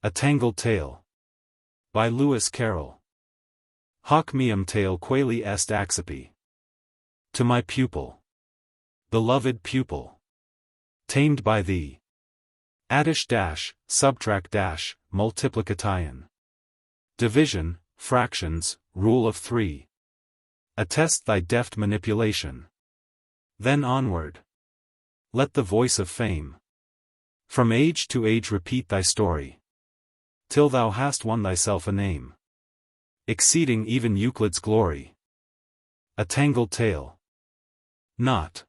A Tangled Tale. By Lewis Carroll. Hoc meum tale quali est accipi. To my pupil. Beloved pupil. Tamed by thee. Addish dash, subtract dash, multiplication. Division, fractions, rule of 3. Attest thy deft manipulation. Then onward. Let the voice of fame from age to age repeat thy story, till thou hast won thyself a name exceeding even Euclid's glory. A Tangled Tale. Not.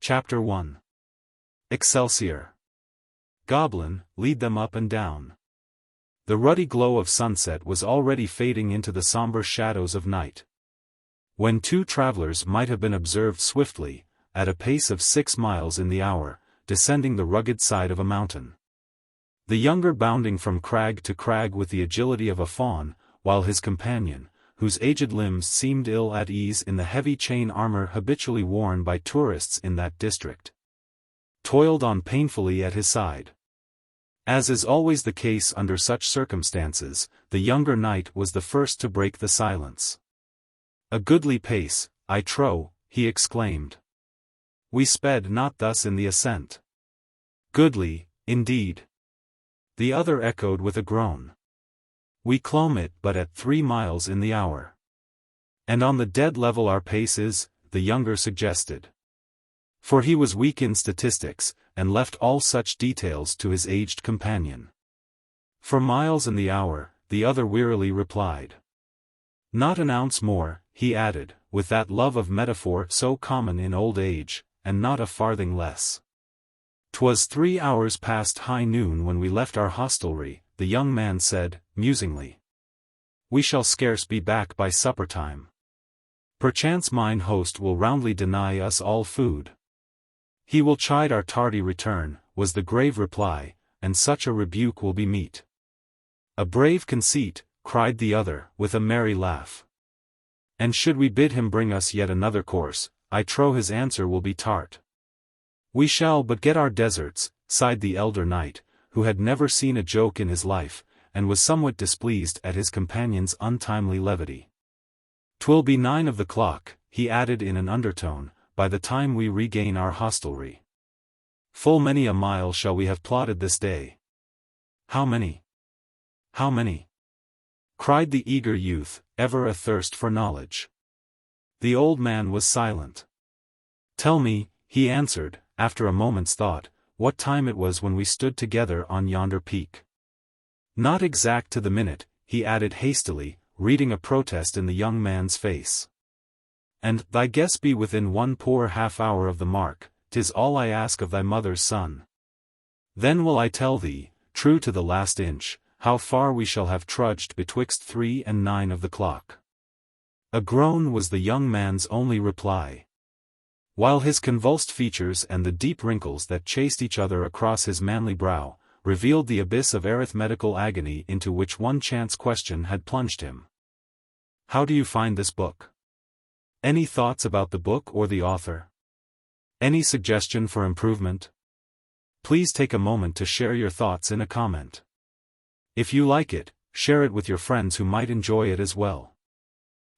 Chapter 1. Excelsior. Goblin, lead them up and down. The ruddy glow of sunset was already fading into the somber shadows of night, when two travelers might have been observed swiftly, at a pace of 6 miles in the hour, descending the rugged side of a mountain. The younger bounding from crag to crag with the agility of a fawn, while his companion, whose aged limbs seemed ill at ease in the heavy chain armor habitually worn by tourists in that district, toiled on painfully at his side. As is always the case under such circumstances, the younger knight was the first to break the silence. "A goodly pace, I trow," he exclaimed. "We sped not thus in the ascent." "Goodly, indeed." The other echoed with a groan. "We clomb it but at 3 miles in the hour." "And on the dead level our pace is," the younger suggested. For he was weak in statistics, and left all such details to his aged companion. "For miles in the hour," the other wearily replied. "Not an ounce more," he added, with that love of metaphor so common in old age, "and not a farthing less." "'Twas 3 hours past high noon when we left our hostelry," the young man said, musingly. "We shall scarce be back by supper time. Perchance mine host will roundly deny us all food." "He will chide our tardy return," was the grave reply, "and such a rebuke will be meet." "A brave conceit," cried the other, with a merry laugh. "And should we bid him bring us yet another course, I trow his answer will be tart." "We shall but get our deserts," sighed the elder knight, who had never seen a joke in his life, and was somewhat displeased at his companion's untimely levity. "'Twill be 9 of the clock," he added in an undertone, "by the time we regain our hostelry. Full many a mile shall we have plodded this day." "How many? How many?" cried the eager youth, ever athirst for knowledge. The old man was silent. "Tell me," he answered, after a moment's thought, "what time it was when we stood together on yonder peak." "Not exact to the minute," he added hastily, reading a protest in the young man's face. "And thy guess be within 1 poor half-hour of the mark, 'tis all I ask of thy mother's son. Then will I tell thee, true to the last inch, how far we shall have trudged betwixt 3 and 9 of the clock." A groan was the young man's only reply, while his convulsed features and the deep wrinkles that chased each other across his manly brow, revealed the abyss of arithmetical agony into which one chance question had plunged him. "How do you find this book? Any thoughts about the book or the author? Any suggestion for improvement? Please take a moment to share your thoughts in a comment. If you like it, share it with your friends who might enjoy it as well.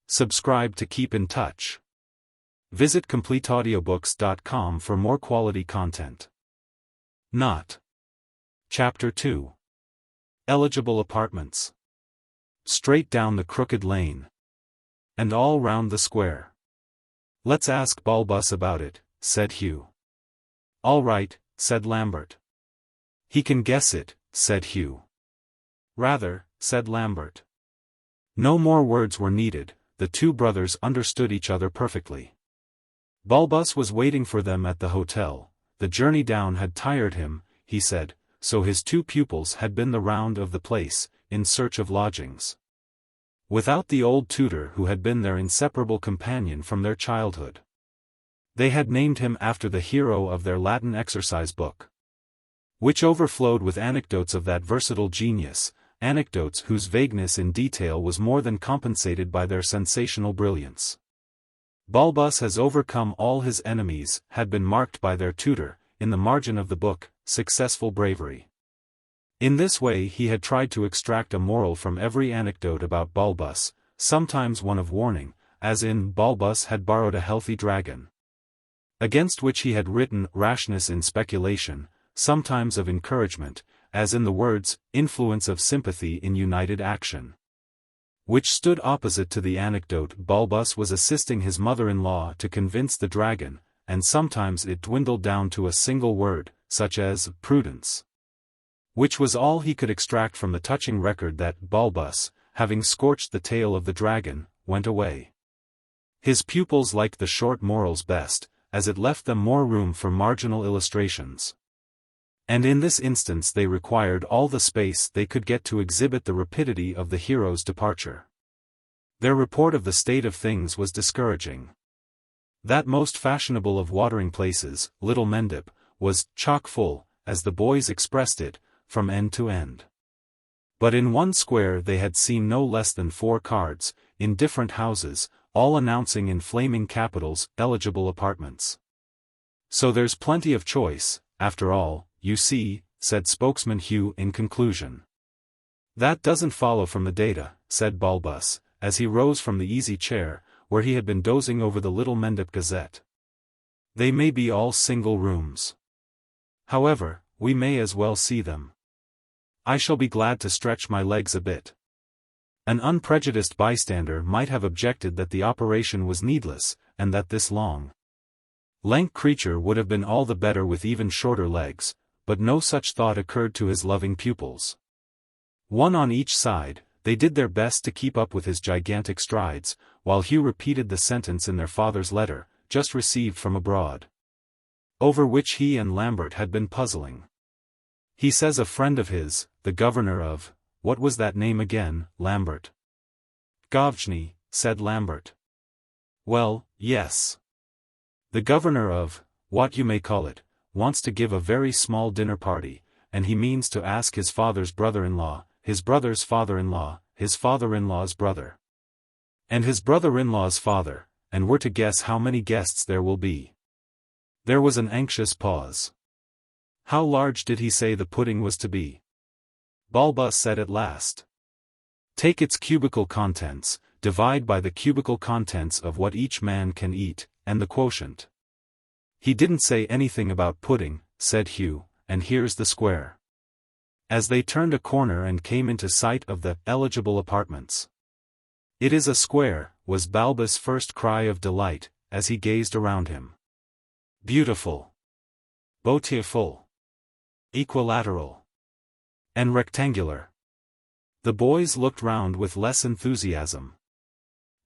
Subscribe to keep in touch. Visit CompleteAudiobooks.com for more quality content. Not. Chapter 2. Eligible apartments. Straight down the crooked lane, and all round the square. "Let's ask Bulbus about it," said Hugh. "All right," said Lambert. "He can guess it," said Hugh. "Rather," said Lambert. No more words were needed, the two brothers understood each other perfectly. Bulbus was waiting for them at the hotel. The journey down had tired him, he said, so his two pupils had been the round of the place, in search of lodgings. Without the old tutor who had been their inseparable companion from their childhood. They had named him after the hero of their Latin exercise book, which overflowed with anecdotes of that versatile genius, anecdotes whose vagueness in detail was more than compensated by their sensational brilliance. "Bulbus has overcome all his enemies," had been marked by their tutor, in the margin of the book, "Successful Bravery." In this way he had tried to extract a moral from every anecdote about Bulbus, sometimes one of warning, as in Bulbus had borrowed a healthy dragon, against which he had written rashness in speculation, sometimes of encouragement, as in the words, influence of sympathy in united action, which stood opposite to the anecdote Bulbus was assisting his mother-in-law to convince the dragon, and sometimes it dwindled down to a single word, such as prudence, which was all he could extract from the touching record that Bulbus, having scorched the tail of the dragon, went away. His pupils liked the short morals best, as it left them more room for marginal illustrations. And in this instance they required all the space they could get to exhibit the rapidity of the hero's departure. Their report of the state of things was discouraging. That most fashionable of watering places, Little Mendip, was chock full, as the boys expressed it, from end to end. But in one square they had seen no less than 4 cards, in different houses, all announcing in flaming capitals, eligible apartments. So there's plenty of choice, after all, you see, said spokesman Hugh in conclusion. That doesn't follow from the data, said Bulbus, as he rose from the easy chair, where he had been dozing over the Little Mendip Gazette. They may be all single rooms. However, we may as well see them. I shall be glad to stretch my legs a bit. An unprejudiced bystander might have objected that the operation was needless, and that this lank creature would have been all the better with even shorter legs, but no such thought occurred to his loving pupils. One on each side, they did their best to keep up with his gigantic strides, while Hugh repeated the sentence in their father's letter, just received from abroad, over which he and Lambert had been puzzling. He says a friend of his, the governor of, what was that name again, Lambert? Govjny, said Lambert. Well, yes. The governor of, what you may call it, wants to give a very small dinner party, and he means to ask his father's brother-in-law, his brother's father-in-law, his father-in-law's brother, and his brother-in-law's father, and we're to guess how many guests there will be. There was an anxious pause. How large did he say the pudding was to be? Bulbus said at last. Take its cubical contents, divide by the cubical contents of what each man can eat, and the quotient. He didn't say anything about pudding, said Hugh, and here's the square. As they turned a corner and came into sight of the eligible apartments. It is a square, was Bulbus' first cry of delight, as he gazed around him. Beautiful. Beautiful. Equilateral. And rectangular. The boys looked round with less enthusiasm.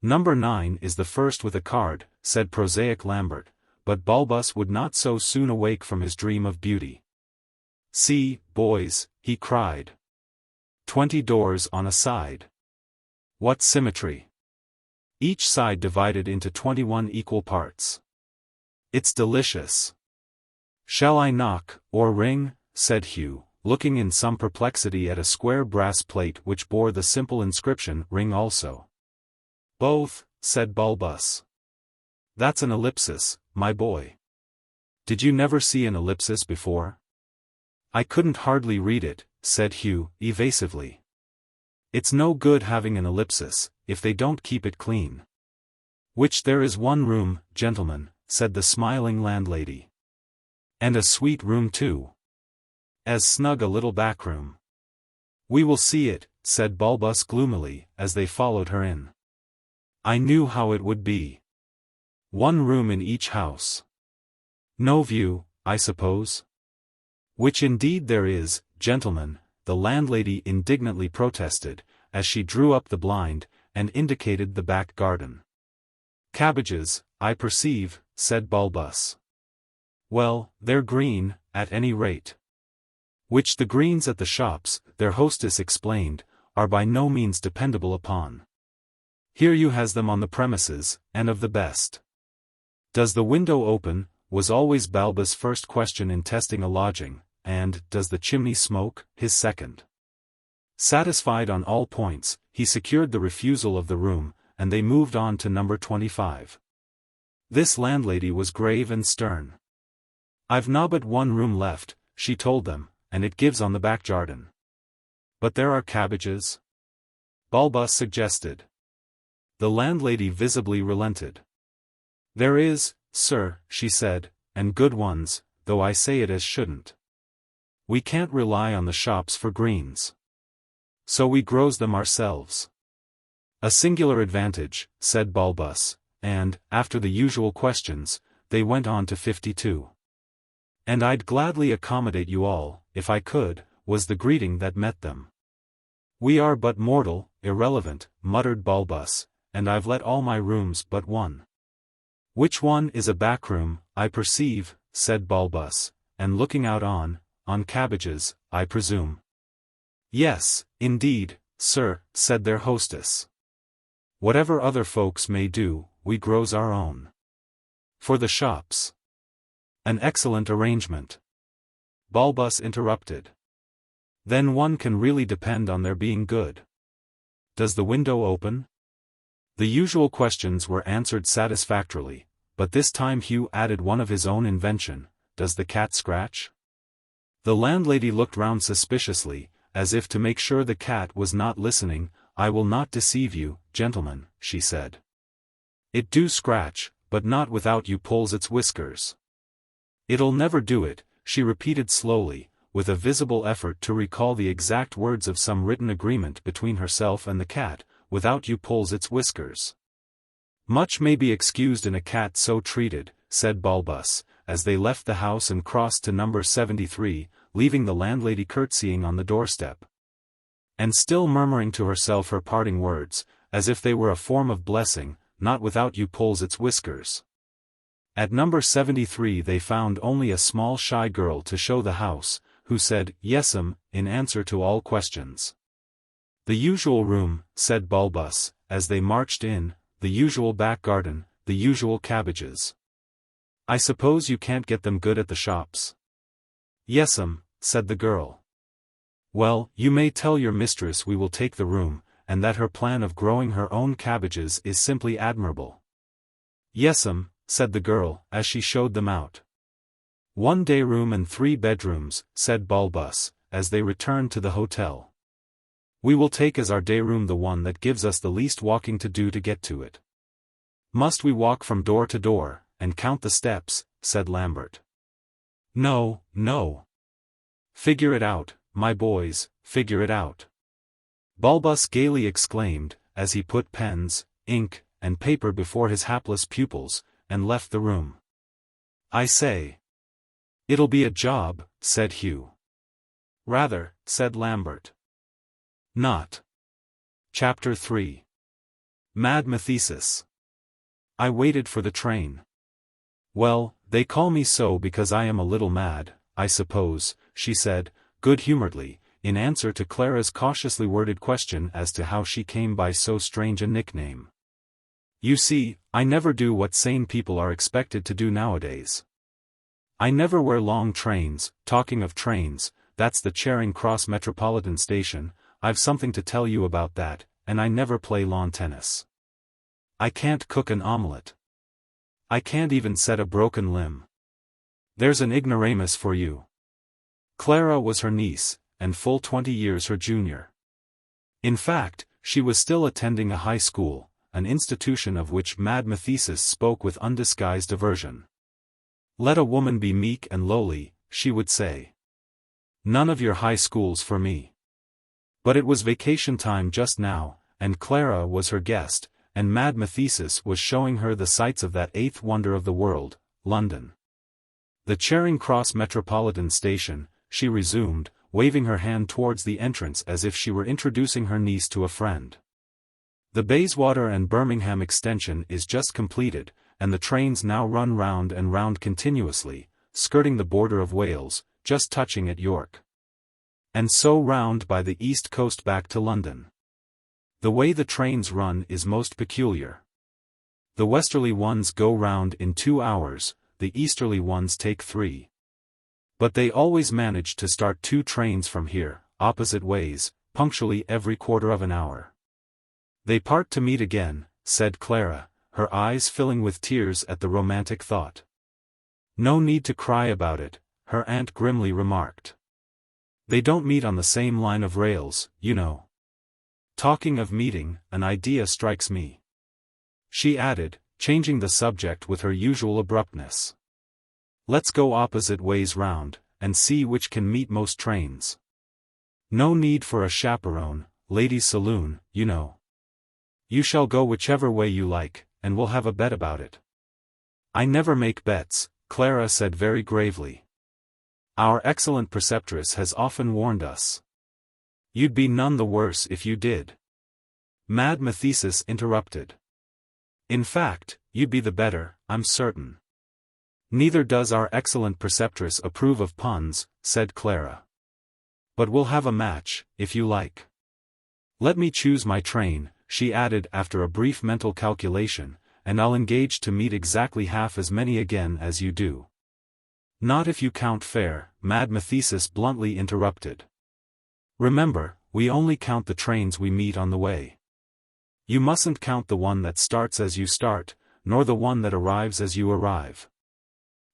Number 9 is the first with a card, said prosaic Lambert, but Bulbus would not so soon awake from his dream of beauty. See, boys, he cried. 20 doors on a side. What symmetry! Each side divided into 21 equal parts. It's delicious. Shall I knock, or ring? Said Hugh, looking in some perplexity at a square brass plate which bore the simple inscription, ring also. Both, said Bulbus. That's an ellipsis, my boy. Did you never see an ellipsis before? I couldn't hardly read it, said Hugh, evasively. It's no good having an ellipsis, if they don't keep it clean. Which there is one room, gentlemen, said the smiling landlady. And a sweet room too. As snug a little back room. We will see it, said Bulbus gloomily, as they followed her in. I knew how it would be. One room in each house. No view, I suppose? Which indeed there is, gentlemen, the landlady indignantly protested, as she drew up the blind, and indicated the back garden. Cabbages, I perceive, said Bulbus. Well, they're green, at any rate. Which the greens at the shops, their hostess explained, are by no means dependable upon. Here you has them on the premises, and of the best. Does the window open, was always Bulbus' first question in testing a lodging, and does the chimney smoke, his second. Satisfied on all points, he secured the refusal of the room, and they moved on to number 25. This landlady was grave and stern. I've nobbut one room left, she told them, and it gives on the back garden. But there are cabbages? Bulbus suggested. The landlady visibly relented. There is, sir, she said, and good ones, though I say it as shouldn't. We can't rely on the shops for greens. So we grows them ourselves. A singular advantage, said Bulbus, and, after the usual questions, they went on to 52. And I'd gladly accommodate you all, if I could, was the greeting that met them. We are but mortal, irrelevant, muttered Bulbus, and I've let all my rooms but one. Which one is a back room, I perceive, said Bulbus, and looking out on cabbages, I presume. Yes, indeed, sir, said their hostess. Whatever other folks may do, we grows our own. For the shops. An excellent arrangement. Bulbus interrupted. Then one can really depend on their being good. Does the window open? The usual questions were answered satisfactorily, but this time Hugh added one of his own invention. Does the cat scratch? The landlady looked round suspiciously, as if to make sure the cat was not listening. I will not deceive you, gentlemen, she said. It do scratch, but not without you pulls its whiskers. It'll never do it, she repeated slowly, with a visible effort to recall the exact words of some written agreement between herself and the cat, without you pulls its whiskers. Much may be excused in a cat so treated, said Bulbus, as they left the house and crossed to number 73, leaving the landlady curtsying on the doorstep. And still murmuring to herself her parting words, as if they were a form of blessing, not without you pulls its whiskers. At number 73 they found only a small shy girl to show the house, who said, "Yes'm," in answer to all questions. The usual room, said Bulbus, as they marched in, the usual back garden, the usual cabbages. I suppose you can't get them good at the shops? Yes'm, said the girl. Well, you may tell your mistress we will take the room, and that her plan of growing her own cabbages is simply admirable. Yes'm, said the girl, as she showed them out. 1 day room and 3 bedrooms, said Bulbus, as they returned to the hotel. We will take as our day room the one that gives us the least walking to do to get to it. Must we walk from door to door, and count the steps, said Lambert. No, no. Figure it out, my boys, figure it out. Bulbus gaily exclaimed, as he put pens, ink, and paper before his hapless pupils, and left the room. I say. It'll be a job, said Hugh. Rather, said Lambert. Not. Chapter 3. Mad Mathesis. I waited for the train. Well, they call me so because I am a little mad, I suppose, she said, good-humoredly, in answer to Clara's cautiously worded question as to how she came by so strange a nickname. You see, I never do what sane people are expected to do nowadays. I never wear long trains. Talking of trains, that's the Charing Cross Metropolitan Station. I've something to tell you about that, and I never play lawn tennis. I can't cook an omelette. I can't even set a broken limb. There's an ignoramus for you. Clara was her niece, and full 20 years her junior. In fact, she was still attending a high school, an institution of which Mad Mathesis spoke with undisguised aversion. Let a woman be meek and lowly, she would say. None of your high schools for me. But it was vacation time just now, and Clara was her guest, and Mad Mathesis was showing her the sights of that eighth wonder of the world, London. The Charing Cross Metropolitan Station, she resumed, waving her hand towards the entrance as if she were introducing her niece to a friend. The Bayswater and Birmingham extension is just completed, and the trains now run round and round continuously, skirting the border of Wales, just touching at York. And so round by the east coast back to London. The way the trains run is most peculiar. The westerly ones go round in 2 hours, the easterly ones take 3. But they always manage to start 2 trains from here, opposite ways, punctually every quarter of an hour. They part to meet again, said Clara, her eyes filling with tears at the romantic thought. No need to cry about it, her aunt grimly remarked. They don't meet on the same line of rails, you know. Talking of meeting, an idea strikes me," she added, changing the subject with her usual abruptness. "Let's go opposite ways round, and see which can meet most trains. No need for a chaperone, ladies' saloon, you know. You shall go whichever way you like, and we'll have a bet about it." "I never make bets," Clara said very gravely. "Our excellent preceptress has often warned us." "You'd be none the worse if you did," Mad Mathesis interrupted. "In fact, you'd be the better, I'm certain." "Neither does our excellent preceptress approve of puns," said Clara. "But we'll have a match, if you like. Let me choose my train," she added after a brief mental calculation, "and I'll engage to meet exactly half as many again as you do." "Not if you count fare," Mad Mathesis bluntly interrupted. "Remember, we only count the trains we meet on the way. You mustn't count the one that starts as you start, nor the one that arrives as you arrive.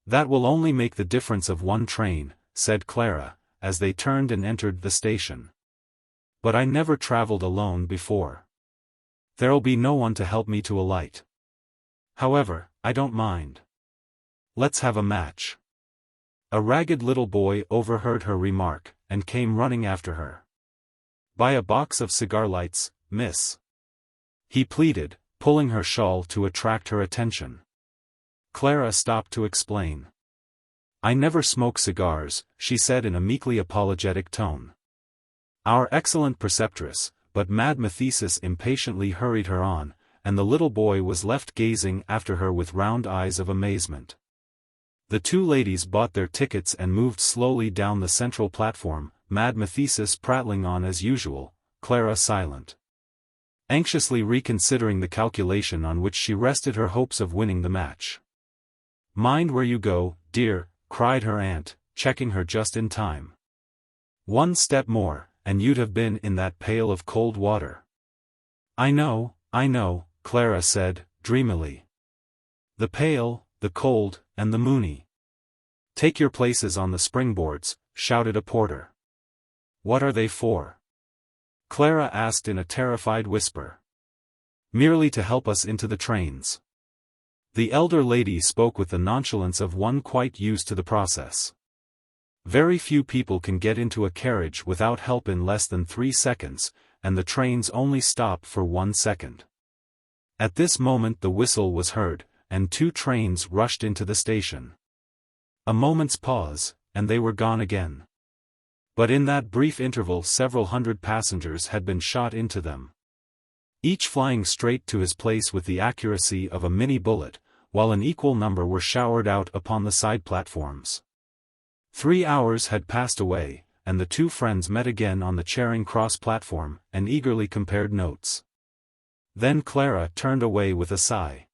That will only make the difference of one train," said Clara, as they turned and entered the station. "But I never traveled alone before. There'll be no one to help me to alight. However, I don't mind. Let's have a match." A ragged little boy overheard her remark, and came running after her. "Buy a box of cigar lights, miss," he pleaded, pulling her shawl to attract her attention. Clara stopped to explain. "I never smoke cigars," she said in a meekly apologetic tone. "Our excellent preceptress," but Mad Mathesis impatiently hurried her on, and the little boy was left gazing after her with round eyes of amazement. The two ladies bought their tickets and moved slowly down the central platform, Mad Mathesis prattling on as usual, Clara silent, anxiously reconsidering the calculation on which she rested her hopes of winning the match. "Mind where you go, dear," cried her aunt, checking her just in time. "One step more, and you'd have been in that pail of cold water." I know," Clara said, dreamily. "The pail, the cold, and the moony." "Take your places on the springboards," shouted a porter. "What are they for?" Clara asked in a terrified whisper. "Merely to help us into the trains." The elder lady spoke with the nonchalance of one quite used to the process. "Very few people can get into a carriage without help in less than 3 seconds, and the trains only stop for 1 second. At this moment the whistle was heard, and 2 trains rushed into the station. A moment's pause, and they were gone again. But in that brief interval several hundred passengers had been shot into them, each flying straight to his place with the accuracy of a mini bullet, while an equal number were showered out upon the side platforms. 3 hours had passed away, and the two friends met again on the Charing Cross platform, and eagerly compared notes. Then Clara turned away with a sigh.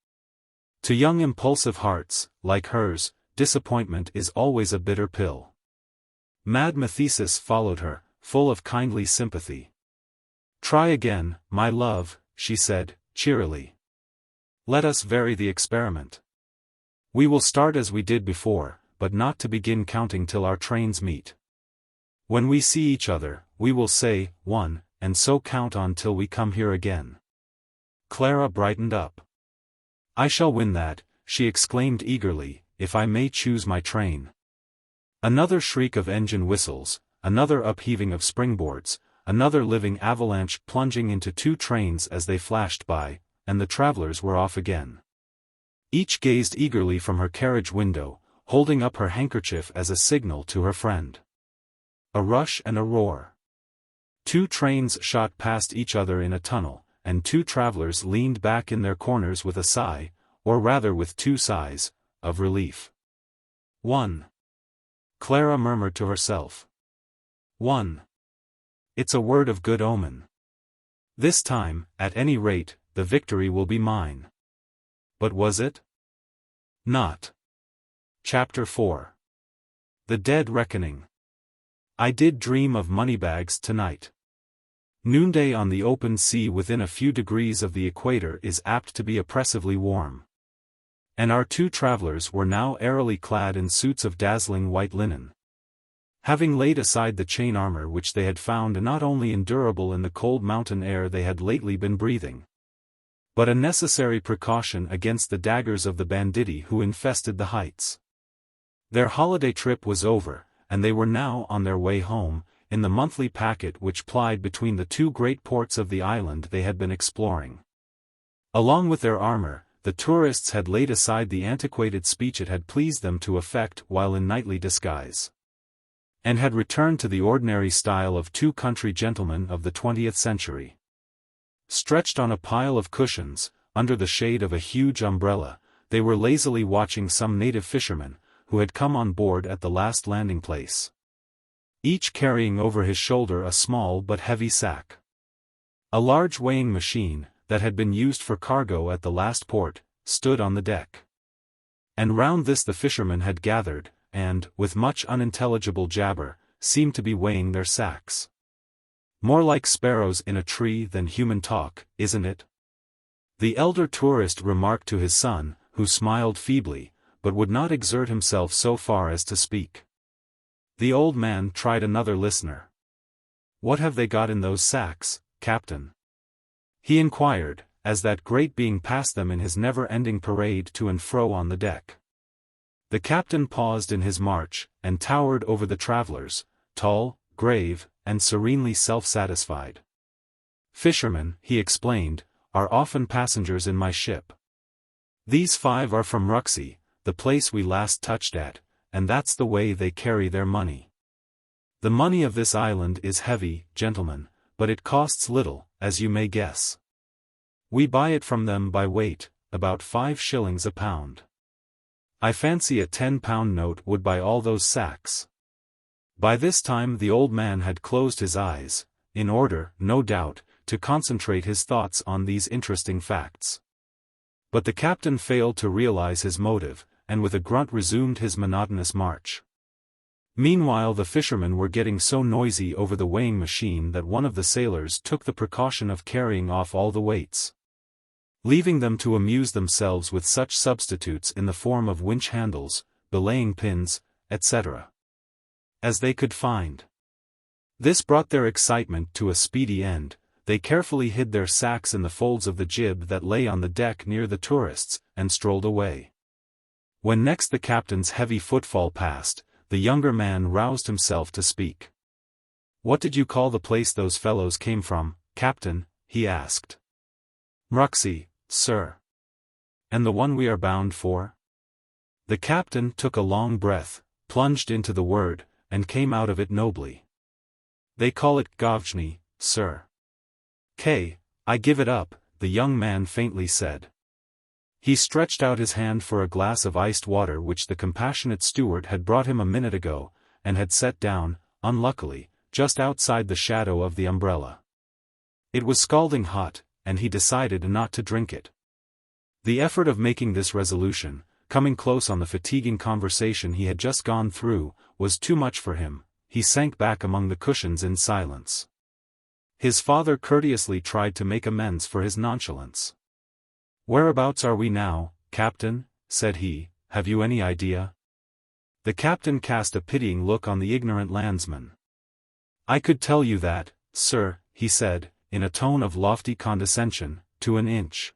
To young impulsive hearts, like hers, disappointment is always a bitter pill. Mad Mathesis followed her, full of kindly sympathy. "Try again, my love," she said, cheerily. "Let us vary the experiment. We will start as we did before, but not to begin counting till our trains meet. When we see each other, we will say, 1, and so count on till we come here again." Clara brightened up. "I shall win that," she exclaimed eagerly, "if I may choose my train." Another shriek of engine whistles, another upheaving of springboards, another living avalanche plunging into 2 trains as they flashed by, and the travelers were off again. Each gazed eagerly from her carriage window, holding up her handkerchief as a signal to her friend. A rush and a roar. 2 trains shot past each other in a tunnel, and 2 travelers leaned back in their corners with a sigh, or rather with 2 sighs, of relief. 1. Clara murmured to herself. 1. It's a word of good omen. This time, at any rate, the victory will be mine. But was it? Not. Chapter 4. The Dead Reckoning. I did dream of moneybags tonight. Noonday on the open sea within a few degrees of the equator is apt to be oppressively warm. And our 2 travelers were now airily clad in suits of dazzling white linen. Having laid aside the chain armor which they had found not only endurable in the cold mountain air they had lately been breathing, but a necessary precaution against the daggers of the banditti who infested the heights. Their holiday trip was over, and they were now on their way home, in the monthly packet which plied between the two great ports of the island they had been exploring. Along with their armor, the tourists had laid aside the antiquated speech it had pleased them to affect while in knightly disguise, and had returned to the ordinary style of two country gentlemen of the 20th century. Stretched on a pile of cushions, under the shade of a huge umbrella, they were lazily watching some native fishermen, who had come on board at the last landing place, each carrying over his shoulder a small but heavy sack. A large weighing machine, that had been used for cargo at the last port, stood on the deck. And round this the fishermen had gathered, and, with much unintelligible jabber, seemed to be weighing their sacks. More like sparrows in a tree than human talk, isn't it? The elder tourist remarked to his son, who smiled feebly, but would not exert himself so far as to speak. The old man tried another listener. "What have they got in those sacks, Captain?" he inquired, as that great being passed them in his never-ending parade to and fro on the deck. The captain paused in his march, and towered over the travelers, tall, grave, and serenely self-satisfied. "Fishermen," he explained, "are often passengers in my ship. These 5 are from Ruxy, the place we last touched at, and that's the way they carry their money. The money of this island is heavy, gentlemen, but it costs little, as you may guess. We buy it from them by weight, about 5 shillings a pound. I fancy a 10-pound note would buy all those sacks." By this time the old man had closed his eyes, in order, no doubt, to concentrate his thoughts on these interesting facts. But the captain failed to realize his motive, and with a grunt resumed his monotonous march. Meanwhile the fishermen were getting so noisy over the weighing machine that one of the sailors took the precaution of carrying off all the weights, leaving them to amuse themselves with such substitutes in the form of winch handles, belaying pins, etc., as they could find. This brought their excitement to a speedy end. They carefully hid their sacks in the folds of the jib that lay on the deck near the tourists, and strolled away. When next the captain's heavy footfall passed, the younger man roused himself to speak. "What did you call the place those fellows came from, Captain?" he asked. "Ruxy, sir." "And the one we are bound for?" The captain took a long breath, plunged into the word, and came out of it nobly. "They call it Govjny, sir." I give it up," the young man faintly said. He stretched out his hand for a glass of iced water which the compassionate steward had brought him a minute ago, and had set down, unluckily, just outside the shadow of the umbrella. It was scalding hot, and he decided not to drink it. The effort of making this resolution, coming close on the fatiguing conversation he had just gone through, was too much for him. He sank back among the cushions in silence. His father courteously tried to make amends for his nonchalance. "Whereabouts are we now, Captain?" said he. "Have you any idea?" The captain cast a pitying look on the ignorant landsman. "I could tell you that, sir," he said, in a tone of lofty condescension, "to an inch."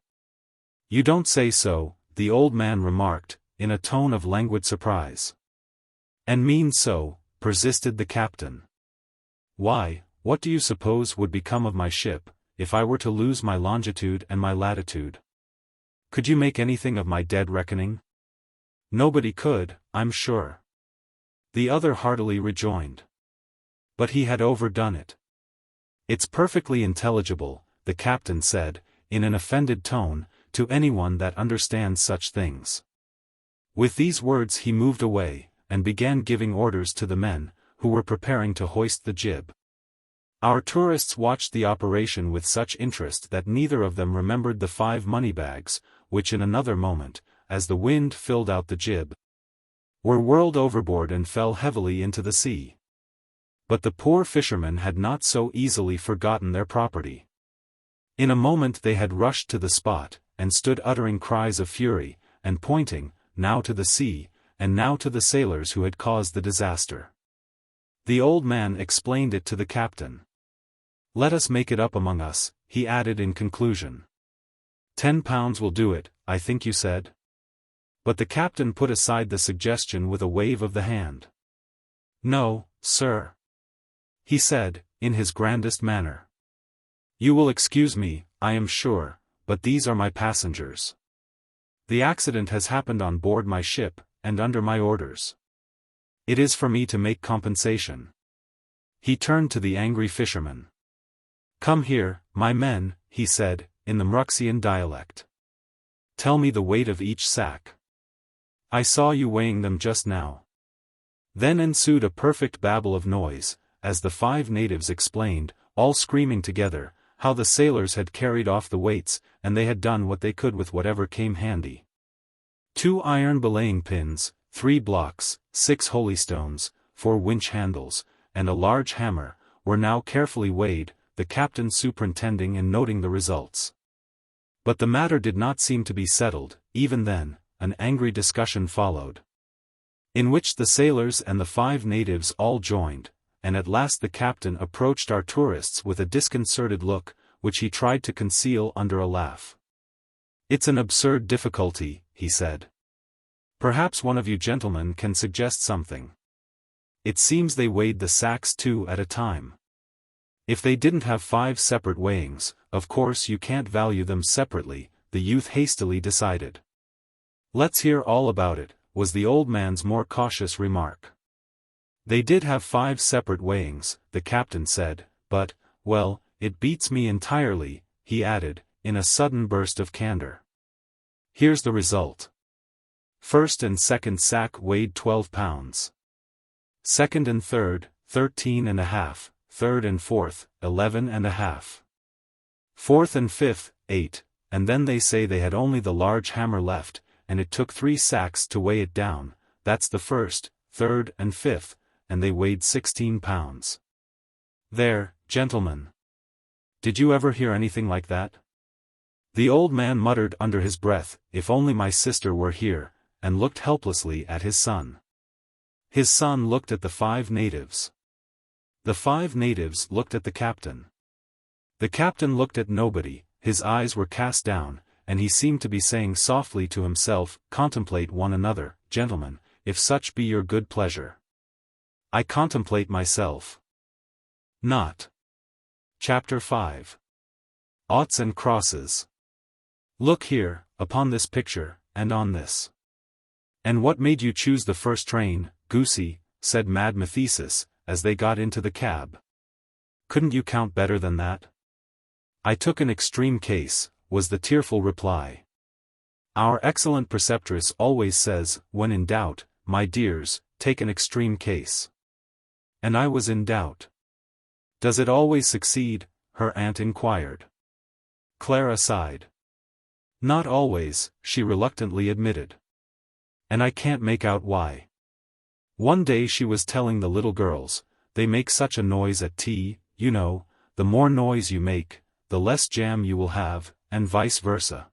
"You don't say so," the old man remarked, in a tone of languid surprise. "And mean so?" persisted the captain. "Why, what do you suppose would become of my ship, if I were to lose my longitude and my latitude? Could you make anything of my dead reckoning?" "Nobody could, I'm sure," the other heartily rejoined. But he had overdone it. "It's perfectly intelligible," the captain said, in an offended tone, "to anyone that understands such things." With these words he moved away, and began giving orders to the men, who were preparing to hoist the jib. Our tourists watched the operation with such interest that neither of them remembered the 5 money-bags, which in another moment, as the wind filled out the jib, were whirled overboard and fell heavily into the sea. But the poor fishermen had not so easily forgotten their property. In a moment they had rushed to the spot, and stood uttering cries of fury, and pointing, now to the sea, and now to the sailors who had caused the disaster. The old man explained it to the captain. "Let us make it up among us," he added in conclusion. £10 will do it, I think you said? But the captain put aside the suggestion with a wave of the hand. "No, sir," he said, in his grandest manner. "You will excuse me, I am sure, but these are my passengers. The accident has happened on board my ship, and under my orders. It is for me to make compensation." He turned to the angry fishermen. "Come here, my men," he said, in the Mruxian dialect. "Tell me the weight of each sack. I saw you weighing them just now." Then ensued a perfect babble of noise, as the 5 natives explained, all screaming together, how the sailors had carried off the weights, and they had done what they could with whatever came handy. 2 iron belaying pins, 3 blocks, 6 holystones, 4 winch handles, and a large hammer, were now carefully weighed, the captain superintending and noting the results. But the matter did not seem to be settled. Even then, an angry discussion followed, in which the sailors and the 5 natives all joined, and at last the captain approached our tourists with a disconcerted look, which he tried to conceal under a laugh. "It's an absurd difficulty," he said. "Perhaps one of you gentlemen can suggest something. It seems they weighed the sacks 2 at a time. If they didn't have 5 separate weighings, of course you can't value them separately," the youth hastily decided. "Let's hear all about it," was the old man's more cautious remark. "They did have 5 separate weighings," the captain said, "but, well, it beats me entirely," he added, in a sudden burst of candor. "Here's the result. First and second sack weighed 12 pounds. Second and third, 13.5, third and fourth, 11.5. Fourth and fifth, 8, and then they say they had only the large hammer left, and it took 3 sacks to weigh it down. That's the first, third and fifth, and they weighed 16 pounds. There, gentlemen. Did you ever hear anything like that?" The old man muttered under his breath, "If only my sister were here," and looked helplessly at his son. His son looked at the 5 natives. The 5 natives looked at the captain. The captain looked at nobody, his eyes were cast down, and he seemed to be saying softly to himself, "Contemplate one another, gentlemen, if such be your good pleasure." I contemplate myself. Not. Chapter 5. Oughts and Crosses. "Look here, upon this picture, and on this." "And what made you choose the first train, goosey?" said Mad Mathesis, as they got into the cab. "Couldn't you count better than that?" "I took an extreme case," was the tearful reply. "Our excellent preceptress always says, when in doubt, my dears, take an extreme case. And I was in doubt." "Does it always succeed?" her aunt inquired. Clara sighed. "Not always," she reluctantly admitted. "And I can't make out why. One day she was telling the little girls, they make such a noise at tea, you know, the more noise you make, the less jam you will have, and vice versa.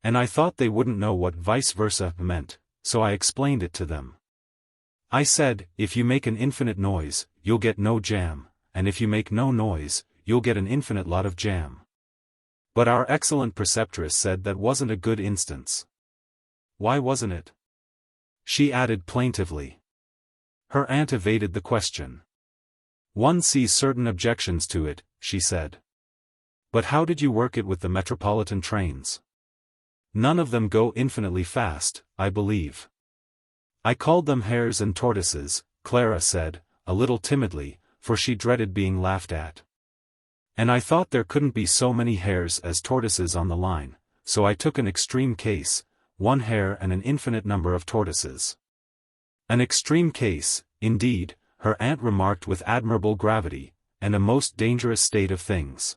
And I thought they wouldn't know what vice versa meant, so I explained it to them. I said, if you make an infinite noise, you'll get no jam, and if you make no noise, you'll get an infinite lot of jam. But our excellent preceptress said that wasn't a good instance." "Why wasn't it?" she added plaintively. Her aunt evaded the question. "One sees certain objections to it," she said. "But how did you work it with the metropolitan trains? None of them go infinitely fast, I believe." "I called them hares and tortoises," Clara said, a little timidly, for she dreaded being laughed at. "And I thought there couldn't be so many hares as tortoises on the line, so I took an extreme case, 1 hare and an infinite number of tortoises." "An extreme case, indeed," her aunt remarked with admirable gravity, "and a most dangerous state of things.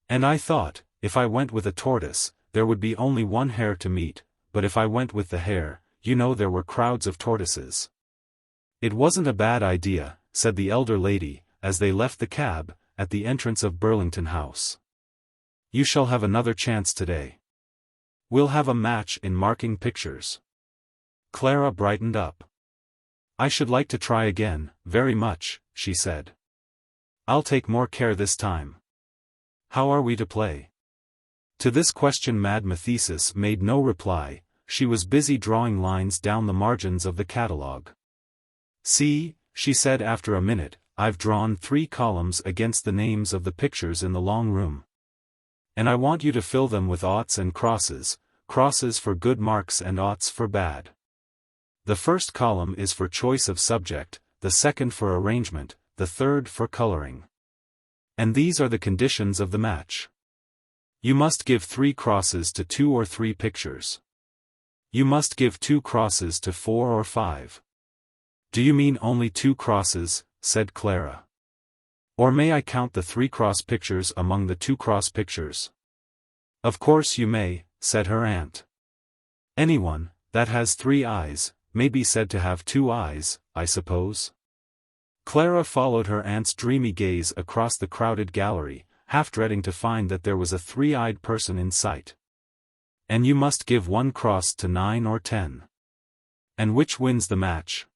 And I thought, if I went with a tortoise, there would be only 1 hare to meet, but if I went with the hare, you know there were crowds of tortoises." "It wasn't a bad idea," said the elder lady, as they left the cab, at the entrance of Burlington House. "You shall have another chance today. We'll have a match in marking pictures." Clara brightened up. I should like to try again, very much, she said. I'll take more care this time. How are we to play? To this question Mathesis made no reply. She was busy drawing lines down the margins of the catalogue. See, she said after a minute, I've drawn 3 columns against the names of the pictures in the long room. And I want you to fill them with oughts and crosses for good marks and oughts for bad. The first column is for choice of subject, the second for arrangement, the third for coloring. And these are the conditions of the match. You must give 3 crosses to 2 or 3 pictures. You must give 2 crosses to 4 or 5. Do you mean only 2 crosses, said Clara. Or may I count the 3 cross pictures among the 2 cross pictures? Of course you may, said her aunt. Anyone that has 3 eyes may be said to have 2 eyes, I suppose. Clara followed her aunt's dreamy gaze across the crowded gallery, half dreading to find that there was a 3-eyed person in sight. And you must give 1 cross to 9 or 10. And which wins the match?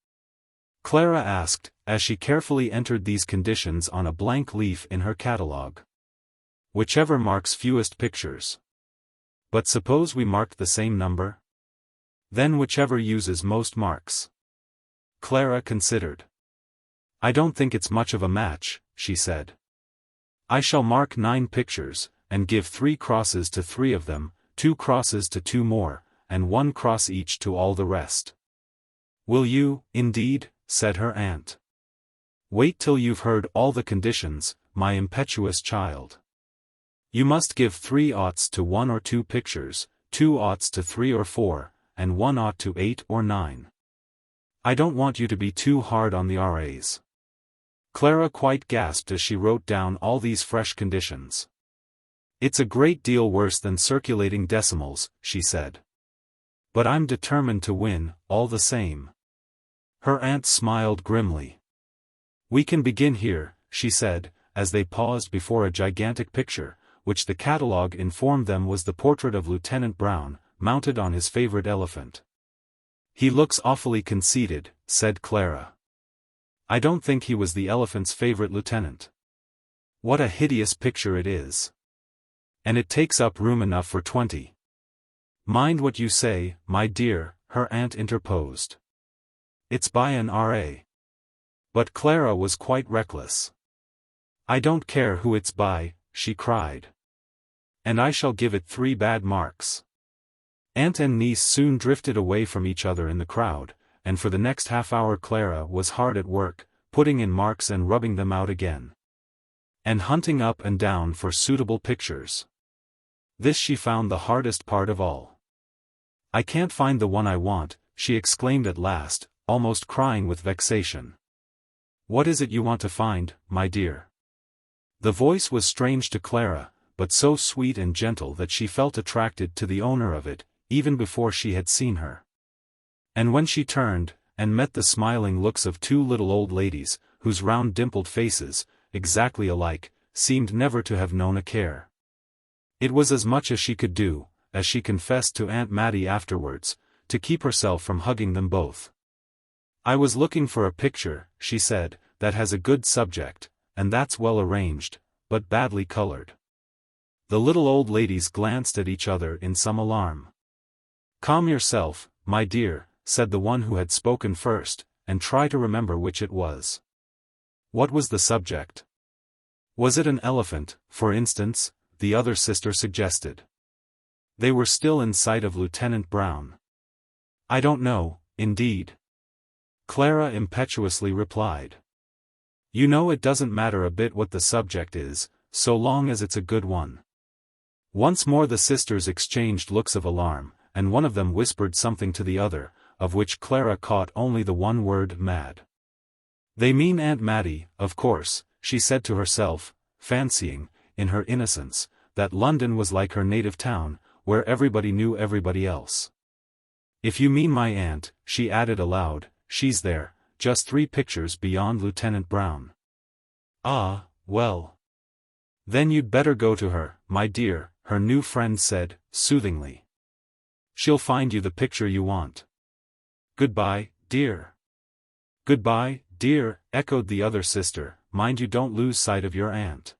Clara asked, as she carefully entered these conditions on a blank leaf in her catalogue. Whichever marks fewest pictures. But suppose we marked the same number? Then whichever uses most marks. Clara considered. I don't think it's much of a match, she said. I shall mark 9 pictures, and give 3 crosses to 3 of them, 2 crosses to 2 more, and 1 cross each to all the rest. Will you, indeed? Said her aunt. Wait till you've heard all the conditions, my impetuous child. You must give 3 oughts to 1 or 2 pictures, 2 oughts to 3 or 4, and 1 ought to 8 or 9. I don't want you to be too hard on the RAs. Clara quite gasped as she wrote down all these fresh conditions. It's a great deal worse than circulating decimals, she said. But I'm determined to win, all the same. Her aunt smiled grimly. We can begin here, she said, as they paused before a gigantic picture, which the catalogue informed them was the portrait of Lieutenant Brown, mounted on his favorite elephant. He looks awfully conceited, said Clara. I don't think he was the elephant's favorite lieutenant. What a hideous picture it is. And it takes up room enough for 20. Mind what you say, my dear, her aunt interposed. It's by an R.A. But Clara was quite reckless. I don't care who it's by, she cried. And I shall give it 3 bad marks. Aunt and niece soon drifted away from each other in the crowd, and for the next half-hour Clara was hard at work, putting in marks and rubbing them out again. And hunting up and down for suitable pictures. This she found the hardest part of all. I can't find the one I want, she exclaimed at last, almost crying with vexation. What is it you want to find, my dear? The voice was strange to Clara, but so sweet and gentle that she felt attracted to the owner of it, even before she had seen her. And when she turned, and met the smiling looks of 2 little old ladies, whose round dimpled faces, exactly alike, seemed never to have known a care. It was as much as she could do, as she confessed to Aunt Mattie afterwards, to keep herself from hugging them both. I was looking for a picture, she said, that has a good subject, and that's well arranged, but badly colored. The little old ladies glanced at each other in some alarm. Calm yourself, my dear, said the one who had spoken first, and try to remember which it was. What was the subject? Was it an elephant, for instance? The other sister suggested. They were still in sight of Lieutenant Brown. I don't know, indeed. Clara impetuously replied. You know it doesn't matter a bit what the subject is, so long as it's a good one. Once more the sisters exchanged looks of alarm, and one of them whispered something to the other, of which Clara caught only the one word mad. They mean Aunt Mattie, of course, she said to herself, fancying, in her innocence, that London was like her native town, where everybody knew everybody else. If you mean my aunt, she added aloud, she's there, just 3 pictures beyond Lieutenant Brown. Ah, well. Then you'd better go to her, my dear, her new friend said, soothingly. She'll find you the picture you want. Goodbye, dear. "Goodbye, dear," echoed the other sister, "mind you don't lose sight of your aunt."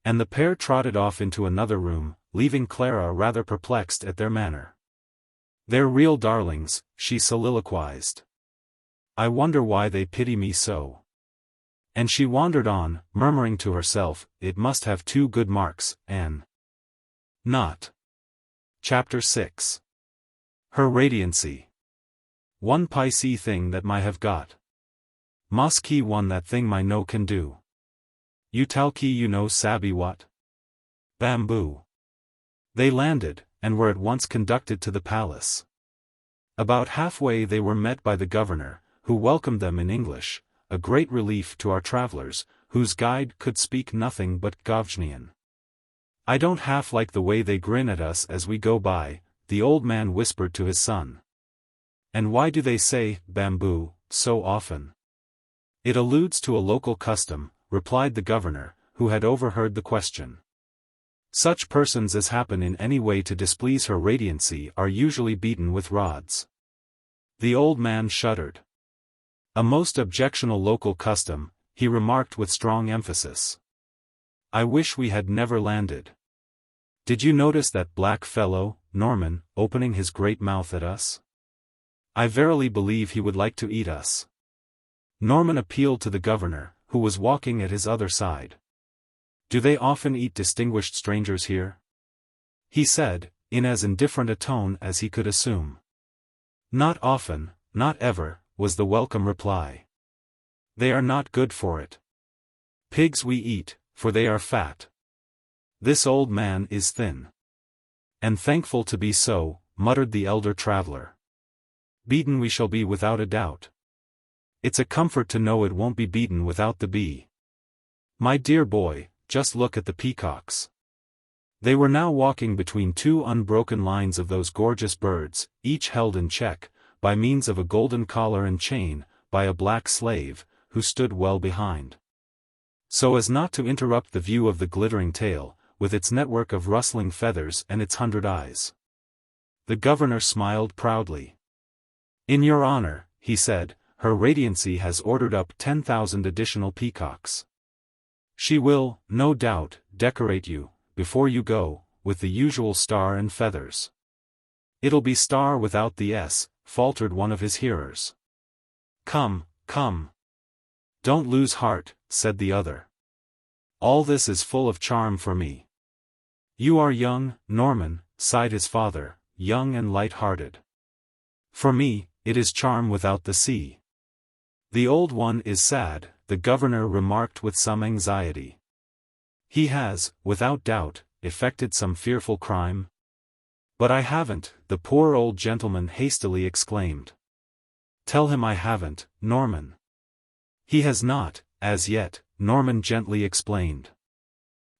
And the pair trotted off into another room, leaving Clara rather perplexed at their manner. "They're real darlings," she soliloquized. "I wonder why they pity me so." And she wandered on, murmuring to herself, "It must have 2 good marks, and not." Chapter 6. Her Radiancy. "One picey thing that my have got. Mos key one that thing my no can do. You tal key you know sabby what? Bamboo." They landed, and were at once conducted to the palace. About halfway they were met by the governor, who welcomed them in English, a great relief to our travelers, whose guide could speak nothing but Govjnian. "I don't half like the way they grin at us as we go by," the old man whispered to his son. "And why do they say, bamboo, so often?" "It alludes to a local custom," replied the governor, who had overheard the question. "Such persons as happen in any way to displease her Radiancy are usually beaten with rods." The old man shuddered. "A most objectionable local custom," he remarked with strong emphasis. "I wish we had never landed. Did you notice that black fellow, Norman, opening his great mouth at us? I verily believe he would like to eat us." Norman appealed to the governor, who was walking at his other side. "Do they often eat distinguished strangers here?" he said, in as indifferent a tone as he could assume. "Not often, not ever," was the welcome reply. "They are not good for it. Pigs we eat, for they are fat. This old man is thin." "And thankful to be so," muttered the elder traveler. "Beaten we shall be without a doubt. It's a comfort to know it won't be beaten without the bee. My dear boy, just look at the peacocks." They were now walking between 2 unbroken lines of those gorgeous birds, each held in check, by means of a golden collar and chain, by a black slave, who stood well behind, so as not to interrupt the view of the glittering tail, with its network of rustling feathers and its 100 eyes. The governor smiled proudly. "In your honor," he said, "Her Radiancy has ordered up 10,000 additional peacocks. She will, no doubt, decorate you, before you go, with the usual star and feathers." "It'll be star without the S," faltered one of his hearers. "Come, come. Don't lose heart," said the other. "All this is full of charm for me." "You are young, Norman," sighed his father, "young and light-hearted. For me, it is charm without the C." "The old one is sad," the governor remarked with some anxiety. "He has, without doubt, effected some fearful crime?" "But I haven't," the poor old gentleman hastily exclaimed. "Tell him I haven't, Norman." "He has not, as yet," Norman gently explained.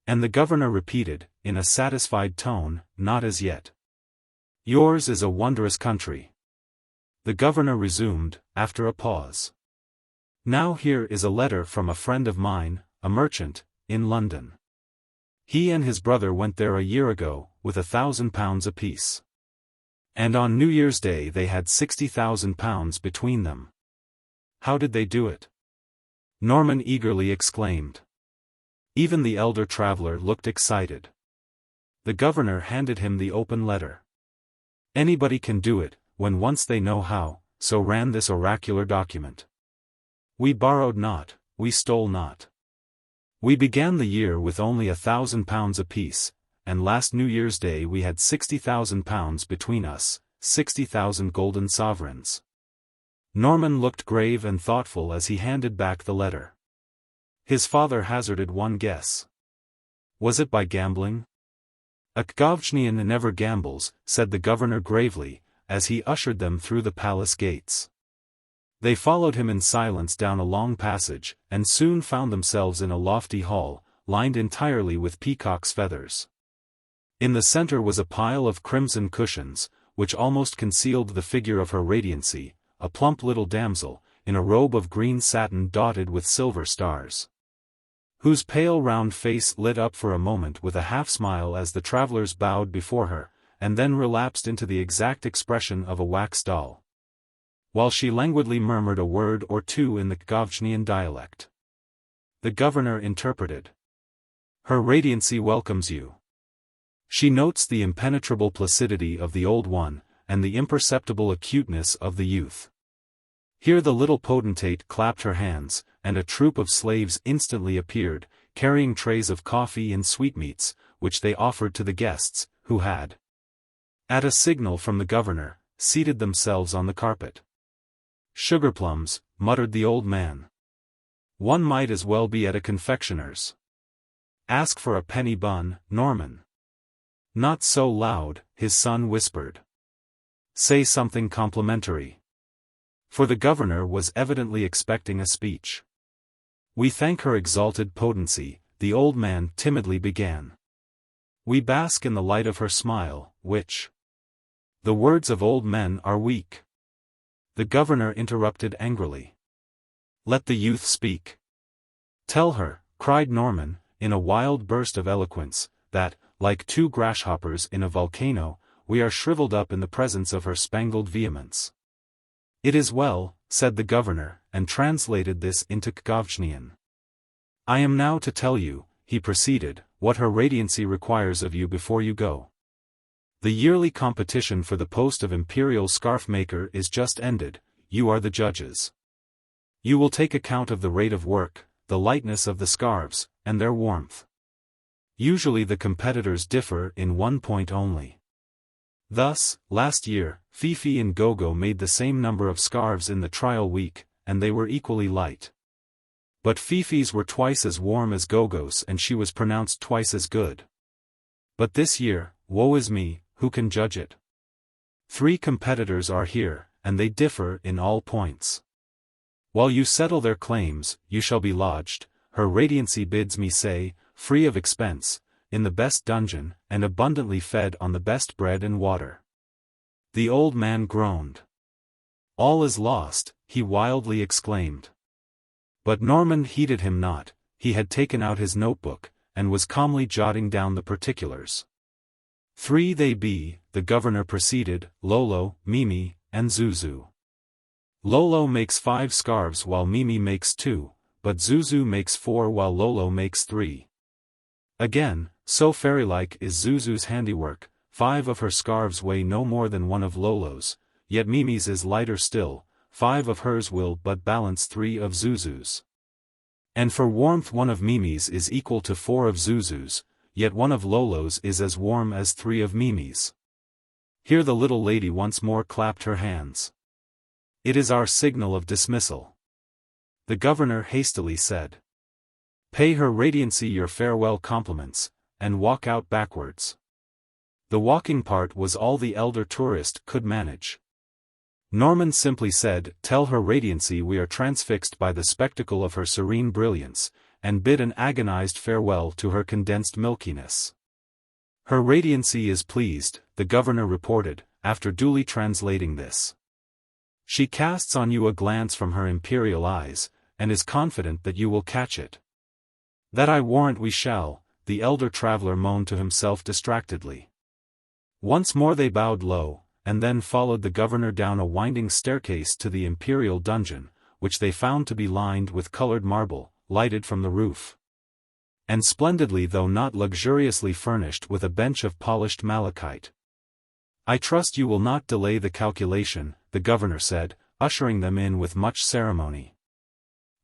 And the governor repeated, in a satisfied tone, "Not as yet. Yours is a wondrous country." The governor resumed, after a pause. "Now here is a letter from a friend of mine, a merchant, in London. He and his brother went there a year ago, with £1,000 apiece. And on New Year's Day they had £60,000 between them." "How did they do it?" Norman eagerly exclaimed. Even the elder traveler looked excited. The governor handed him the open letter. "Anybody can do it, when once they know how," so ran this oracular document. "We borrowed not, we stole not. We began the year with only £1,000 apiece, and last New Year's Day we had £60,000 between us, 60,000 golden sovereigns." Norman looked grave and thoughtful as he handed back the letter. His father hazarded one guess. "Was it by gambling?" "A Govjnian never gambles," said the governor gravely, as he ushered them through the palace gates. They followed him in silence down a long passage, and soon found themselves in a lofty hall, lined entirely with peacock's feathers. In the center was a pile of crimson cushions, which almost concealed the figure of her Radiancy, a plump little damsel, in a robe of green satin dotted with silver stars, whose pale round face lit up for a moment with a half-smile as the travelers bowed before her, and then relapsed into the exact expression of a wax doll. while she languidly murmured a word or two in the Govjnian dialect. The governor interpreted. Her Radiancy welcomes you. She notes the impenetrable placidity of the old one, and the imperceptible acuteness of the youth. Here the little potentate clapped her hands, and a troop of slaves instantly appeared, carrying trays of coffee and sweetmeats, which they offered to the guests, who had, at a signal from the governor, seated themselves on the carpet. Sugarplums, muttered the old man. One might as well be at a confectioner's. Ask for a penny bun, Norman. Not so loud, his son whispered. Say something complimentary. For the governor was evidently expecting a speech. We thank her exalted potency, the old man timidly began. We bask in the light of her smile, which. The words of old men are weak. The governor interrupted angrily. Let the youth speak. Tell her, cried Norman, in a wild burst of eloquence, that, like two grasshoppers in a volcano, we are shriveled up in the presence of her spangled vehemence. It is well, said the governor, and translated this into Govjnian. I am now to tell you, he proceeded, what her Radiancy requires of you before you go. The yearly competition for the post of imperial scarf maker is just ended, you are the judges. You will take account of the rate of work, the lightness of the scarves, and their warmth. Usually the competitors differ in one point only. Thus, last year, Fifi and Gogo made the same number of scarves in the trial week, and they were equally light. But Fifi's were twice as warm as Gogo's and she was pronounced twice as good. But this year, woe is me, who can judge it? 3 competitors are here, and they differ in all points. While you settle their claims, you shall be lodged, her Radiancy bids me say, free of expense, in the best dungeon, and abundantly fed on the best bread and water. The old man groaned. All is lost, he wildly exclaimed. But Norman heeded him not, he had taken out his notebook, and was calmly jotting down the particulars. 3 they be, the governor proceeded, Lolo, Mimi, and Zuzu. Lolo makes 5 scarves while Mimi makes 2, but Zuzu makes 4 while Lolo makes 3. Again, so fairy-like is Zuzu's handiwork, 5 of her scarves weigh no more than one of Lolo's, yet Mimi's is lighter still, 5 of hers will but balance 3 of Zuzu's. And for warmth 1 of Mimi's is equal to 4 of Zuzu's, yet 1 of Lolo's is as warm as 3 of Mimi's. Here the little lady once more clapped her hands. It is our signal of dismissal. The governor hastily said. Pay her Radiancy your farewell compliments, and walk out backwards. The walking part was all the elder tourist could manage. Norman simply said, Tell her Radiancy we are transfixed by the spectacle of her serene brilliance, and bid an agonized farewell to her condensed milkiness. Her Radiancy is pleased, the governor reported, after duly translating this. She casts on you a glance from her imperial eyes, and is confident that you will catch it. That I warrant we shall, the elder traveler moaned to himself distractedly. Once more they bowed low, and then followed the governor down a winding staircase to the imperial dungeon, which they found to be lined with colored marble, lighted from the roof. And splendidly though not luxuriously furnished with a bench of polished malachite. I trust you will not delay the calculation, the governor said, ushering them in with much ceremony.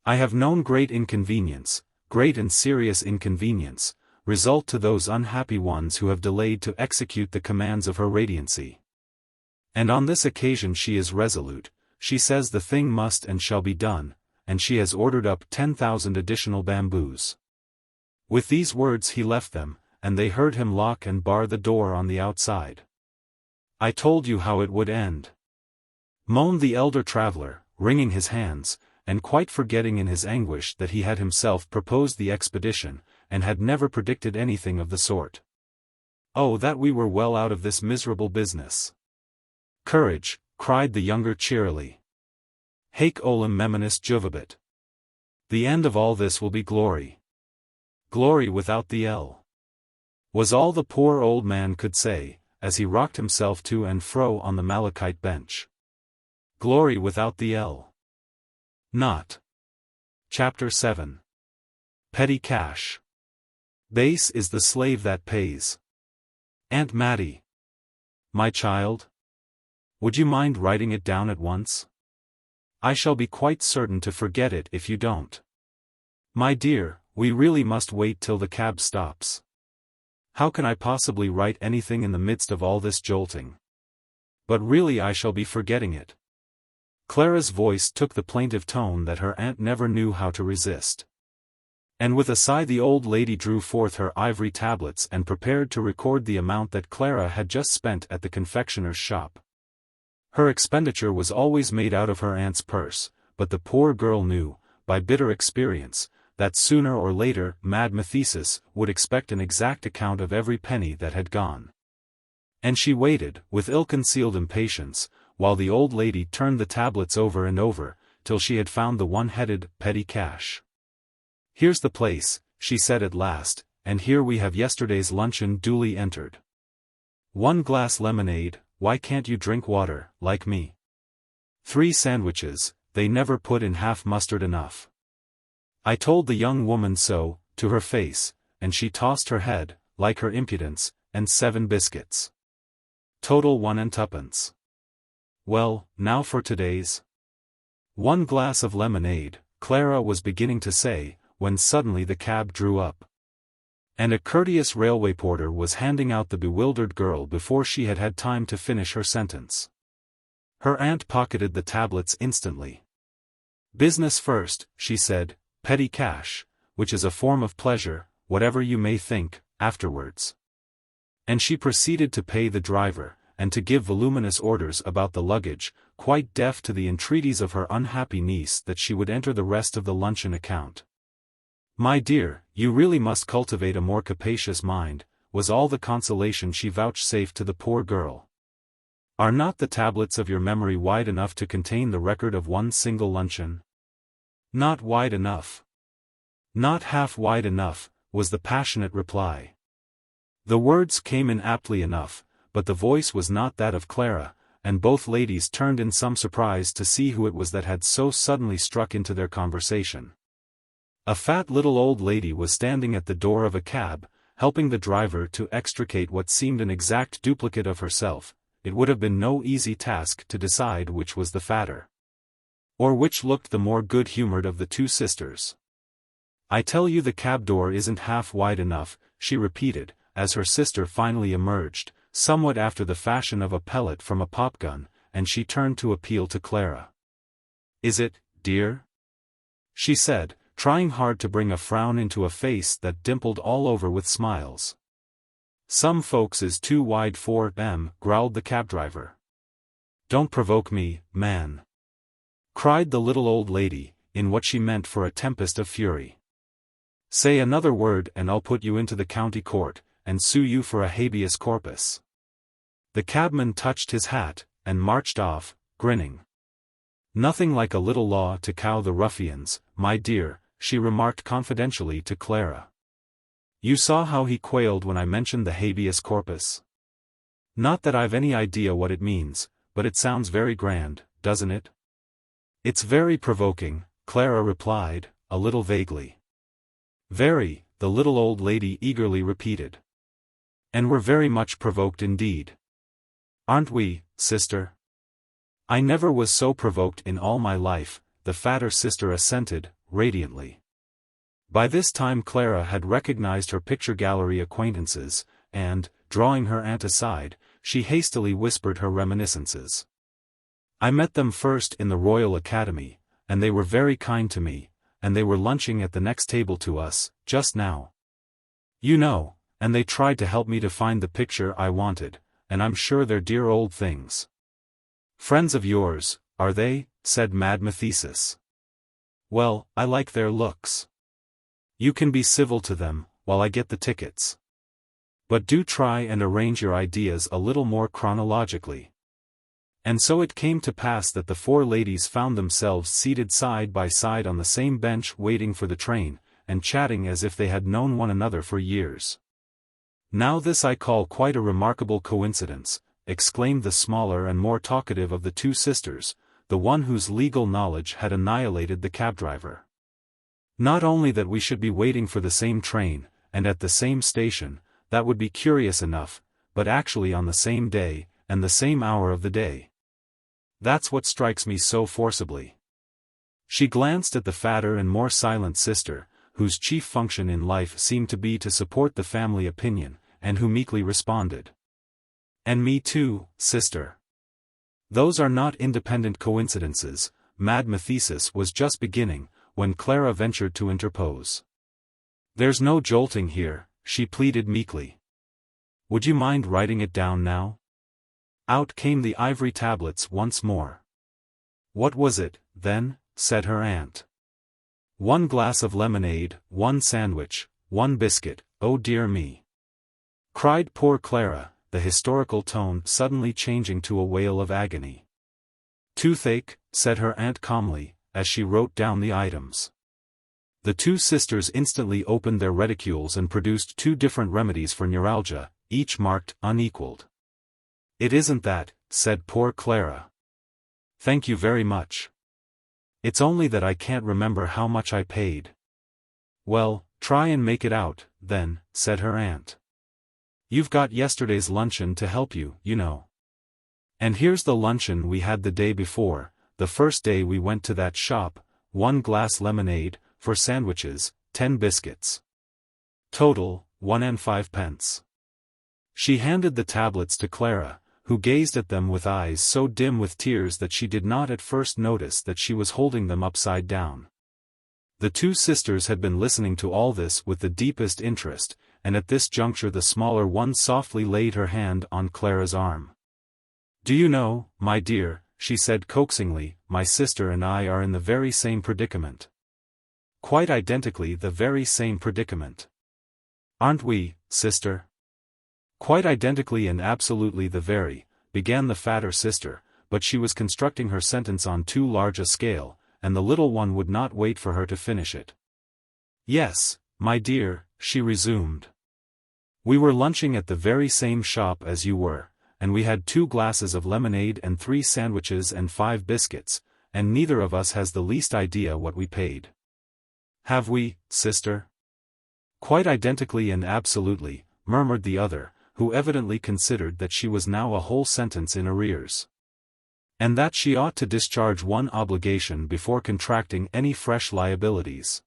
I have known great inconvenience, great and serious inconvenience, result to those unhappy ones who have delayed to execute the commands of her Radiancy. And on this occasion she is resolute, she says the thing must and shall be done, and she has ordered up 10,000 additional bamboos. With these words he left them, and they heard him lock and bar the door on the outside. I told you how it would end. Moaned the elder traveler, wringing his hands, and quite forgetting in his anguish that he had himself proposed the expedition, and had never predicted anything of the sort. Oh, that we were well out of this miserable business! Courage, cried the younger cheerily. Haec olim meminus juvabit. The end of all this will be glory. Glory without the L. Was all the poor old man could say, as he rocked himself to and fro on the malachite bench. Glory without the L. Not. Chapter 7. Petty Cash. Base is the slave that pays. Aunt Mattie. My child? Would you mind writing it down at once? I shall be quite certain to forget it if you don't. My dear, we really must wait till the cab stops. How can I possibly write anything in the midst of all this jolting? But really I shall be forgetting it. Clara's voice took the plaintive tone that her aunt never knew how to resist. And with a sigh the old lady drew forth her ivory tablets and prepared to record the amount that Clara had just spent at the confectioner's shop. Her expenditure was always made out of her aunt's purse, but the poor girl knew, by bitter experience, that sooner or later Mad Mathesis would expect an exact account of every penny that had gone. And she waited, with ill-concealed impatience, while the old lady turned the tablets over and over, till she had found the one-headed petty cash. Here's the place, she said at last, and here we have yesterday's luncheon duly entered. 1 glass lemonade, why can't you drink water, like me? 3 sandwiches, they never put in half mustard enough. I told the young woman so, to her face, and she tossed her head, like her impudence, and 7 biscuits. Total 1 and 2pence. Well, now for today's 1 glass of lemonade, Clara was beginning to say, when suddenly the cab drew up. And a courteous railway porter was handing out the bewildered girl before she had had time to finish her sentence. Her aunt pocketed the tablets instantly. Business first, she said, petty cash, which is a form of pleasure, whatever you may think, afterwards. And she proceeded to pay the driver, and to give voluminous orders about the luggage, quite deaf to the entreaties of her unhappy niece that she would enter the rest of the luncheon account. My dear, you really must cultivate a more capacious mind, was all the consolation she vouchsafed to the poor girl. Are not the tablets of your memory wide enough to contain the record of one single luncheon? Not wide enough. Not half wide enough, was the passionate reply. The words came in aptly enough, but the voice was not that of Clara, and both ladies turned in some surprise to see who it was that had so suddenly struck into their conversation. A fat little old lady was standing at the door of a cab, helping the driver to extricate what seemed an exact duplicate of herself. It would have been no easy task to decide which was the fatter, or which looked the more good-humored of the 2 sisters. I tell you the cab door isn't half wide enough, she repeated, as her sister finally emerged, somewhat after the fashion of a pellet from a popgun, and she turned to appeal to Clara. Is it, dear? She said, trying hard to bring a frown into a face that dimpled all over with smiles. Some folks is too wide for 'em, growled the cab driver. Don't provoke me, man, cried the little old lady, in what she meant for a tempest of fury. Say another word and I'll put you into the county court, and sue you for a habeas corpus. The cabman touched his hat, and marched off, grinning. Nothing like a little law to cow the ruffians, my dear, she remarked confidentially to Clara. You saw how he quailed when I mentioned the habeas corpus? Not that I've any idea what it means, but it sounds very grand, doesn't it? It's very provoking, Clara replied, a little vaguely. Very, the little old lady eagerly repeated. And we're very much provoked indeed. Aren't we, sister? I never was so provoked in all my life, the fatter sister assented, radiantly. By this time Clara had recognized her picture gallery acquaintances, and, drawing her aunt aside, she hastily whispered her reminiscences. I met them first in the Royal Academy, and they were very kind to me, and they were lunching at the next table to us, just now. You know, and they tried to help me to find the picture I wanted, and I'm sure they're dear old things. Friends of yours, are they? Said Mad Mathesis. Well, I like their looks. You can be civil to them, while I get the tickets. But do try and arrange your ideas a little more chronologically. And so it came to pass that the 4 ladies found themselves seated side by side on the same bench waiting for the train, and chatting as if they had known one another for years. Now this I call quite a remarkable coincidence, exclaimed the smaller and more talkative of the 2 sisters, the one whose legal knowledge had annihilated the cab driver. Not only that we should be waiting for the same train, and at the same station, that would be curious enough, but actually on the same day, and the same hour of the day. That's what strikes me so forcibly. She glanced at the fatter and more silent sister, whose chief function in life seemed to be to support the family opinion, and who meekly responded. And me too, sister. Those are not independent coincidences. Mad Mathesis was just beginning, when Clara ventured to interpose. There's no jolting here, she pleaded meekly. Would you mind writing it down now? Out came the ivory tablets once more. What was it, then? Said her aunt. 1 glass of lemonade, 1 sandwich, 1 biscuit, oh dear me! Cried poor Clara, the historical tone suddenly changing to a wail of agony. Toothache, said her aunt calmly, as she wrote down the items. The two sisters instantly opened their reticules and produced 2 different remedies for neuralgia, each marked unequaled. It isn't that, said poor Clara. Thank you very much. It's only that I can't remember how much I paid. Well, try and make it out, then, said her aunt. You've got yesterday's luncheon to help you, you know. And here's the luncheon we had the day before, the first day we went to that shop, 1 glass lemonade, for sandwiches, 10 biscuits. Total, 1 and 5 pence. She handed the tablets to Clara, who gazed at them with eyes so dim with tears that she did not at first notice that she was holding them upside down. The two sisters had been listening to all this with the deepest interest, and at this juncture the smaller one softly laid her hand on Clara's arm. Do you know, my dear, she said coaxingly, my sister and I are in the very same predicament. Quite identically the very same predicament. Aren't we, sister? Quite identically and absolutely the very, began the fatter sister, but she was constructing her sentence on too large a scale, and the little one would not wait for her to finish it. Yes, my dear, she resumed. We were lunching at the very same shop as you were, and we had 2 glasses of lemonade and 3 sandwiches and 5 biscuits, and neither of us has the least idea what we paid. Have we, sister? Quite identically and absolutely, murmured the other, who evidently considered that she was now a whole sentence in arrears. And that she ought to discharge one obligation before contracting any fresh liabilities.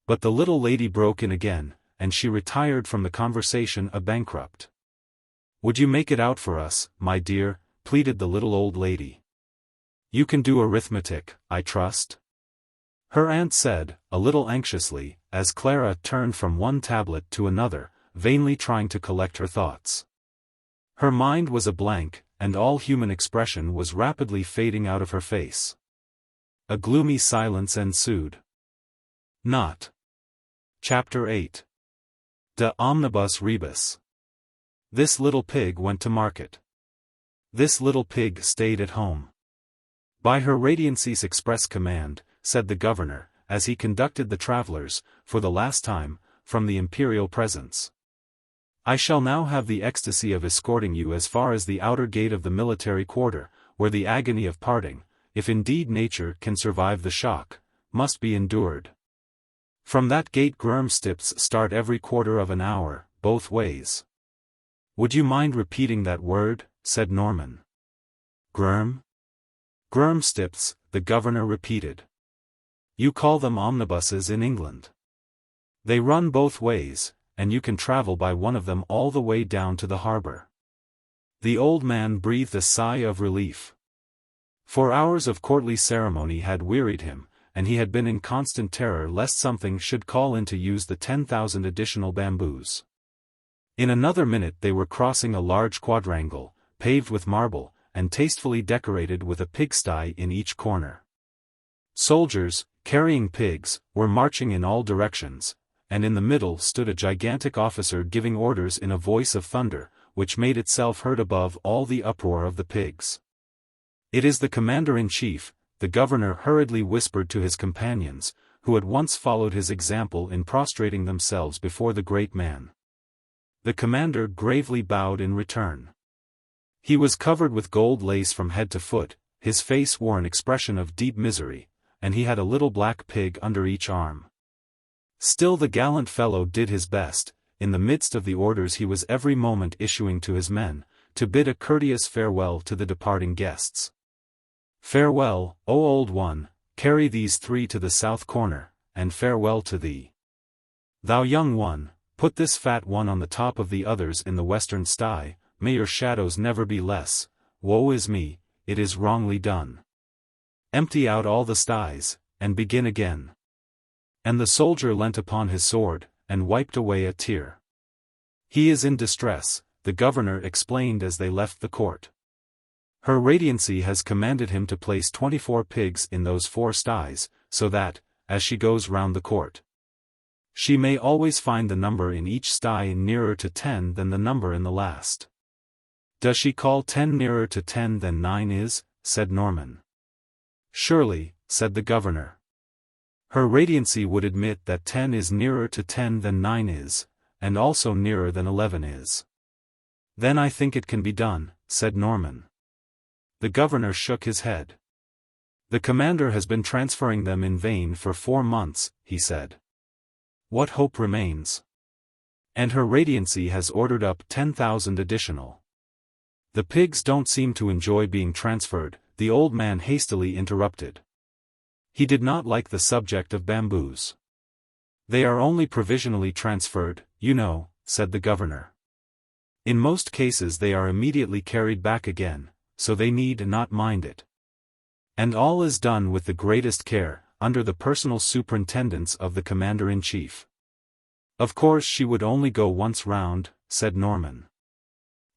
But the little lady broke in again, and she retired from the conversation a bankrupt. Would you make it out for us, my dear? Pleaded the little old lady. You can do arithmetic, I trust? Her aunt said, a little anxiously, as Clara turned from one tablet to another, vainly trying to collect her thoughts. Her mind was a blank, and all human expression was rapidly fading out of her face. A gloomy silence ensued. Not. Chapter 8. De Omnibus Rebus. This little pig went to market. This little pig stayed at home. By her Radiancy's express command, said the governor, as he conducted the travelers, for the last time, from the imperial presence. I shall now have the ecstasy of escorting you as far as the outer gate of the military quarter, where the agony of parting, if indeed nature can survive the shock, must be endured. From that gate Grumstips start every quarter of an hour, both ways. Would you mind repeating that word? Said Norman. Grumstips, the governor repeated. You call them omnibuses in England. They run both ways, and you can travel by one of them all the way down to the harbor. The old man breathed a sigh of relief. For hours of courtly ceremony had wearied him, and he had been in constant terror lest something should call in to use the 10,000 additional bamboos. In another minute they were crossing a large quadrangle, paved with marble, and tastefully decorated with a pigsty in each corner. Soldiers, carrying pigs, were marching in all directions, and in the middle stood a gigantic officer giving orders in a voice of thunder, which made itself heard above all the uproar of the pigs. It is the commander-in-chief, the governor hurriedly whispered to his companions, who at once followed his example in prostrating themselves before the great man. The commander gravely bowed in return. He was covered with gold lace from head to foot, his face wore an expression of deep misery, and he had a little black pig under each arm. Still the gallant fellow did his best, in the midst of the orders he was every moment issuing to his men, to bid a courteous farewell to the departing guests. "Farewell, O old one, carry these 3 to the south corner, and farewell to thee. Thou young one, put this fat one on the top of the others in the western sty, may your shadows never be less, woe is me, it is wrongly done. Empty out all the sties, and begin again." And the soldier leant upon his sword, and wiped away a tear. "He is in distress," the governor explained as they left the court. "Her Radiancy has commanded him to place 24 pigs in those 4 sties, so that, as she goes round the court, she may always find the number in each sty nearer to 10 than the number in the last." "Does she call 10 nearer to 10 than 9 is?" said Norman. "Surely," said the governor. "Her Radiancy would admit that 10 is nearer to 10 than 9 is, and also nearer than 11 is." "Then I think it can be done," said Norman. The governor shook his head. "The commander has been transferring them in vain for 4 months, he said. What hope remains? And her Radiancy has ordered up 10,000 additional." "The pigs don't seem to enjoy being transferred," the old man hastily interrupted. He did not like the subject of bamboos. "They are only provisionally transferred, you know," said the governor. "In most cases they are immediately carried back again, so they need not mind it. And all is done with the greatest care, under the personal superintendence of the commander-in-chief." "Of course she would only go once round," said Norman.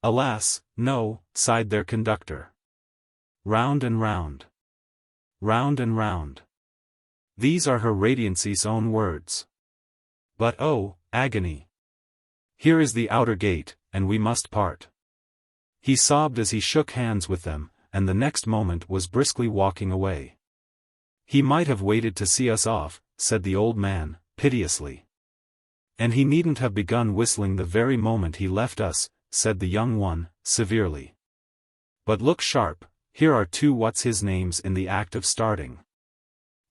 "Alas, no," sighed their conductor. "Round and round. Round and round. These are her Radiancy's own words. But oh, agony! Here is the outer gate, and we must part." He sobbed as he shook hands with them, and the next moment was briskly walking away. "He might have waited to see us off," said the old man, piteously. "And he needn't have begun whistling the very moment he left us," said the young one, severely. "But look sharp, here are 2 what's-his-names in the act of starting."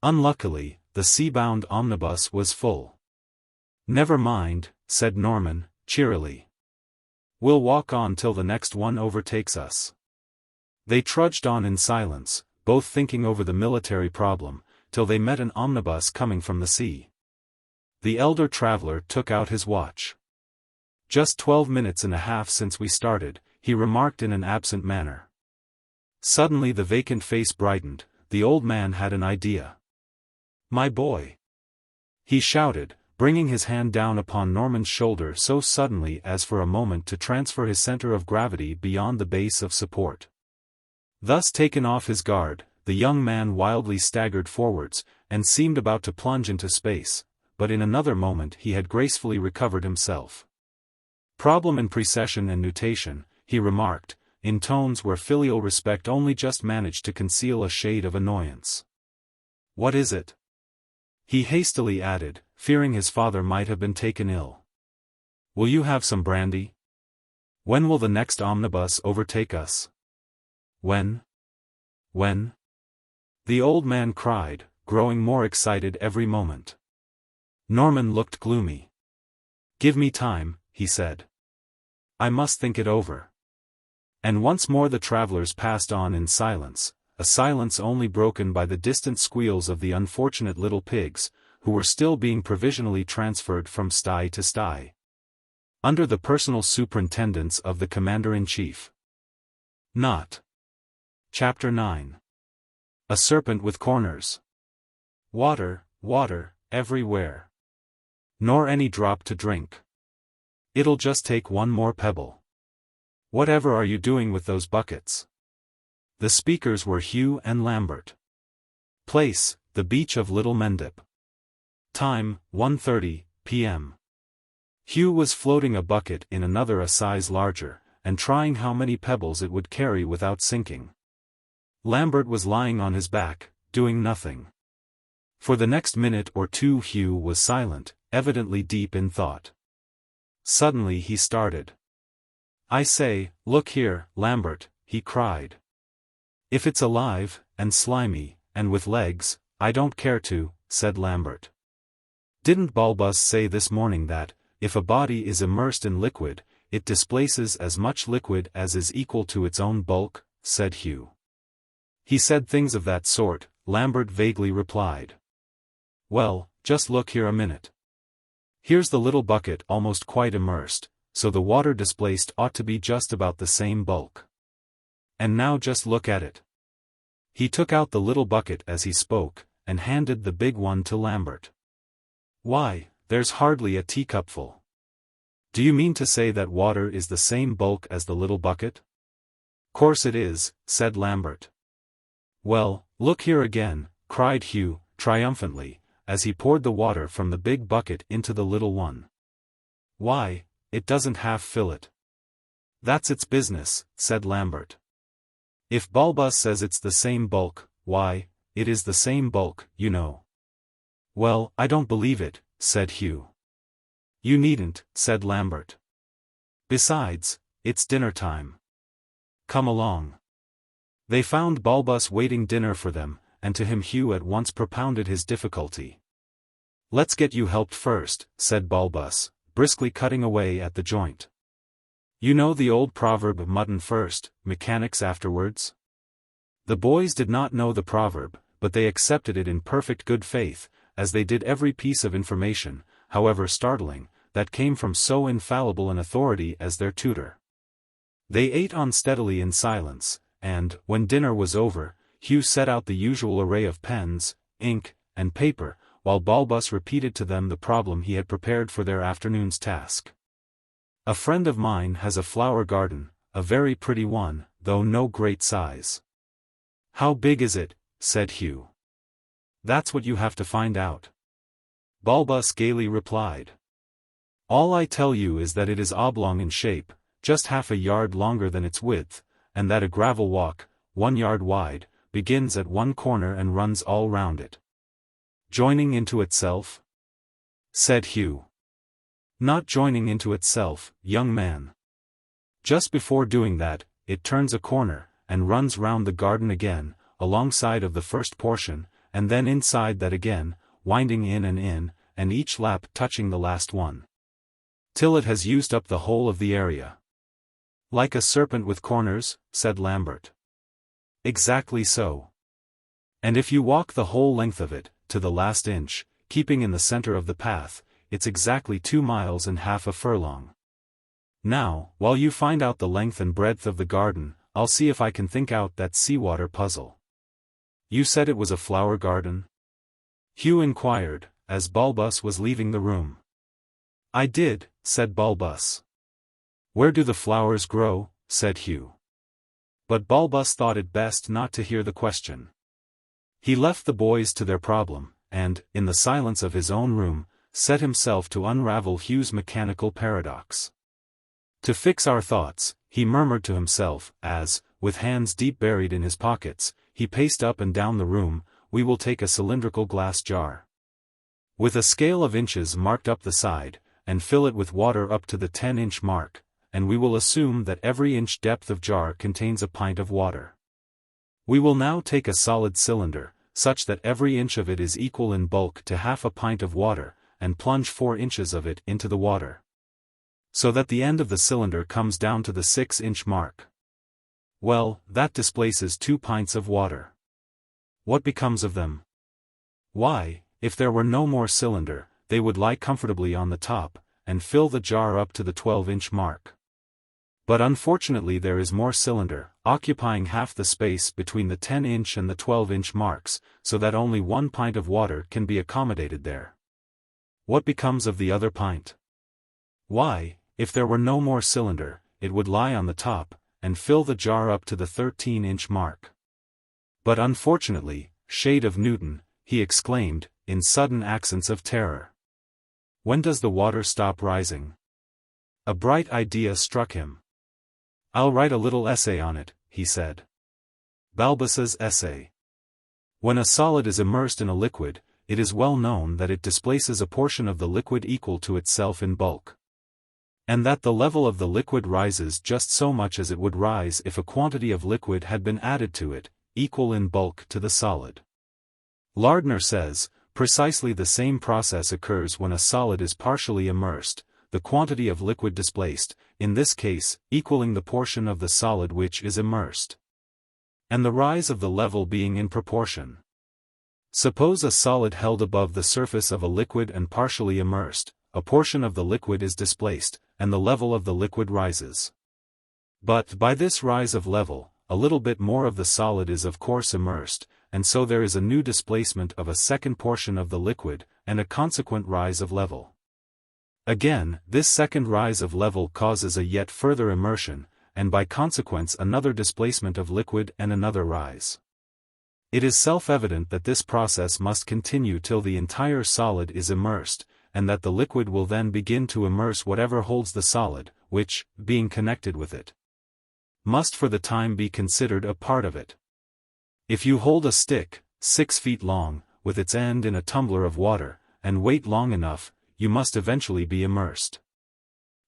Unluckily, the sea-bound omnibus was full. "Never mind," said Norman, cheerily. "We'll walk on till the next one overtakes us." They trudged on in silence, both thinking over the military problem, till they met an omnibus coming from the sea. The elder traveler took out his watch. "Just 12 minutes and a half since we started," he remarked in an absent manner. Suddenly the vacant face brightened. The old man had an idea. "My boy!" he shouted, bringing his hand down upon Norman's shoulder so suddenly as for a moment to transfer his center of gravity beyond the base of support. Thus taken off his guard, the young man wildly staggered forwards, and seemed about to plunge into space, but in another moment he had gracefully recovered himself. "Problem in precession and nutation," he remarked, in tones where filial respect only just managed to conceal a shade of annoyance. "What is it?" he hastily added, fearing his father might have been taken ill. "Will you have some brandy? When will the next omnibus overtake us?" "When? When?" the old man cried, growing more excited every moment. Norman looked gloomy. "Give me time," he said. "I must think it over." And once more the travelers passed on in silence, a silence only broken by the distant squeals of the unfortunate little pigs, who were still being provisionally transferred from sty to sty, under the personal superintendence of the commander-in-chief. Not. Chapter 9. A serpent with corners. "Water, water, everywhere. Nor any drop to drink. It'll just take one more pebble. Whatever are you doing with those buckets?" The speakers were Hugh and Lambert. Place, the beach of Little Mendip. Time, 1:30 p.m. Hugh was floating a bucket in another a size larger, and trying how many pebbles it would carry without sinking. Lambert was lying on his back, doing nothing. For the next minute or two Hugh was silent, evidently deep in thought. Suddenly he started. "I say, look here, Lambert," he cried. If it's alive, and slimy, and with legs, I don't care to, said Lambert. Didn't Bulbus say this morning that, if a body is immersed in liquid, it displaces as much liquid as is equal to its own bulk, said Hugh. He said things of that sort, Lambert vaguely replied. Well, just look here a minute. Here's the little bucket almost quite immersed, so the water displaced ought to be just about the same bulk. And now just look at it. He took out the little bucket as he spoke, and handed the big one to Lambert. Why, there's hardly a teacupful. Do you mean to say that water is the same bulk as the little bucket? Course it is, said Lambert. Well, look here again, cried Hugh, triumphantly, as he poured the water from the big bucket into the little one. Why, it doesn't half fill it. That's its business, said Lambert. If Bulbus says it's the same bulk, why, it is the same bulk, you know. Well, I don't believe it, said Hugh. You needn't, said Lambert. Besides, it's dinner time. Come along. They found Bulbus waiting dinner for them, and to him Hugh at once propounded his difficulty. Let's get you helped first, said Bulbus, briskly cutting away at the joint. You know the old proverb of mutton first, mechanics afterwards? The boys did not know the proverb, but they accepted it in perfect good faith, as they did every piece of information, however startling, that came from so infallible an authority as their tutor. They ate on steadily in silence, and, when dinner was over, Hugh set out the usual array of pens, ink, and paper, while Bulbus repeated to them the problem he had prepared for their afternoon's task. A friend of mine has a flower garden, a very pretty one, though no great size. How big is it? Said Hugh. That's what you have to find out. Bulbus gaily replied. All I tell you is that it is oblong in shape, just half a yard longer than its width, and that a gravel walk, 1 yard wide, begins at one corner and runs all round it. Joining into itself? Said Hugh. Not joining into itself, young man. Just before doing that, it turns a corner, and runs round the garden again, alongside of the first portion, and then inside that again, winding in, and each lap touching the last one. Till it has used up the whole of the area. Like a serpent with corners, said Lambert. Exactly so. And if you walk the whole length of it, to the last inch, keeping in the center of the path, it's exactly 2 miles and half a furlong. Now, while you find out the length and breadth of the garden, I'll see if I can think out that seawater puzzle. You said it was a flower garden? Hugh inquired, as Bulbus was leaving the room. I did, said Bulbus. Where do the flowers grow? Said Hugh. But Bulbus thought it best not to hear the question. He left the boys to their problem, and, in the silence of his own room, set himself to unravel Hugh's mechanical paradox. To fix our thoughts, he murmured to himself, as, with hands deep buried in his pockets, he paced up and down the room, we will take a cylindrical glass jar. With a scale of inches marked up the side, and fill it with water up to the 10-inch mark, and we will assume that every inch depth of jar contains a pint of water. We will now take a solid cylinder, such that every inch of it is equal in bulk to half a pint of water, and plunge 4 inches of it into the water. So that the end of the cylinder comes down to the 6-inch mark. Well, that displaces 2 pints of water. What becomes of them? Why, if there were no more cylinder, they would lie comfortably on the top, and fill the jar up to the 12-inch mark. But unfortunately there is more cylinder, occupying half the space between the 10-inch and the 12-inch marks, so that only 1 pint of water can be accommodated there. What becomes of the other pint? Why, if there were no more cylinder, it would lie on the top, and fill the jar up to the 13-inch mark. But unfortunately, shade of Newton, he exclaimed, in sudden accents of terror. When does the water stop rising? A bright idea struck him. I'll write a little essay on it, he said. Bulbus's essay. When a solid is immersed in a liquid, it is well known that it displaces a portion of the liquid equal to itself in bulk. And that the level of the liquid rises just so much as it would rise if a quantity of liquid had been added to it, equal in bulk to the solid. Lardner says, precisely the same process occurs when a solid is partially immersed, the quantity of liquid displaced, in this case, equaling the portion of the solid which is immersed, and the rise of the level being in proportion. Suppose a solid held above the surface of a liquid and partially immersed, a portion of the liquid is displaced, and the level of the liquid rises. But by this rise of level, a little bit more of the solid is of course immersed, and so there is a new displacement of a second portion of the liquid, and a consequent rise of level. Again, this second rise of level causes a yet further immersion, and by consequence another displacement of liquid and another rise. It is self-evident that this process must continue till the entire solid is immersed, and that the liquid will then begin to immerse whatever holds the solid, which, being connected with it, must for the time be considered a part of it. If you hold a stick, 6 feet long, with its end in a tumbler of water, and wait long enough, you must eventually be immersed.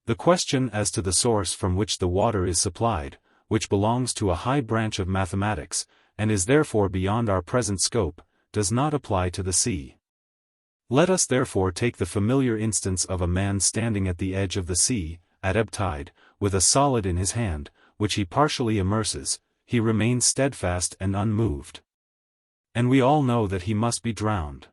The question as to the source from which the water is supplied, which belongs to a high branch of mathematics, and is therefore beyond our present scope, does not apply to the sea. Let us therefore take the familiar instance of a man standing at the edge of the sea, at ebb tide, with a solid in his hand, which he partially immerses. He remains steadfast and unmoved. And we all know that he must be drowned.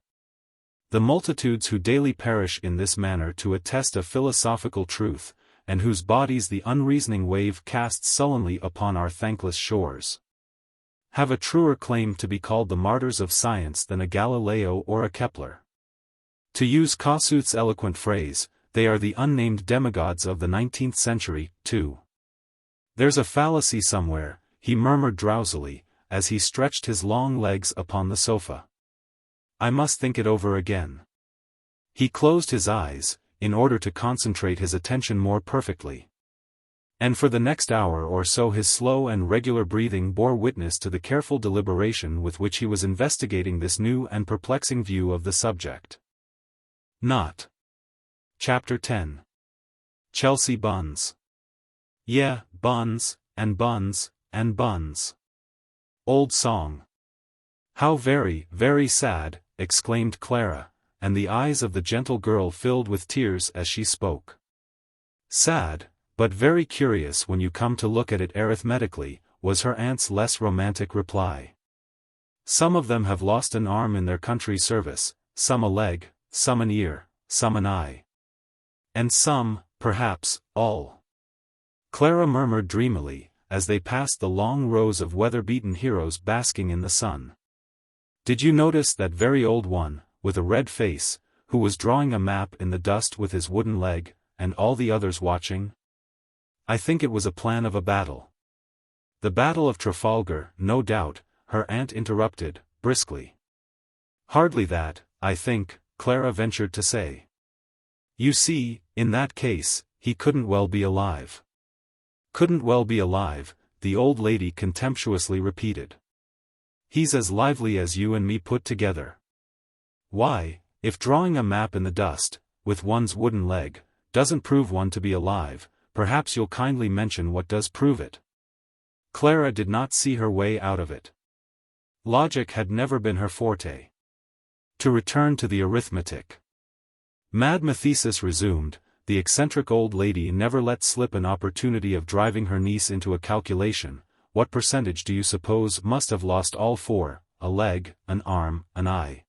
The multitudes who daily perish in this manner to attest a philosophical truth, and whose bodies the unreasoning wave casts sullenly upon our thankless shores, have a truer claim to be called the martyrs of science than a Galileo or a Kepler. To use Kossuth's eloquent phrase, they are the unnamed demigods of the 19th century, too. There's a fallacy somewhere, he murmured drowsily, as he stretched his long legs upon the sofa. I must think it over again. He closed his eyes, in order to concentrate his attention more perfectly. And for the next hour or so his slow and regular breathing bore witness to the careful deliberation with which he was investigating this new and perplexing view of the subject. Not. Chapter 10. Chelsea Buns. Yeah, buns, and buns, and buns. Old song. How very, very sad, exclaimed Clara, and the eyes of the gentle girl filled with tears as she spoke. Sad, but very curious when you come to look at it arithmetically, was her aunt's less romantic reply. Some of them have lost an arm in their country's service, some a leg, some an ear, some an eye. And some, perhaps, all. Clara murmured dreamily, as they passed the long rows of weather-beaten heroes basking in the sun. Did you notice that very old one, with a red face, who was drawing a map in the dust with his wooden leg, and all the others watching? I think it was a plan of a battle. The Battle of Trafalgar, no doubt, her aunt interrupted, briskly. Hardly that, I think, Clara ventured to say. You see, in that case, he couldn't well be alive. Couldn't well be alive, the old lady contemptuously repeated. He's as lively as you and me put together. Why, if drawing a map in the dust, with one's wooden leg, doesn't prove one to be alive, perhaps you'll kindly mention what does prove it. Clara did not see her way out of it. Logic had never been her forte. To return to the arithmetic. Mad Mathesis resumed, the eccentric old lady never let slip an opportunity of driving her niece into a calculation. What percentage do you suppose must have lost all four, a leg, an arm, an eye,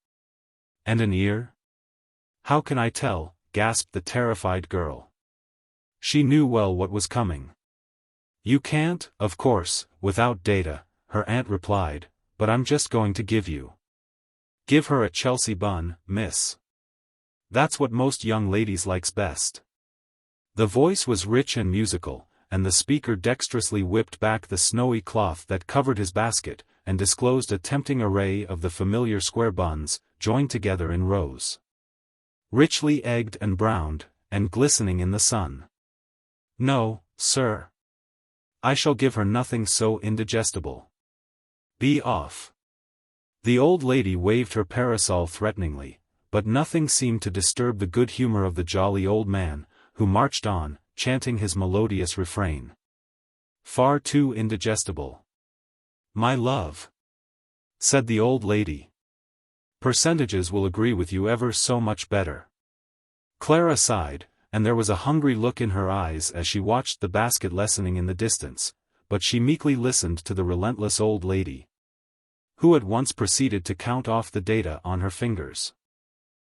and an ear? How can I tell? Gasped the terrified girl. She knew well what was coming. You can't, of course, without data, her aunt replied, but I'm just going to give you. Give her a Chelsea bun, miss. That's what most young ladies likes best. The voice was rich and musical, and the speaker dexterously whipped back the snowy cloth that covered his basket, and disclosed a tempting array of the familiar square buns, joined together in rows. Richly egged and browned, and glistening in the sun. No, sir. I shall give her nothing so indigestible. Be off. The old lady waved her parasol threateningly, but nothing seemed to disturb the good humor of the jolly old man, who marched on, chanting his melodious refrain. Far too indigestible. My love. said the old lady. "Percentages will agree with you ever so much better." Clara sighed, and there was a hungry look in her eyes as she watched the basket lessening in the distance, but she meekly listened to the relentless old lady, who at once proceeded to count off the data on her fingers.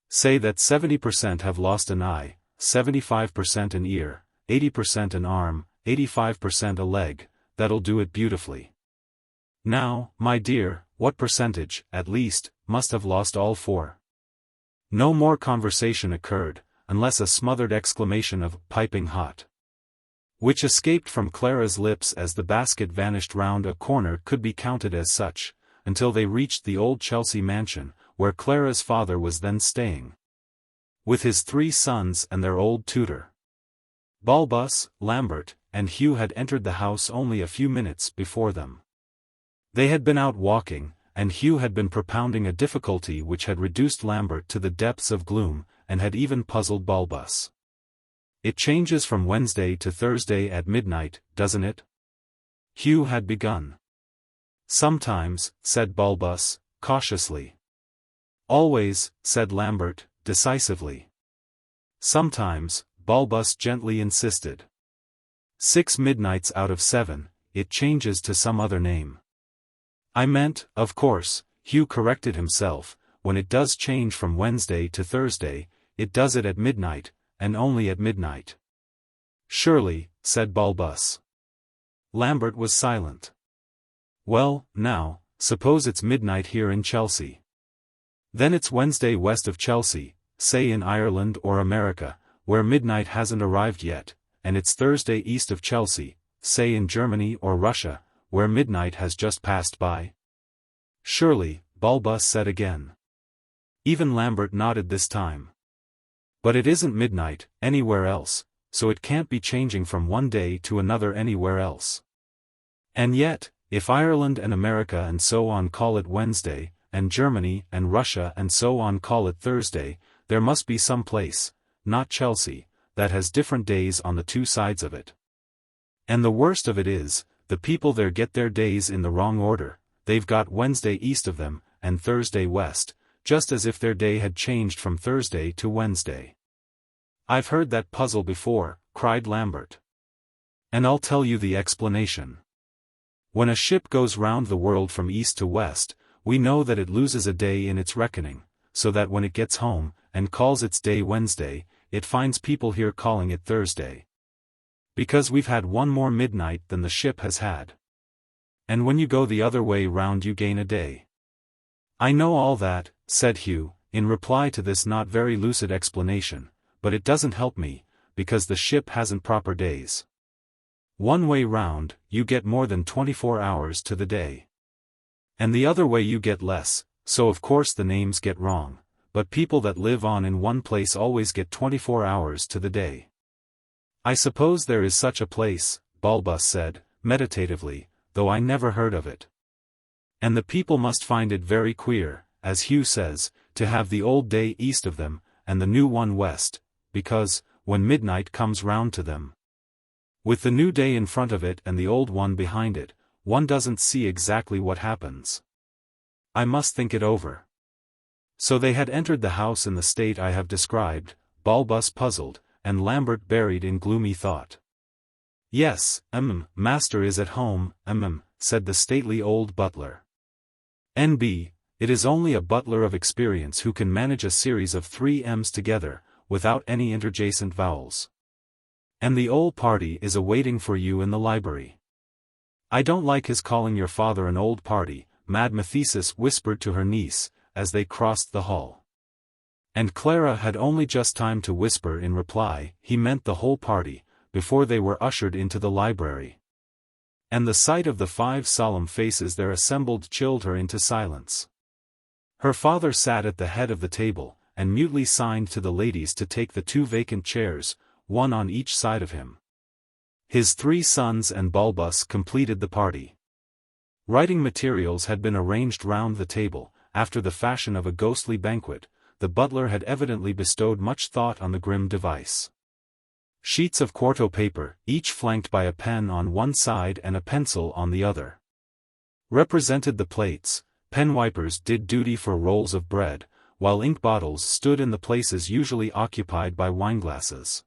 "Say that 70% have lost an eye, 75% an ear, 80% an arm, 85% a leg, that'll do it beautifully. Now, my dear, what percentage, at least, must have lost all four?" No more conversation occurred, unless a smothered exclamation of "piping hot," which escaped from Clara's lips as the basket vanished round a corner, could be counted as such, until they reached the old Chelsea mansion, where Clara's father was then staying, with his 3 sons and their old tutor. Balbus, Lambert, and Hugh had entered the house only a few minutes before them. They had been out walking, and Hugh had been propounding a difficulty which had reduced Lambert to the depths of gloom, and had even puzzled Balbus. "It changes from Wednesday to Thursday at midnight, doesn't it?" Hugh had begun. "Sometimes," said Balbus, cautiously. "Always," said Lambert, decisively. "Sometimes," Balbus gently insisted. "6 midnights out of 7, it changes to some other name." "I meant, of course," Hugh corrected himself, "when it does change from Wednesday to Thursday, it does it at midnight, and only at midnight." "Surely," said Balbus. Lambert was silent. "Well, now, suppose it's midnight here in Chelsea. Then it's Wednesday west of Chelsea, say in Ireland or America, where midnight hasn't arrived yet, and it's Thursday east of Chelsea, say in Germany or Russia, where midnight has just passed by." "Surely," Balbus said again. Even Lambert nodded this time. "But it isn't midnight, anywhere else, so it can't be changing from one day to another anywhere else. And yet, if Ireland and America and so on call it Wednesday, and Germany and Russia and so on call it Thursday, there must be some place, not Chelsea, that has different days on the 2 sides of it. And the worst of it is, the people there get their days in the wrong order. They've got Wednesday east of them, and Thursday west, just as if their day had changed from Thursday to Wednesday." "I've heard that puzzle before," cried Lambert. "And I'll tell you the explanation. When a ship goes round the world from east to west, we know that it loses a day in its reckoning, so that when it gets home, and calls its day Wednesday, it finds people here calling it Thursday. Because we've had one more midnight than the ship has had. And when you go the other way round you gain a day." "I know all that," said Hugh, in reply to this not very lucid explanation, "but it doesn't help me, because the ship hasn't proper days. One way round, you get more than 24 hours to the day. And the other way you get less, so of course the names get wrong, but people that live on in one place always get 24 hours to the day." "I suppose there is such a place," Balbus said, meditatively, "though I never heard of it. And the people must find it very queer, as Hugh says, to have the old day east of them, and the new one west, because, when midnight comes round to them, with the new day in front of it and the old one behind it, one doesn't see exactly what happens. I must think it over." So they had entered the house in the state I have described, Balbus puzzled, and Lambert buried in gloomy thought. "Yes, master is at home, said the stately old butler. N.B. It is only a butler of experience who can manage a series of 3 M's together, without any interjacent vowels. And the old party is awaiting for you in the library." "I don't like his calling your father an old party," Mathesis whispered to her niece, as they crossed the hall. And Clara had only just time to whisper in reply, "He meant the whole party," before they were ushered into the library. And the sight of the 5 solemn faces there assembled chilled her into silence. Her father sat at the head of the table, and mutely signed to the ladies to take the 2 vacant chairs, one on each side of him. His 3 sons and Balbus completed the party. Writing materials had been arranged round the table, after the fashion of a ghostly banquet. The butler had evidently bestowed much thought on the grim device. Sheets of quarto paper, each flanked by a pen on one side and a pencil on the other, represented the plates, pen wipers did duty for rolls of bread, while ink bottles stood in the places usually occupied by wineglasses.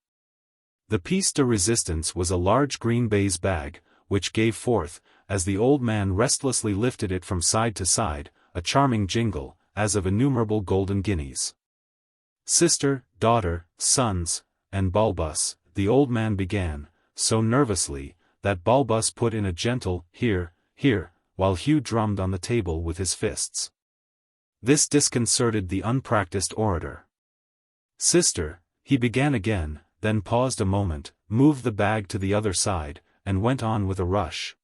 The piece de resistance was a large green baize bag, which gave forth, as the old man restlessly lifted it from side to side, a charming jingle, as of innumerable golden guineas. Sister, daughter, sons, and Bulbus, the old man began, so nervously, that Bulbus put in a gentle, here, here, while Hugh drummed on the table with his fists. This disconcerted the unpracticed orator. Sister, he began again, then paused a moment, moved the bag to the other side, and went on with a rush.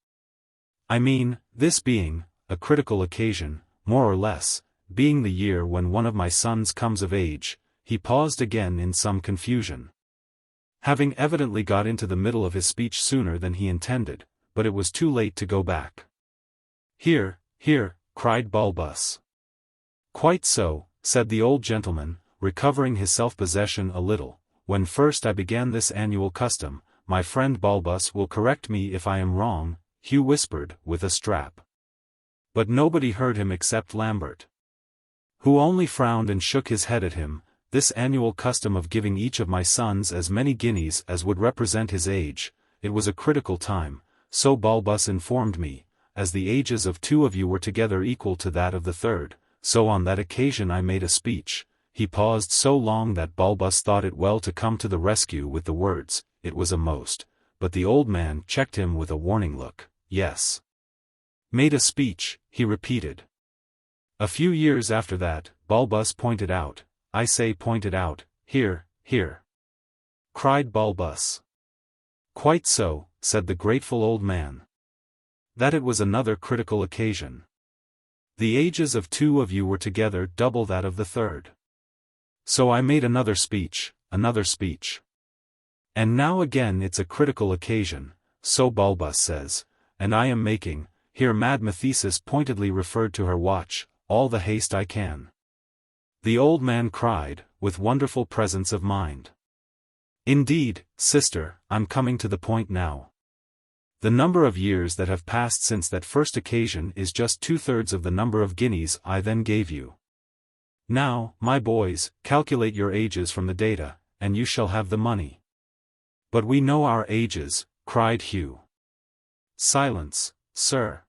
I mean, this being a critical occasion, more or less, being the year when one of my sons comes of age, he paused again in some confusion. Having evidently got into the middle of his speech sooner than he intended, but it was too late to go back. Here, here, cried Bulbus. Quite so, said the old gentleman, recovering his self-possession a little. When first I began this annual custom, my friend Bulbus will correct me if I am wrong, Hugh whispered, with a strap. But nobody heard him except Lambert, who only frowned and shook his head at him. This annual custom of giving each of my sons as many guineas as would represent his age, it was a critical time, so Bulbus informed me, as the ages of 2 of you were together equal to that of the third, so on that occasion I made a speech. He paused so long that Bulbus thought it well to come to the rescue with the words, it was a most, but the old man checked him with a warning look. Yes. Made a speech, he repeated. A few years after that, Bulbus pointed out, I say pointed out, here, here. Cried Bulbus. Quite so, said the grateful old man. That it was another critical occasion. The ages of 2 of you were together double that of the third. So I made another speech, another speech. And now again it's a critical occasion, so Bulbus says, and I am making, here Mad Mathesis pointedly referred to her watch, all the haste I can. The old man cried, with wonderful presence of mind. Indeed, sister, I'm coming to the point now. The number of years that have passed since that first occasion is just 2/3 of the number of guineas I then gave you. Now, my boys, calculate your ages from the data, and you shall have the money. But we know our ages, cried Hugh. Silence, sir,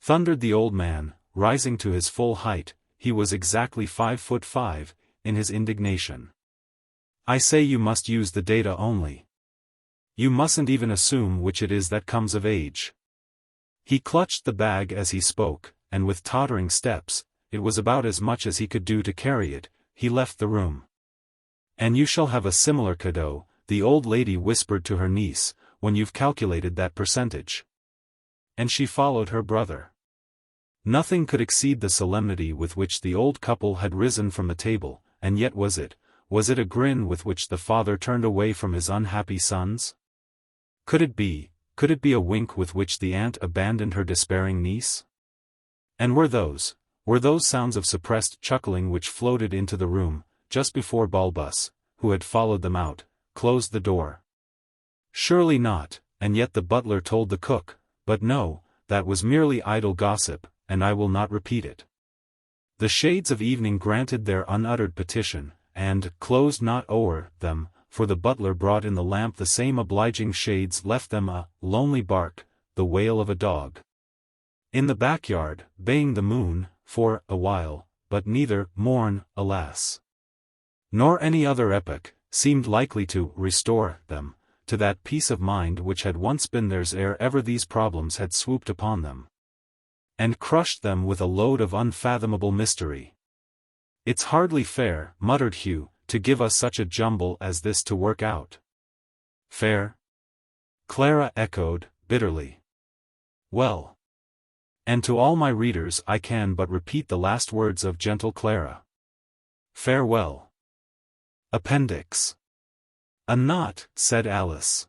thundered the old man, rising to his full height. He was exactly 5'5", in his indignation. I say you must use the data only. You mustn't even assume which it is that comes of age. He clutched the bag as he spoke, and with tottering steps, it was about as much as he could do to carry it, he left the room. And you shall have a similar cadeau, the old lady whispered to her niece, when you've calculated that percentage. And she followed her brother. Nothing could exceed the solemnity with which the old couple had risen from the table, and yet was it a grin with which the father turned away from his unhappy sons? Could it be a wink with which the aunt abandoned her despairing niece? And were those sounds of suppressed chuckling which floated into the room, just before Bulbus, who had followed them out, closed the door? Surely not, and yet the butler told the cook, but no, that was merely idle gossip, and I will not repeat it. The shades of evening granted their unuttered petition, and closed not o'er them, for the butler brought in the lamp the same obliging shades left them a lonely bark, the wail of a dog. In the backyard, baying the moon, for a while, but neither morn, alas, nor any other epoch, seemed likely to restore them to that peace of mind which had once been theirs ere ever these problems had swooped upon them, and crushed them with a load of unfathomable mystery. It's hardly fair, muttered Hugh, to give us such a jumble as this to work out. Fair? Clara echoed, bitterly. Well. And to all my readers I can but repeat the last words of gentle Clara. Farewell. Appendix. A knot, said Alice.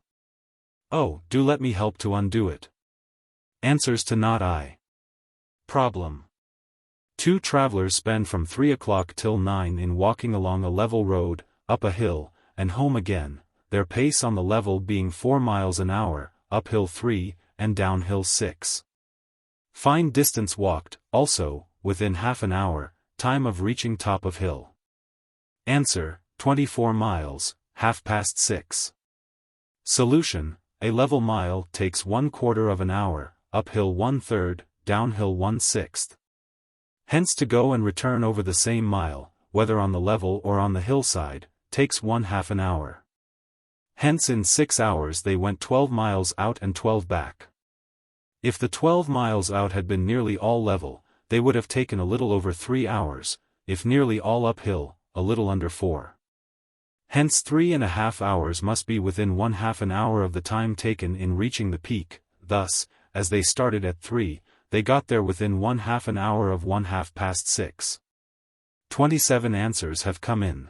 Oh, do let me help to undo it. Answers to knot I. Problem. 2 travelers spend from 3 o'clock till 9 in walking along a level road, up a hill, and home again, their pace on the level being 4 miles an hour, uphill 3, and downhill 6. Find distance walked, also, within half an hour, time of reaching top of hill. Answer, 24 miles, 6:30. Solution, a level mile takes 1/4 of an hour, uphill 1/3, downhill 1/6. Hence to go and return over the same mile, whether on the level or on the hillside, takes 1/2 an hour. Hence in 6 hours they went 12 miles out and 12 back. If the 12 miles out had been nearly all level, they would have taken a little over 3 hours, if nearly all uphill, a little under 4. Hence 3.5 hours must be within 1/2 an hour of the time taken in reaching the peak. Thus, as they started at 3, they got there within 1/2 an hour of 6:30. 27 answers have come in.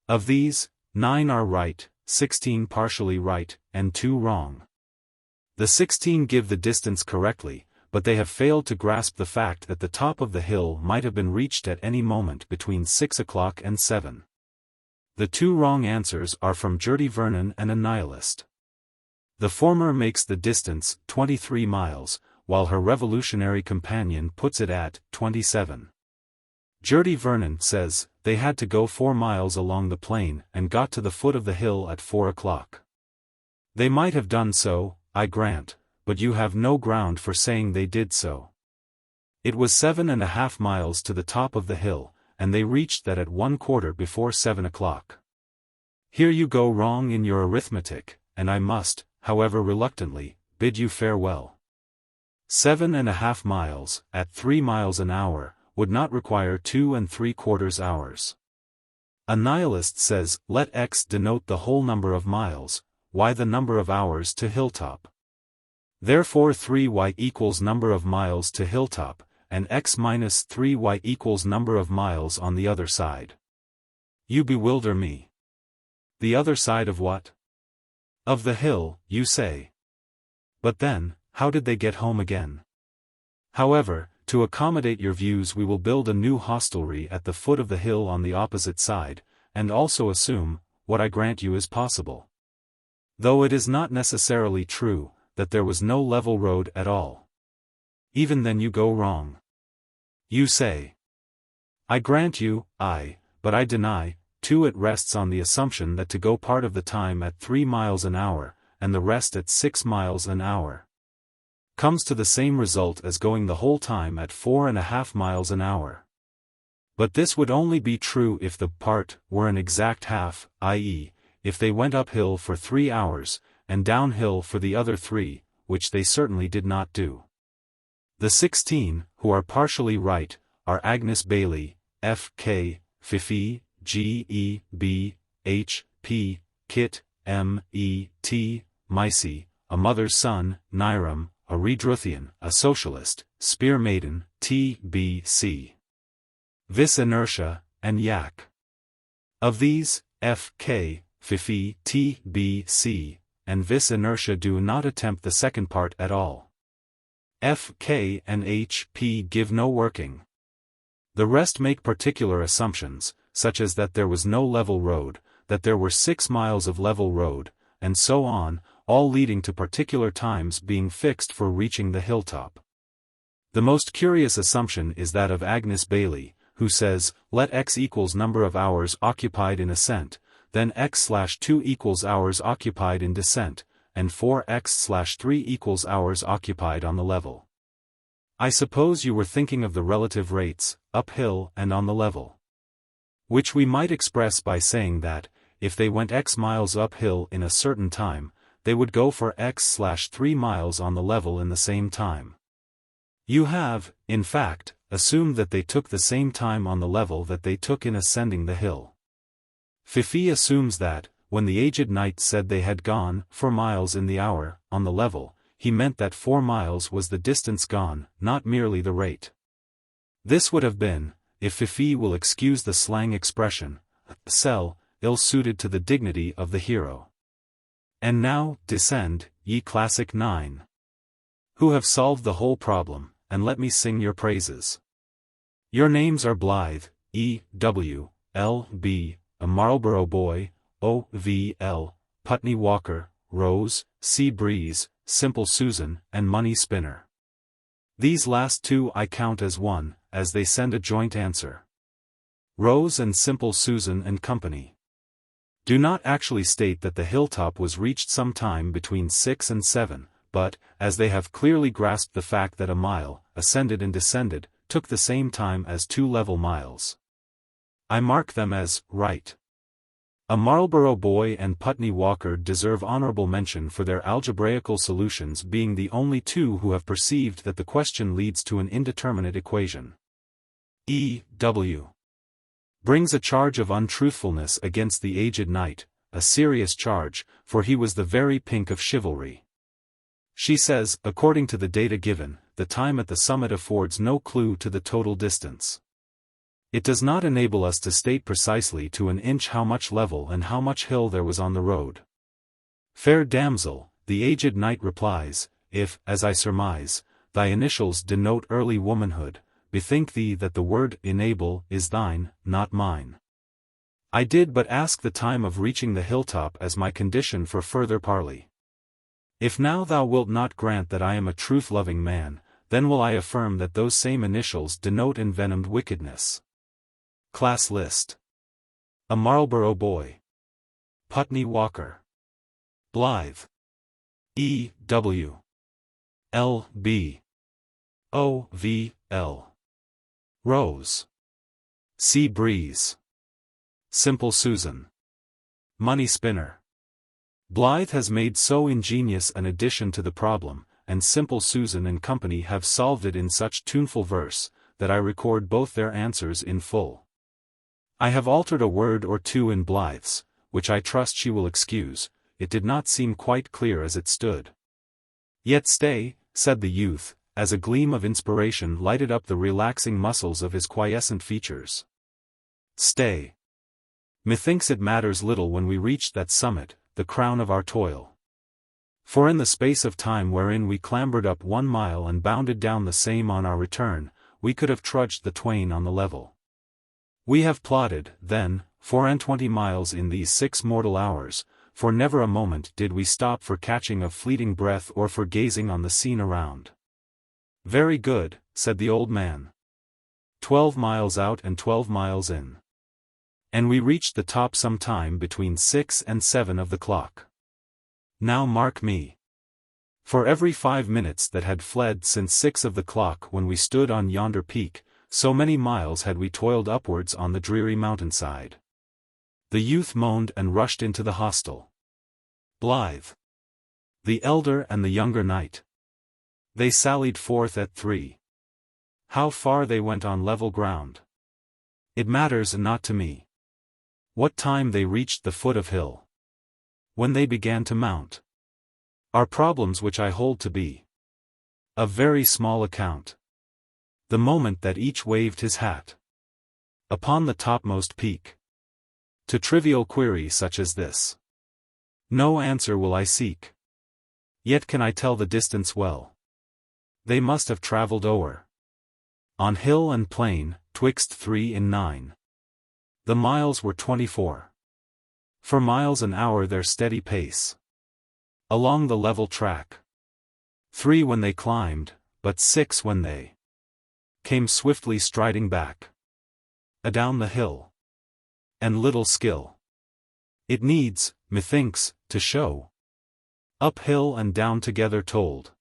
Of these, 9 are right, 16 partially right, and 2 wrong. The 16 give the distance correctly, but they have failed to grasp the fact that the top of the hill might have been reached at any moment between 6 o'clock and 7. The 2 wrong answers are from Gertie Vernon and a nihilist. The former makes the distance 23 miles, while her revolutionary companion puts it at 27. Gertie Vernon says, they had to go 4 miles along the plain and got to the foot of the hill at 4 o'clock. They might have done so, I grant, but you have no ground for saying they did so. It was 7.5 miles to the top of the hill, and they reached that at 1/4 before 7 o'clock. Here you go wrong in your arithmetic, and I must, however reluctantly, bid you farewell. 7.5 miles, at 3 miles an hour, would not require 2 3/4 hours. A nihilist says, let x denote the whole number of miles, y the number of hours to hilltop. Therefore 3y equals number of miles to hilltop, and x minus 3y equals number of miles on the other side. You bewilder me. The other side of what? Of the hill, you say. But then, how did they get home again? However, to accommodate your views we will build a new hostelry at the foot of the hill on the opposite side, and also assume, what I grant you is possible, though it is not necessarily true, that there was no level road at all. Even then you go wrong. You say. I grant you, but I deny, too. It rests on the assumption that to go part of the time at 3 miles an hour, and the rest at 6 miles an hour, comes to the same result as going the whole time at 4.5 miles an hour. But this would only be true if the part were an exact half, i.e., if they went uphill for 3 hours, and downhill for the other 3, which they certainly did not do. The 16, who are partially right, are Agnes Bailey, F.K., Fifi, G.E.B., H.P., Kit, M.E.T., Micey, a mother's son, Niram, a Redruthian, a socialist, Spear Maiden, T.B.C., Vis Inertia, and Yak. Of these, F.K., Fifi, T.B.C., and Vis Inertia do not attempt the second part at all. F.K. and H.P. give no working. The rest make particular assumptions, such as that there was no level road, that there were 6 miles of level road, and so on, all leading to particular times being fixed for reaching the hilltop. The most curious assumption is that of Agnes Bailey, who says, let x equals number of hours occupied in ascent, then x/2 equals hours occupied in descent, and 4x/3 equals hours occupied on the level. I suppose you were thinking of the relative rates, uphill and on the level, which we might express by saying that, if they went x miles uphill in a certain time, they would go for x/3 miles on the level in the same time. You have, in fact, assumed that they took the same time on the level that they took in ascending the hill. Fifi assumes that, when the aged knight said they had gone 4 miles in the hour, on the level, he meant that 4 miles was the distance gone, not merely the rate. This would have been, if Fifi will excuse the slang expression, sell, ill-suited to the dignity of the hero. And now, descend, ye classic 9, who have solved the whole problem, and let me sing your praises. Your names are Blythe, E. W., L. B., a Marlborough boy, O. V. L., Putney Walker, Rose, Sea Breeze, Simple Susan, and Money Spinner. These last two I count as one, as they send a joint answer. Rose and Simple Susan and Company do not actually state that the hilltop was reached some time between 6 and 7, but, as they have clearly grasped the fact that a mile, ascended and descended, took the same time as 2 level miles, I mark them as right. A Marlborough boy and Putney Walker deserve honorable mention for their algebraical solutions, being the only two who have perceived that the question leads to an indeterminate equation. E.W. brings a charge of untruthfulness against the aged knight, a serious charge, for he was the very pink of chivalry. She says, according to the data given, the time at the summit affords no clue to the total distance. It does not enable us to state precisely to an inch how much level and how much hill there was on the road. Fair damsel, the aged knight replies, if, as I surmise, thy initials denote early womanhood, bethink thee that the word enable is thine, not mine. I did but ask the time of reaching the hilltop as my condition for further parley. If now thou wilt not grant that I am a truth-loving man, then will I affirm that those same initials denote envenomed wickedness. Class list. A Marlborough boy. Putney Walker. Blythe. E. W. L. B. O. V. L. Rose. Sea Breeze. Simple Susan. Money Spinner. Blythe has made so ingenious an addition to the problem, and Simple Susan and Company have solved it in such tuneful verse, that I record both their answers in full. I have altered a word or two in Blythe's, which I trust she will excuse, it did not seem quite clear as it stood. Yet stay, said the youth, as a gleam of inspiration lighted up the relaxing muscles of his quiescent features. Stay. Methinks it matters little when we reach that summit, the crown of our toil. For in the space of time wherein we clambered up 1 mile and bounded down the same on our return, we could have trudged the twain on the level. We have plodded, then, 24 miles in these 6 mortal hours, for never a moment did we stop for catching of fleeting breath or for gazing on the scene around. Very good, said the old man. 12 miles out and 12 miles in. And we reached the top some time between 6 and 7 of the clock. Now mark me. For every 5 minutes that had fled since 6 of the clock when we stood on yonder peak, so many miles had we toiled upwards on the dreary mountainside. The youth moaned and rushed into the hostel. Blythe. The elder and the younger knight. They sallied forth at 3. How far they went on level ground. It matters not to me. What time they reached the foot of hill. When they began to mount. Are problems which I hold to be of very small account. The moment that each waved his hat upon the topmost peak. To trivial query such as this, no answer will I seek. Yet can I tell the distance well. They must have travelled o'er on hill and plain, twixt 3 and 9. The miles were 24. For miles an hour their steady pace. Along the level track. 3 when they climbed, but 6 when they came swiftly striding back. Adown the hill. And little skill it needs, methinks, to show. Up hill and down together told.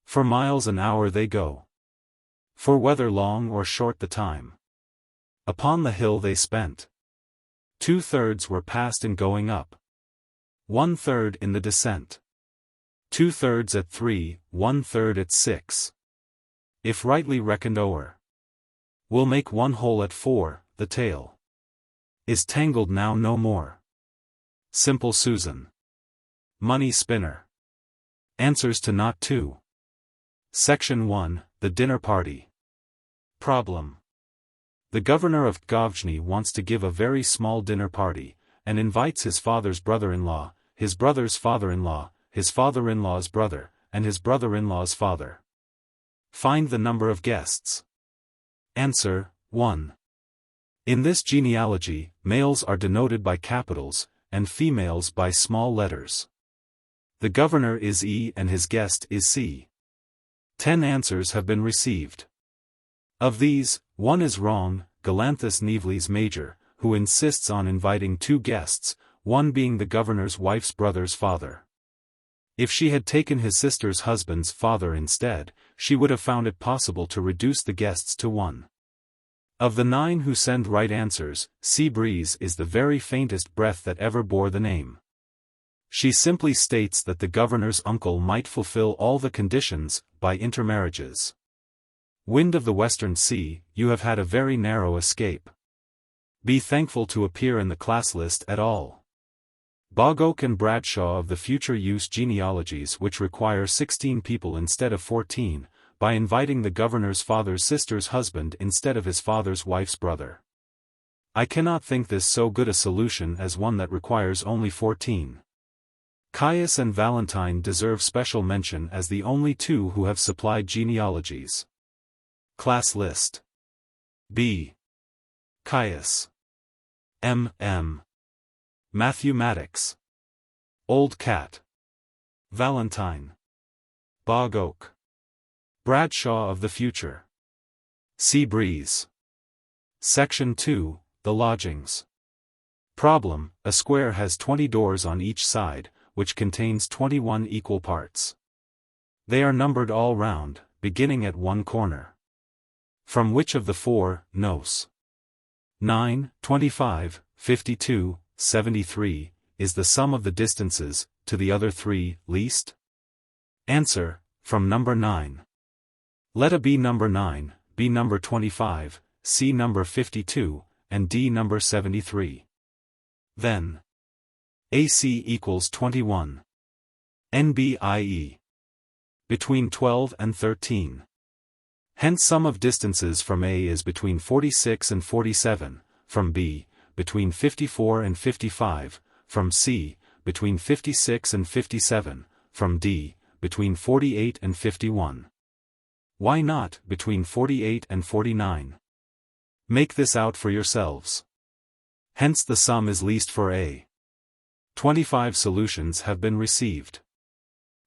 For miles an hour they go. For whether long or short the time. Upon the hill they spent. 2/3 were passed in going up. 1/3 in the descent. 2/3 at 3, 1/3 at 6. If rightly reckoned o'er, we'll make 1 hole at 4, the tale is tangled now no more. Simple Susan. Money Spinner. Answers to Knot 2. Section 1, The Dinner Party. Problem. The governor of Govjny wants to give a very small dinner party, and invites his father's brother-in-law, his brother's father-in-law, his father-in-law's brother, and his brother-in-law's father. Find the number of guests. Answer, 1. In this genealogy, males are denoted by capitals, and females by small letters. The governor is E and his guest is C. 10 answers have been received. Of these, one is wrong, Galanthus Nevles Major, who insists on inviting 2 guests, one being the governor's wife's brother's father. If she had taken his sister's husband's father instead, she would have found it possible to reduce the guests to 1. Of the 9 who send right answers, Sea Breeze is the very faintest breath that ever bore the name. She simply states that the governor's uncle might fulfill all the conditions, by intermarriages. Wind of the Western Sea, you have had a very narrow escape. Be thankful to appear in the class list at all. Bogoak and Bradshaw of the future use genealogies which require 16 people instead of 14, by inviting the governor's father's sister's husband instead of his father's wife's brother. I cannot think this so good a solution as one that requires only 14. Caius and Valentine deserve special mention as the only 2 who have supplied genealogies. Class list. B. Caius. M. Matthew Maddox. Old Cat. Valentine. Bogoak. Bradshaw of the future. Sea Breeze. Section 2, The Lodgings. Problem: a square has 20 doors on each side, which contains 21 equal parts. They are numbered all round, beginning at one corner. From which of the 4, nos. 9, 25, 52, 73, is the sum of the distances, to the other 3, least? Answer: from number 9. Let A be number 9, B number 25, C number 52, and D number 73. Then AC equals 21. NB i.e. between 12 and 13. Hence sum of distances from A is between 46 and 47, from B, between 54 and 55, from C, between 56 and 57, from D, between 48 and 51. Why not between 48 and 49? Make this out for yourselves. Hence the sum is least for A. 25 solutions have been received.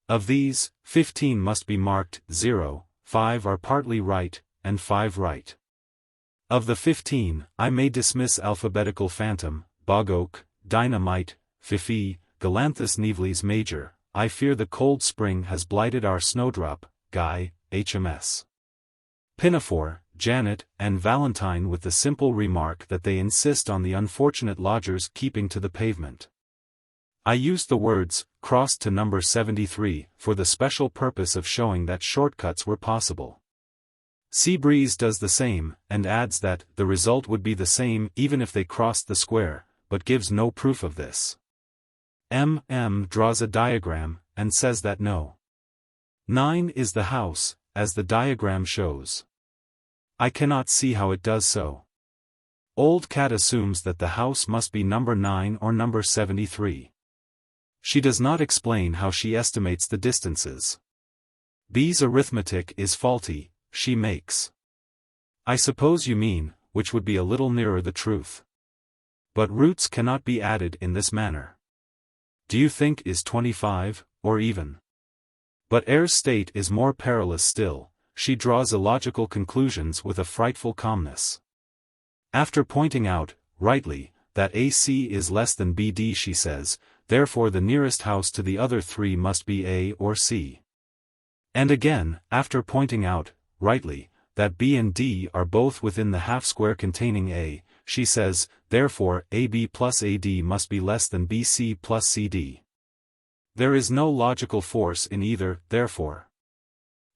Of these, 15 must be marked 0, 5 are partly right, and 5 right. Of the 15, I may dismiss Alphabetical Phantom, Bogoak, Dynamite, Fifi, Galanthus Nevles Major, I fear the cold spring has blighted our snowdrop, Guy, HMS. Pinafore, Janet, and Valentine with the simple remark that they insist on the unfortunate lodgers keeping to the pavement. I used the words, crossed to number 73, for the special purpose of showing that shortcuts were possible. Sea Breeze does the same, and adds that the result would be the same even if they crossed the square, but gives no proof of this. M. draws a diagram, and says that no. 9 is the house, as the diagram shows. I cannot see how it does so. Old Cat assumes that the house must be number 9 or number 73. She does not explain how she estimates the distances. B's arithmetic is faulty, she makes. I suppose you mean, which would be a little nearer the truth. But roots cannot be added in this manner. Do you think is 25, or even? But Eyre's state is more perilous still, she draws illogical conclusions with a frightful calmness. After pointing out, rightly, that AC is less than BD she says, therefore the nearest house to the other 3 must be A or C. And again, after pointing out, rightly, that B and D are both within the half-square containing A, she says, therefore AB plus AD must be less than BC plus CD. There is no logical force in either, therefore.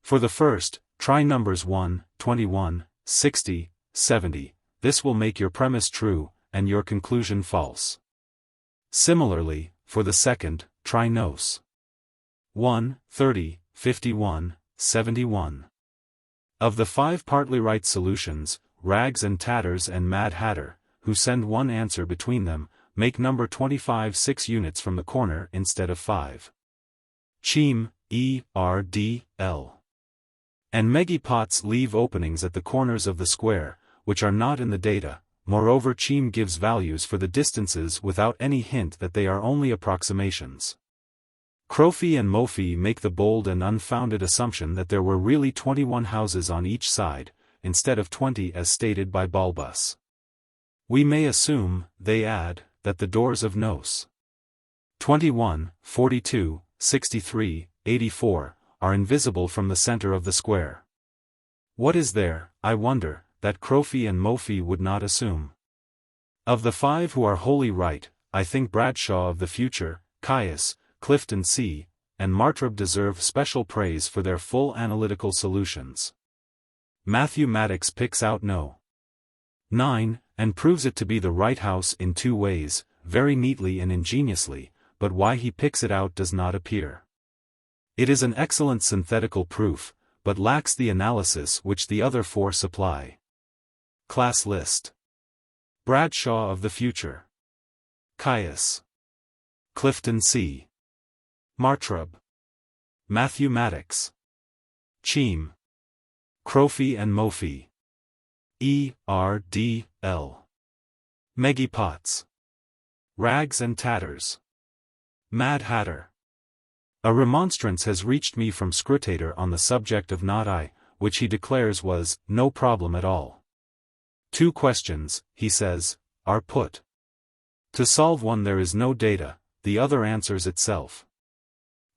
For the first, try numbers 1, 21, 60, 70, this will make your premise true, and your conclusion false. Similarly, for the second, try nos. 1, 30, 51, 71. Of the 5 partly right solutions, Rags and Tatters and Mad Hatter, who send one answer between them, make number 25 6 units from the corner instead of 5. Cheam, E.R.D.L. and Meggy Potts leave openings at the corners of the square, which are not in the data. Moreover, Cheam gives values for the distances without any hint that they are only approximations. Crofi and Mofi make the bold and unfounded assumption that there were really 21 houses on each side, instead of 20 as stated by Balbus. We may assume, they add, that the doors of Nos. 21, 42, 63, 84, are invisible from the center of the square. What is there, I wonder, that Crofi and Mofi would not assume? Of the 5 who are wholly right, I think Bradshaw of the Future, Caius, Clifton C., and Martrab deserve special praise for their full analytical solutions. Matthew Maddox picks out No. 9, and proves it to be the right house in 2 ways, very neatly and ingeniously, but why he picks it out does not appear. It is an excellent synthetical proof, but lacks the analysis which the other 4 supply. Class list. Bradshaw of the Future. Caius. Clifton C. Martrab. Matthew Maddox. Cheam. Crofi and Mofi. E.R.D.L. Meggie Potts. Rags and Tatters. Mad Hatter. A remonstrance has reached me from Scrutator on the subject of not I, which he declares was no problem at all. 2 questions, he says, are put. To solve one there is no data, the other answers itself.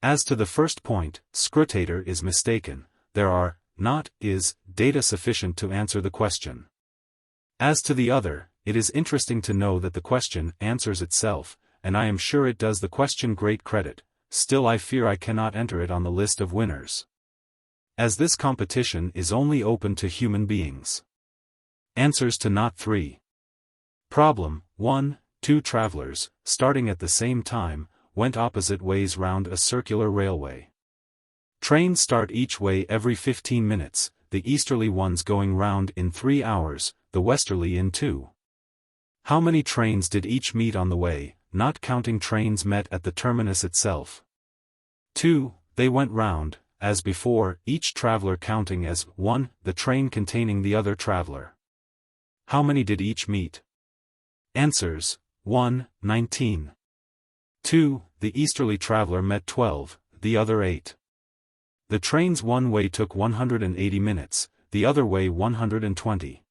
As to the first point, Scrutator is mistaken, there are, not, is, data sufficient to answer the question. As to the other, it is interesting to know that the question answers itself, and I am sure it does the question great credit, still I fear I cannot enter it on the list of winners. As this competition is only open to human beings. Answers to not 3. Problem 1. 2 travelers, starting at the same time, went opposite ways round a circular railway. Trains start each way every 15 minutes, the easterly ones going round in 3 hours, the westerly in 2. How many trains did each meet on the way, not counting trains met at the terminus itself? 2. They went round, as before, each traveler counting as 1, the train containing the other traveler. How many did each meet? Answers: 1, 19. 2. The easterly traveler met 12, the other 8. The trains one way took 180 minutes, the other way 120.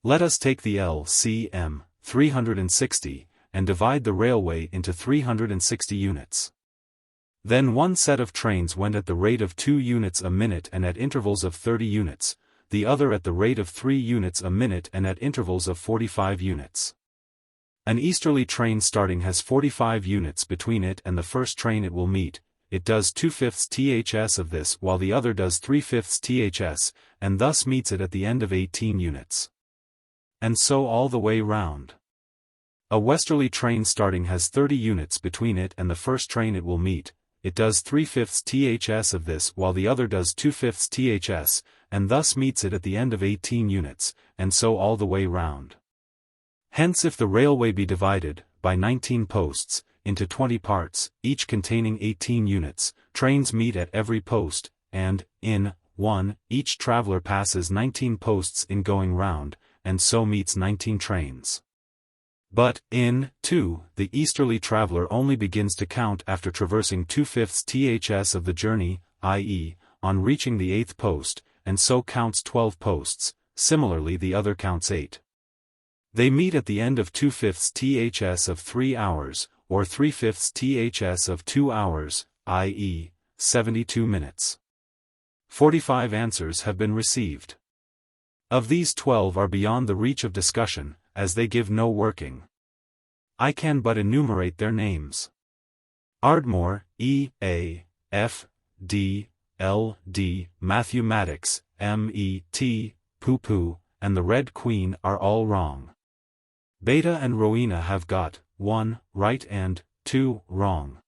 Let us take the LCM, 360, and divide the railway into 360 units. Then one set of trains went at the rate of 2 units a minute and at intervals of 30 units, the other at the rate of 3 units a minute and at intervals of 45 units. An easterly train starting has 45 units between it and the first train it will meet, it does 2/5 ths of this while the other does 3/5 ths, and thus meets it at the end of 18 units. And so all the way round. A westerly train starting has 30 units between it and the first train it will meet, it does 3/5 ths of this while the other does 2/5 ths, and thus meets it at the end of 18 units, and so all the way round. Hence if the railway be divided, by 19 posts, into 20 parts, each containing 18 units, trains meet at every post, and, in 1, each traveler passes 19 posts in going round, and so meets 19 trains. But, in 2, the easterly traveler only begins to count after traversing 2/5 ths of the journey, i.e., on reaching the 8th post, and so counts 12 posts, similarly the other counts 8. They meet at the end of 2/5 ths of 3 hours, or 3/5 ths of 2 hours, i.e., 72 minutes. 45 answers have been received. Of these 12 are beyond the reach of discussion, as they give no working. I can but enumerate their names. Ardmore, E. A. F. D. L. D. Matthew Maddox, M. E. T. Poo-Poo, and the Red Queen are all wrong. Beta and Rowena have got 1 right and 2 wrong.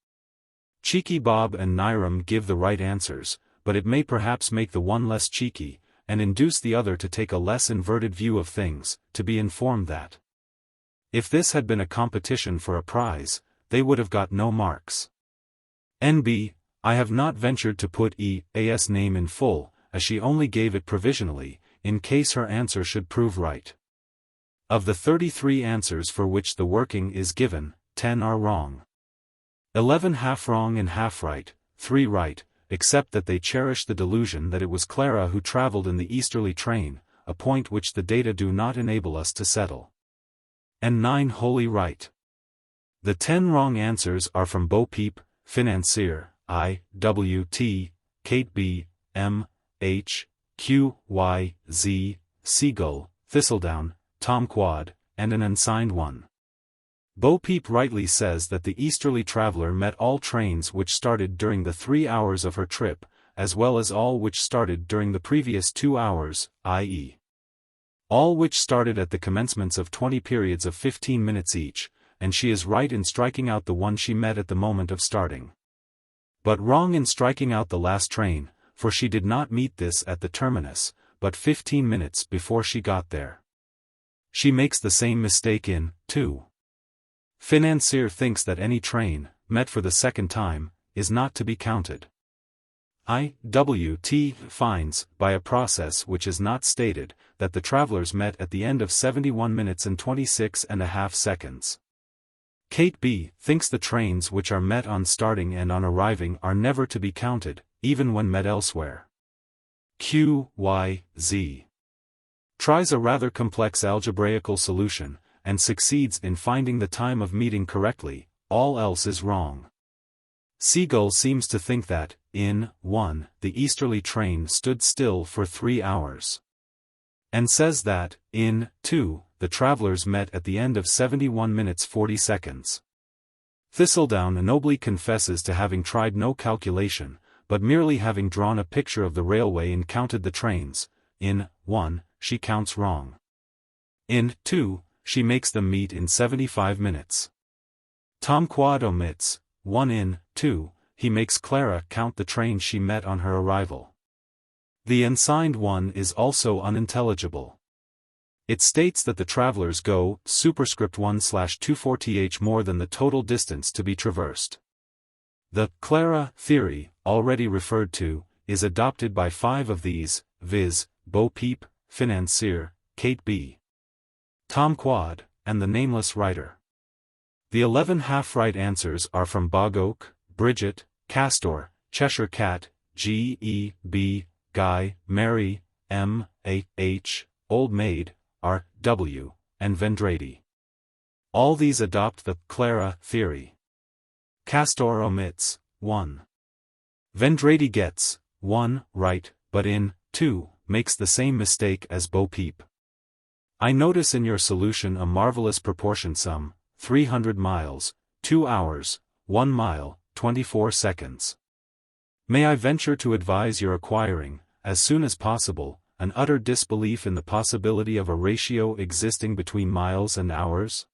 Cheeky Bob and Niram give the right answers, but it may perhaps make the one less cheeky, and induce the other to take a less inverted view of things, to be informed that if this had been a competition for a prize, they would have got no marks. N.B. I have not ventured to put E.A.'s name in full, as she only gave it provisionally, in case her answer should prove right. Of the 33 answers for which the working is given, 10 are wrong. 11 half wrong and half right, 3 right, except that they cherish the delusion that it was Clara who traveled in the easterly train, a point which the data do not enable us to settle. And 9 wholly right. The 10 wrong answers are from Bo Peep, Financier, I, W, T, Kate B, M, H, Q, Y, Z, Seagull, Thistledown, Tom Quad, and an unsigned one. Bo Peep rightly says that the easterly traveler met all trains which started during the 3 hours of her trip, as well as all which started during the previous 2 hours, i.e. all which started at the commencements of 20 periods of 15 minutes each, and she is right in striking out the one she met at the moment of starting. But wrong in striking out the last train, for she did not meet this at the terminus, but 15 minutes before she got there. She makes the same mistake in 2. Financier thinks that any train, met for the second time, is not to be counted. IWT finds, by a process which is not stated, that the travelers met at the end of 71 minutes and 26.5 seconds. Kate B thinks the trains which are met on starting and on arriving are never to be counted, even when met elsewhere. QYZ tries a rather complex algebraical solution, and succeeds in finding the time of meeting correctly, all else is wrong. Seagull seems to think that, in 1, the easterly train stood still for 3 hours. And says that, in 2, the travelers met at the end of 71 minutes 40 seconds. Thistledown nobly confesses to having tried no calculation, but merely having drawn a picture of the railway and counted the trains. In 1, she counts wrong. In 2, she makes them meet in 75 minutes. Tom Quad omits 1 in 2, he makes Clara count the train she met on her arrival. The unsigned one is also unintelligible. It states that the travelers go superscript 1/24th more than the total distance to be traversed. The Clara theory, already referred to, is adopted by 5 of these, viz., Bo Peep, Financier, Kate B, Tom Quad, and the nameless writer. The 11 half-right answers are from Bog Oak, Bridget, Castor, Cheshire Cat, G. E. B., Guy, Mary, M. A. H., Old Maid, R. W., and Vendrady. All these adopt the Clara theory. Castor omits 1. Vendrady gets 1 right, but in 2, makes the same mistake as Bo Peep. I notice in your solution a marvelous proportion sum, 300 miles, 2 hours, 1 mile, 24 seconds. May I venture to advise your acquiring, as soon as possible, an utter disbelief in the possibility of a ratio existing between miles and hours?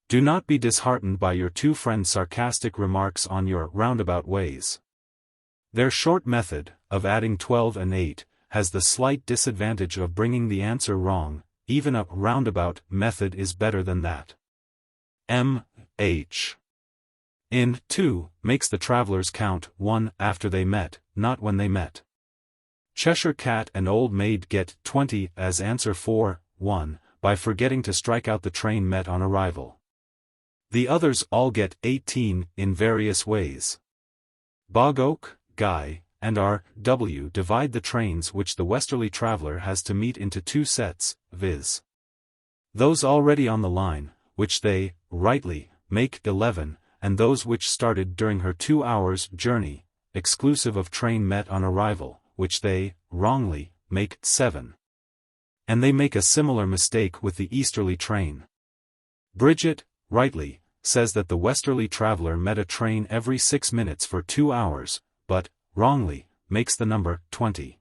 Do not be disheartened by your 2 friends' sarcastic remarks on your roundabout ways. Their short method, of adding 12 and 8, has the slight disadvantage of bringing the answer wrong. Even a roundabout method is better than that. M. H. in 2, makes the travelers count 1 after they met, not when they met. Cheshire Cat and Old Maid get 20 as answer 4, 1, by forgetting to strike out the train met on arrival. The others all get 18 in various ways. Bog Oak, Guy, and R. W. divide the trains which the westerly traveler has to meet into 2 sets, viz. those already on the line, which they, rightly, make 11, and those which started during her 2 hours' journey, exclusive of train met on arrival, which they, wrongly, make 7. And they make a similar mistake with the easterly train. Bridget, rightly, says that the westerly traveler met a train every 6 minutes for 2 hours, but, wrongly, makes the number 20.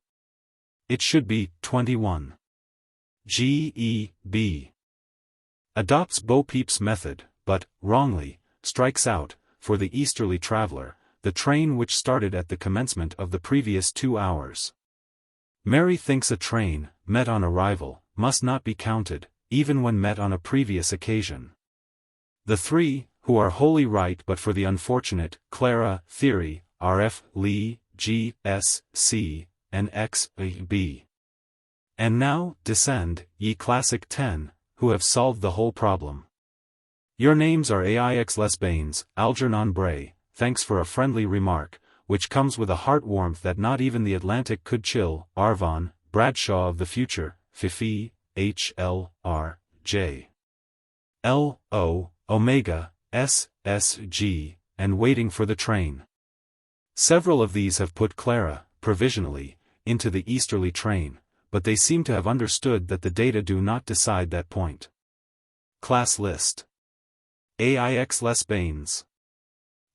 It should be 21. G. E. B. adopts Bo Peep's method, but, wrongly, strikes out, for the easterly traveler, the train which started at the commencement of the previous 2 hours. Mary thinks a train, met on arrival, must not be counted, even when met on a previous occasion. The 3, who are wholly right but for the unfortunate Clara theory, are F. Lee, G. S. C. and X. B. And now, descend, ye classic 10, who have solved the whole problem. Your names are Aix Les Bains, Algernon Bray, thanks for a friendly remark, which comes with a heart warmth that not even the Atlantic could chill. Arvon, Bradshaw of the future, Fifi, H.L.R. J. L.O. Omega, S.S.G., and waiting for the train. Several of these have put Clara, provisionally, into the easterly train, but they seem to have understood that the data do not decide that point. Class list. AIX Les Baines.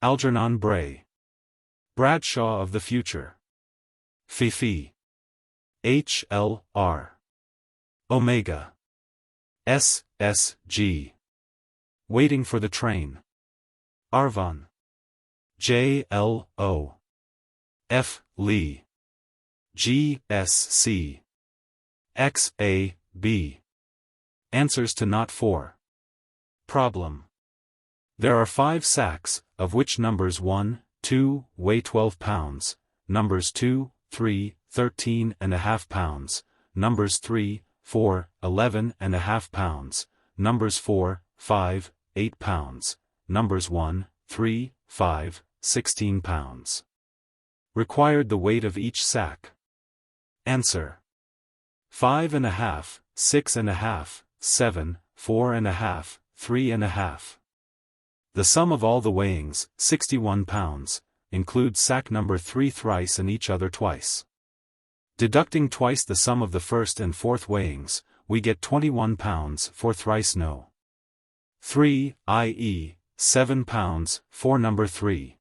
Algernon Bray. Bradshaw of the future. Fifi. H.L.R. Omega. S.S.G. Waiting for the train. Arvon. J.L.O. F. Lee. G.S.C. X.A.B. Answers to Not 4. Problem. There are 5 sacks, of which numbers 1, 2, weigh 12 pounds, numbers 2, 3, 13.5 pounds, numbers 3, 4, 11.5 pounds, numbers 4, 5, 8 pounds, numbers 1, 3, 5, 16 pounds. Required the weight of each sack. Answer. 5.5, 6.5, 7, 4.5, 3.5. The sum of all the weighings, 61 pounds, includes sack number 3 thrice and each other twice. Deducting twice the sum of the first and fourth weighings, we get 21 pounds for thrice no. 3, i.e., 7 pounds, for number 3.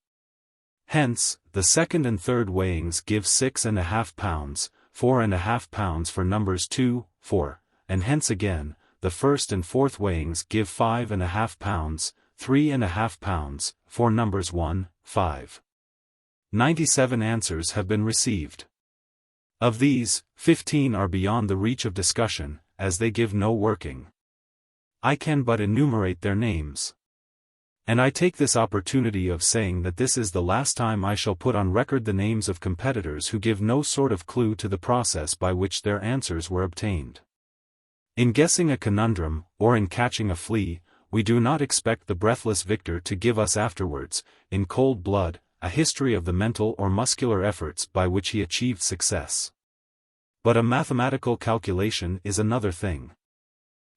Hence, the second and third weighings give 6.5 pounds, 4.5 pounds for numbers 2, 4, and hence again, the first and fourth weighings give 5.5 pounds, 3.5 pounds, for numbers 1, 5. 97 answers have been received. Of these, 15 are beyond the reach of discussion, as they give no working. I can but enumerate their names. And I take this opportunity of saying that this is the last time I shall put on record the names of competitors who give no sort of clue to the process by which their answers were obtained. In guessing a conundrum, or in catching a flea, we do not expect the breathless victor to give us afterwards, in cold blood, a history of the mental or muscular efforts by which he achieved success. But a mathematical calculation is another thing.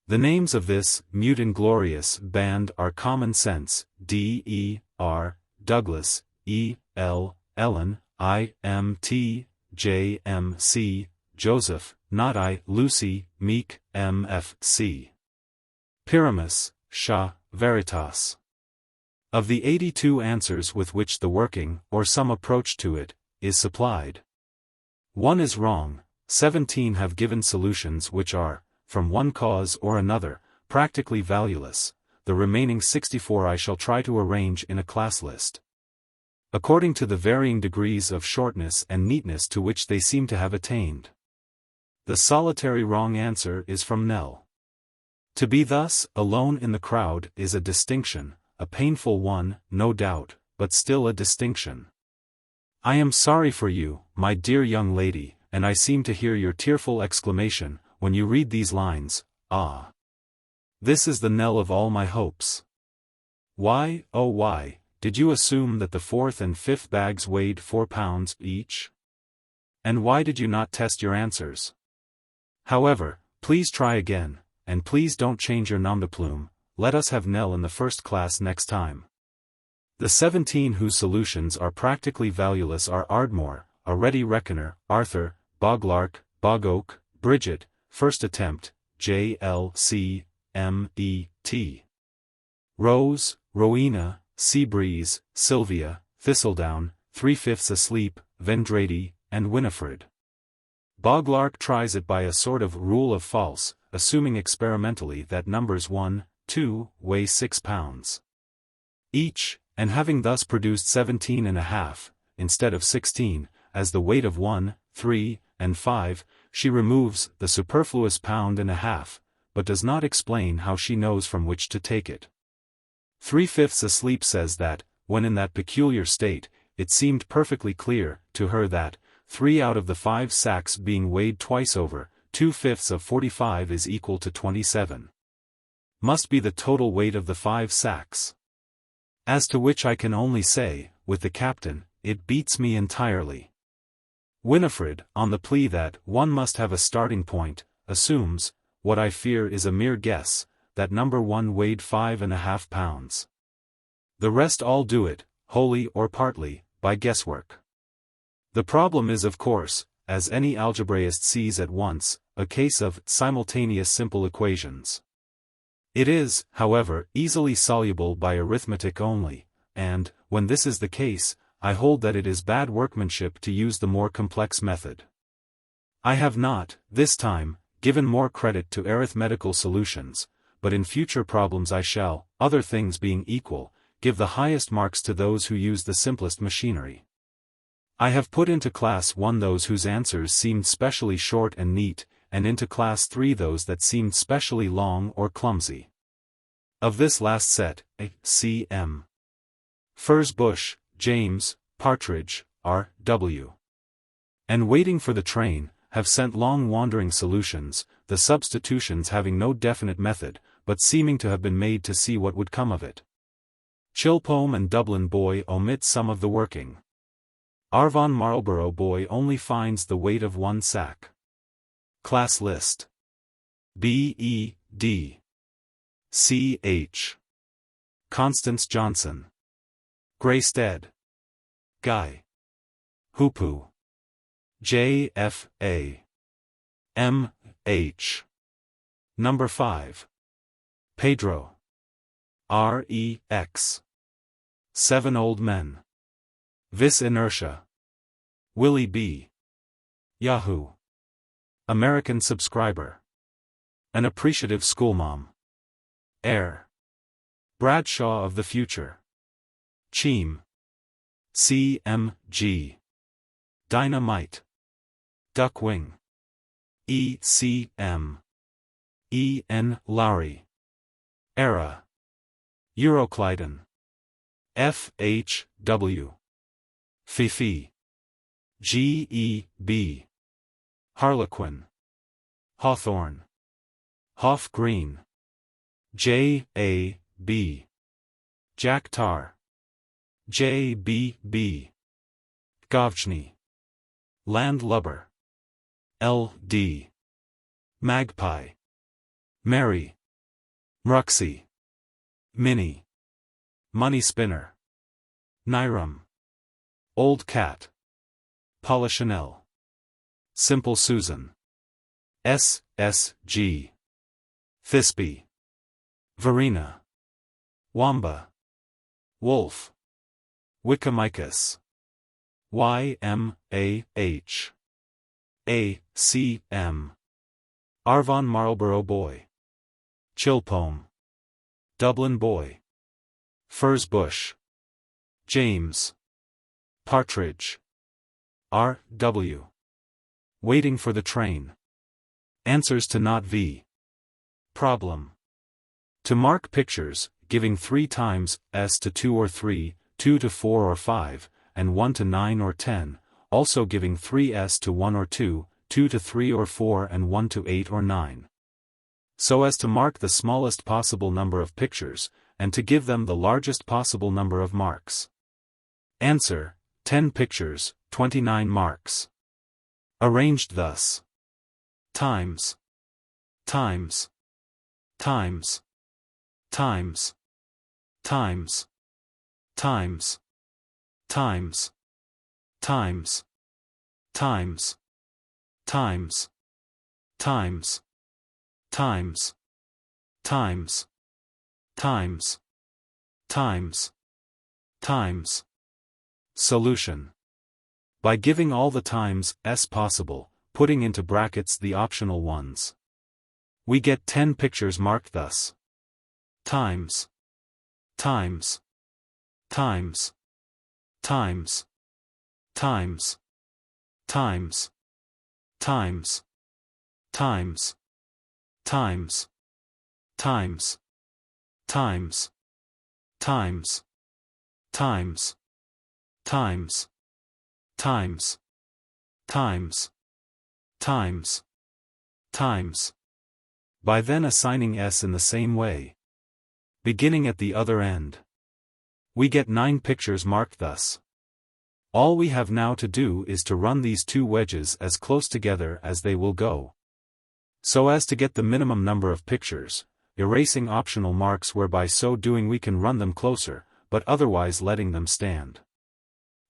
The names of this mute inglorious band are Common Sense, D. E. R., Douglas, E. L., Ellen, I. M. T., J. M. C., Joseph, not I, Lucy, Meek, M. F. C. Pyramus, Shah, Veritas. Of the 82 answers with which the working, or some approach to it, is supplied, 1 is wrong, 17 have given solutions which are, from one cause or another, practically valueless. The remaining 64 I shall try to arrange in a class list, according to the varying degrees of shortness and neatness to which they seem to have attained. The solitary wrong answer is from Nell. To be thus alone in the crowd is a distinction, a painful one, no doubt, but still a distinction. I am sorry for you, my dear young lady, and I seem to hear your tearful exclamation, when you read these lines, ah! This is the knell of all my hopes. Why, oh why, did you assume that the fourth and fifth bags weighed 4 pounds each? And why did you not test your answers? However, please try again, and please don't change your nom de plume. Let us have Nell in the first class next time. The 17 whose solutions are practically valueless are Ardmore, a ready reckoner, Arthur, Boglark, Bogoak, Bridget, first attempt, J. L. C. M. E. T. Rose, Rowena, Seabreeze, Sylvia, Thistledown, 3/5 asleep, Vendrady, and Winifred. Boglark tries it by a sort of rule of false, assuming experimentally that numbers 1, 2, weigh 6 pounds each, and having thus produced 17.5, instead of 16, as the weight of 1, 3, and 5, she removes the superfluous 1.5 pounds, but does not explain how she knows from which to take it. 3/5 asleep says that, when in that peculiar state, it seemed perfectly clear to her that, 3 out of the 5 sacks being weighed twice over, 2/5 of 45 is equal to 27. Must be the total weight of the 5 sacks. As to which I can only say, with the captain, it beats me entirely. Winifred, on the plea that one must have a starting point, assumes, what I fear is a mere guess, that number 1 weighed 5.5 pounds. The rest all do it, wholly or partly, by guesswork. The problem is of course, as any algebraist sees at once, a case of simultaneous simple equations. It is, however, easily soluble by arithmetic only, and, when this is the case, I hold that it is bad workmanship to use the more complex method. I have not, this time, given more credit to arithmetical solutions, but in future problems I shall, other things being equal, give the highest marks to those who use the simplest machinery. I have put into Class 1 those whose answers seemed specially short and neat, and into Class 3 those that seemed specially long or clumsy. Of this last set, C.M. Furze Bush, James, Partridge, R.W. and Waiting for the Train, have sent long wandering solutions, the substitutions having no definite method, but seeming to have been made to see what would come of it. Chilpome and Dublin Boy omit some of the working. Arvon Marlborough Boy only finds the weight of 1 sack. Class list. B.E.D. C.H. Constance Johnson. Greystead. Guy. Hoopu. J.F.A. M.H. Number 5. Pedro. R.E.X. 7 Old Men. Vis Inertia. Willie B. Yahoo! American Subscriber. An Appreciative Schoolmom. Air. Bradshaw of the Future. Cheam. C.M.G. Dynamite. Duckwing. E.C.M. E.N. Lowry. Era. Euroclydon. F.H.W. Fifi. G.E.B. Harlequin. Hawthorne. Hoff Green. J.A.B. Jack Tar. J.B.B. Govchny. Landlubber. L.D. Magpie. Mary. Mruxy. Minnie. Money Spinner. Niram. Old Cat. Polichinelle. Simple Susan. S.S.G. Thisbe. Verena. Wamba. Wolf. Wickemicus. Y.M.A.H. A.C.M. Arvon Marlborough Boy. Chilpome. Dublin Boy. Furze Bush. James. Partridge. R.W. Waiting for the Train. Answers to Not V. Problem. To mark pictures, giving 3 times, S to 2 or 3, 2 to 4 or 5, and 1 to 9 or 10, also giving 3s to 1 or 2, 2 to 3 or 4 and 1 to 8 or 9. So as to mark the smallest possible number of pictures, and to give them the largest possible number of marks. Answer, 10 pictures, 29 marks. Arranged thus. Times. Times. Times. Times. Times. Times. Times. Times. Times. Times. Times. Times. Times. Times. Times. Times. Solution. By giving all the times s possible, putting into brackets the optional ones, we get 10 pictures marked thus. Times. Times. Times. Times. Times. Times. Times. Times. Times. Times. Times. Times. Times. Times. Times. Times. Times. Times. By then assigning s in the same way. Beginning at the other end. We get 9 pictures marked thus. All we have now to do is to run these two wedges as close together as they will go, so as to get the minimum number of pictures, erasing optional marks whereby so doing we can run them closer, but otherwise letting them stand.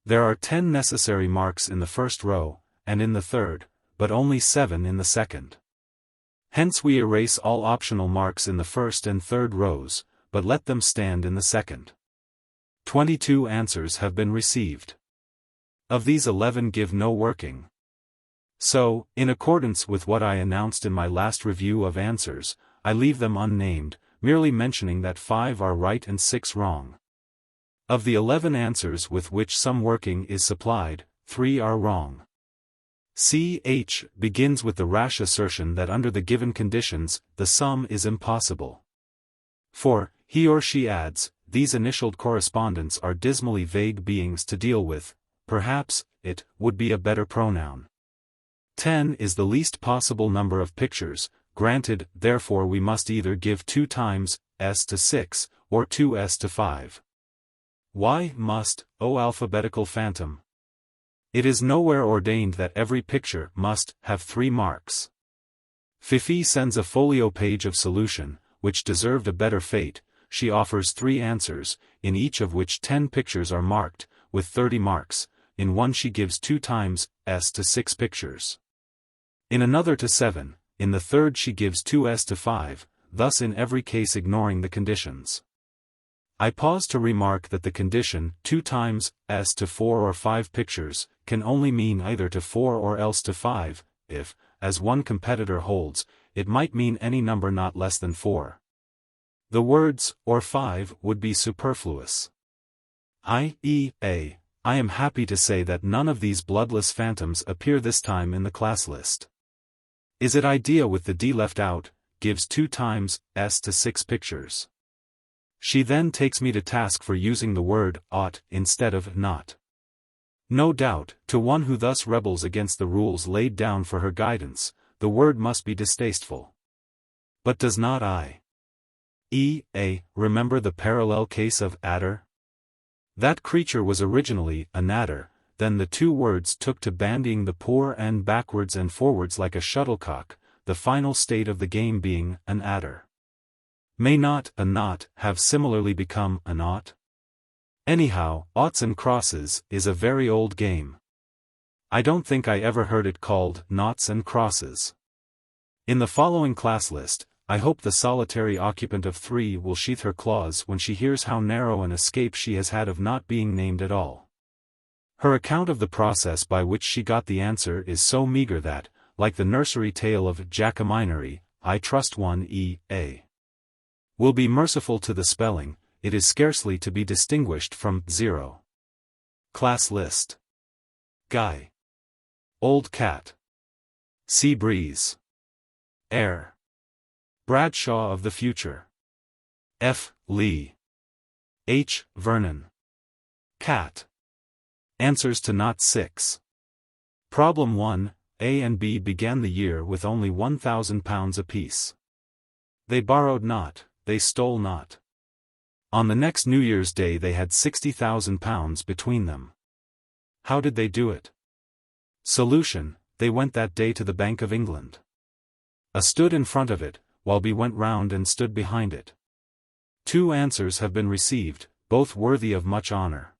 There are 10 necessary marks in the first row, and in the third, but only 7 in the second. Hence we erase all optional marks in the first and third rows, but let them stand in the second. 22 answers have been received. Of these 11 give no working. So, in accordance with what I announced in my last review of answers, I leave them unnamed, merely mentioning that 5 are right and 6 wrong. Of the 11 answers with which some working is supplied, 3 are wrong. Ch begins with the rash assertion that under the given conditions, the sum is impossible. For, he or she adds, these initialed correspondents are dismally vague beings to deal with, perhaps, it would be a better pronoun. 10 is the least possible number of pictures, granted, therefore we must either give 2 times s to 6, or 2s to 5. Why must, O alphabetical phantom? It is nowhere ordained that every picture must have 3 marks. Fifi sends a folio page of solution, which deserved a better fate. She offers 3 answers, in each of which 10 pictures are marked, with 30 marks. In one she gives 2 times s to 6 pictures. In another to 7, in the third she gives 2s to 5, thus in every case ignoring the conditions. I pause to remark that the condition 2 times s to 4 or 5 pictures can only mean either to 4 or else to 5, if, as one competitor holds, it might mean any number not less than 4. The words, or 5, would be superfluous. I am happy to say that none of these bloodless phantoms appear this time in the class list. Is it idea with the D left out, gives 2 times s to 6 pictures. She then takes me to task for using the word ought instead of not. No doubt, to one who thus rebels against the rules laid down for her guidance, the word must be distasteful. But does not remember the parallel case of adder? That creature was originally an adder, then the 2 words took to bandying the poor end backwards and forwards like a shuttlecock, the final state of the game being an adder. May not a not have similarly become an ought? Anyhow, oughts and crosses is a very old game. I don't think I ever heard it called noughts and crosses. In the following class list, I hope the solitary occupant of 3 will sheath her claws when she hears how narrow an escape she has had of not being named at all. Her account of the process by which she got the answer is so meager that, like the nursery tale of Jacqueminery, I trust one will be merciful to the spelling, it is scarcely to be distinguished from 0. Class list. Guy. Old cat. Sea breeze. Air. Bradshaw of the future. F. Lee. H. Vernon. Cat. Answers to Knot 6. Problem 1, A and B began the year with only £1,000 apiece. They borrowed not, they stole not. On the next New Year's Day they had £60,000 between them. How did they do it? Solution, they went that day to the Bank of England. A stood in front of it, while B went round and stood behind it. 2 answers have been received, both worthy of much honour.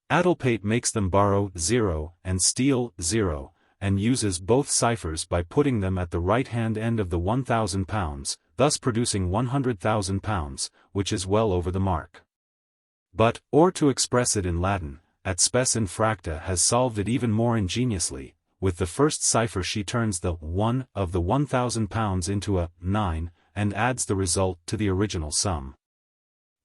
Addlepate makes them borrow 0 and steal 0, and uses both ciphers by putting them at the right-hand end of the £1,000, thus producing £100,000, which is well over the mark. But, or to express it in Latin, at spes infracta has solved it even more ingeniously. With the first cipher she turns the 1 of the £1,000 into a 9, and adds the result to the original sum,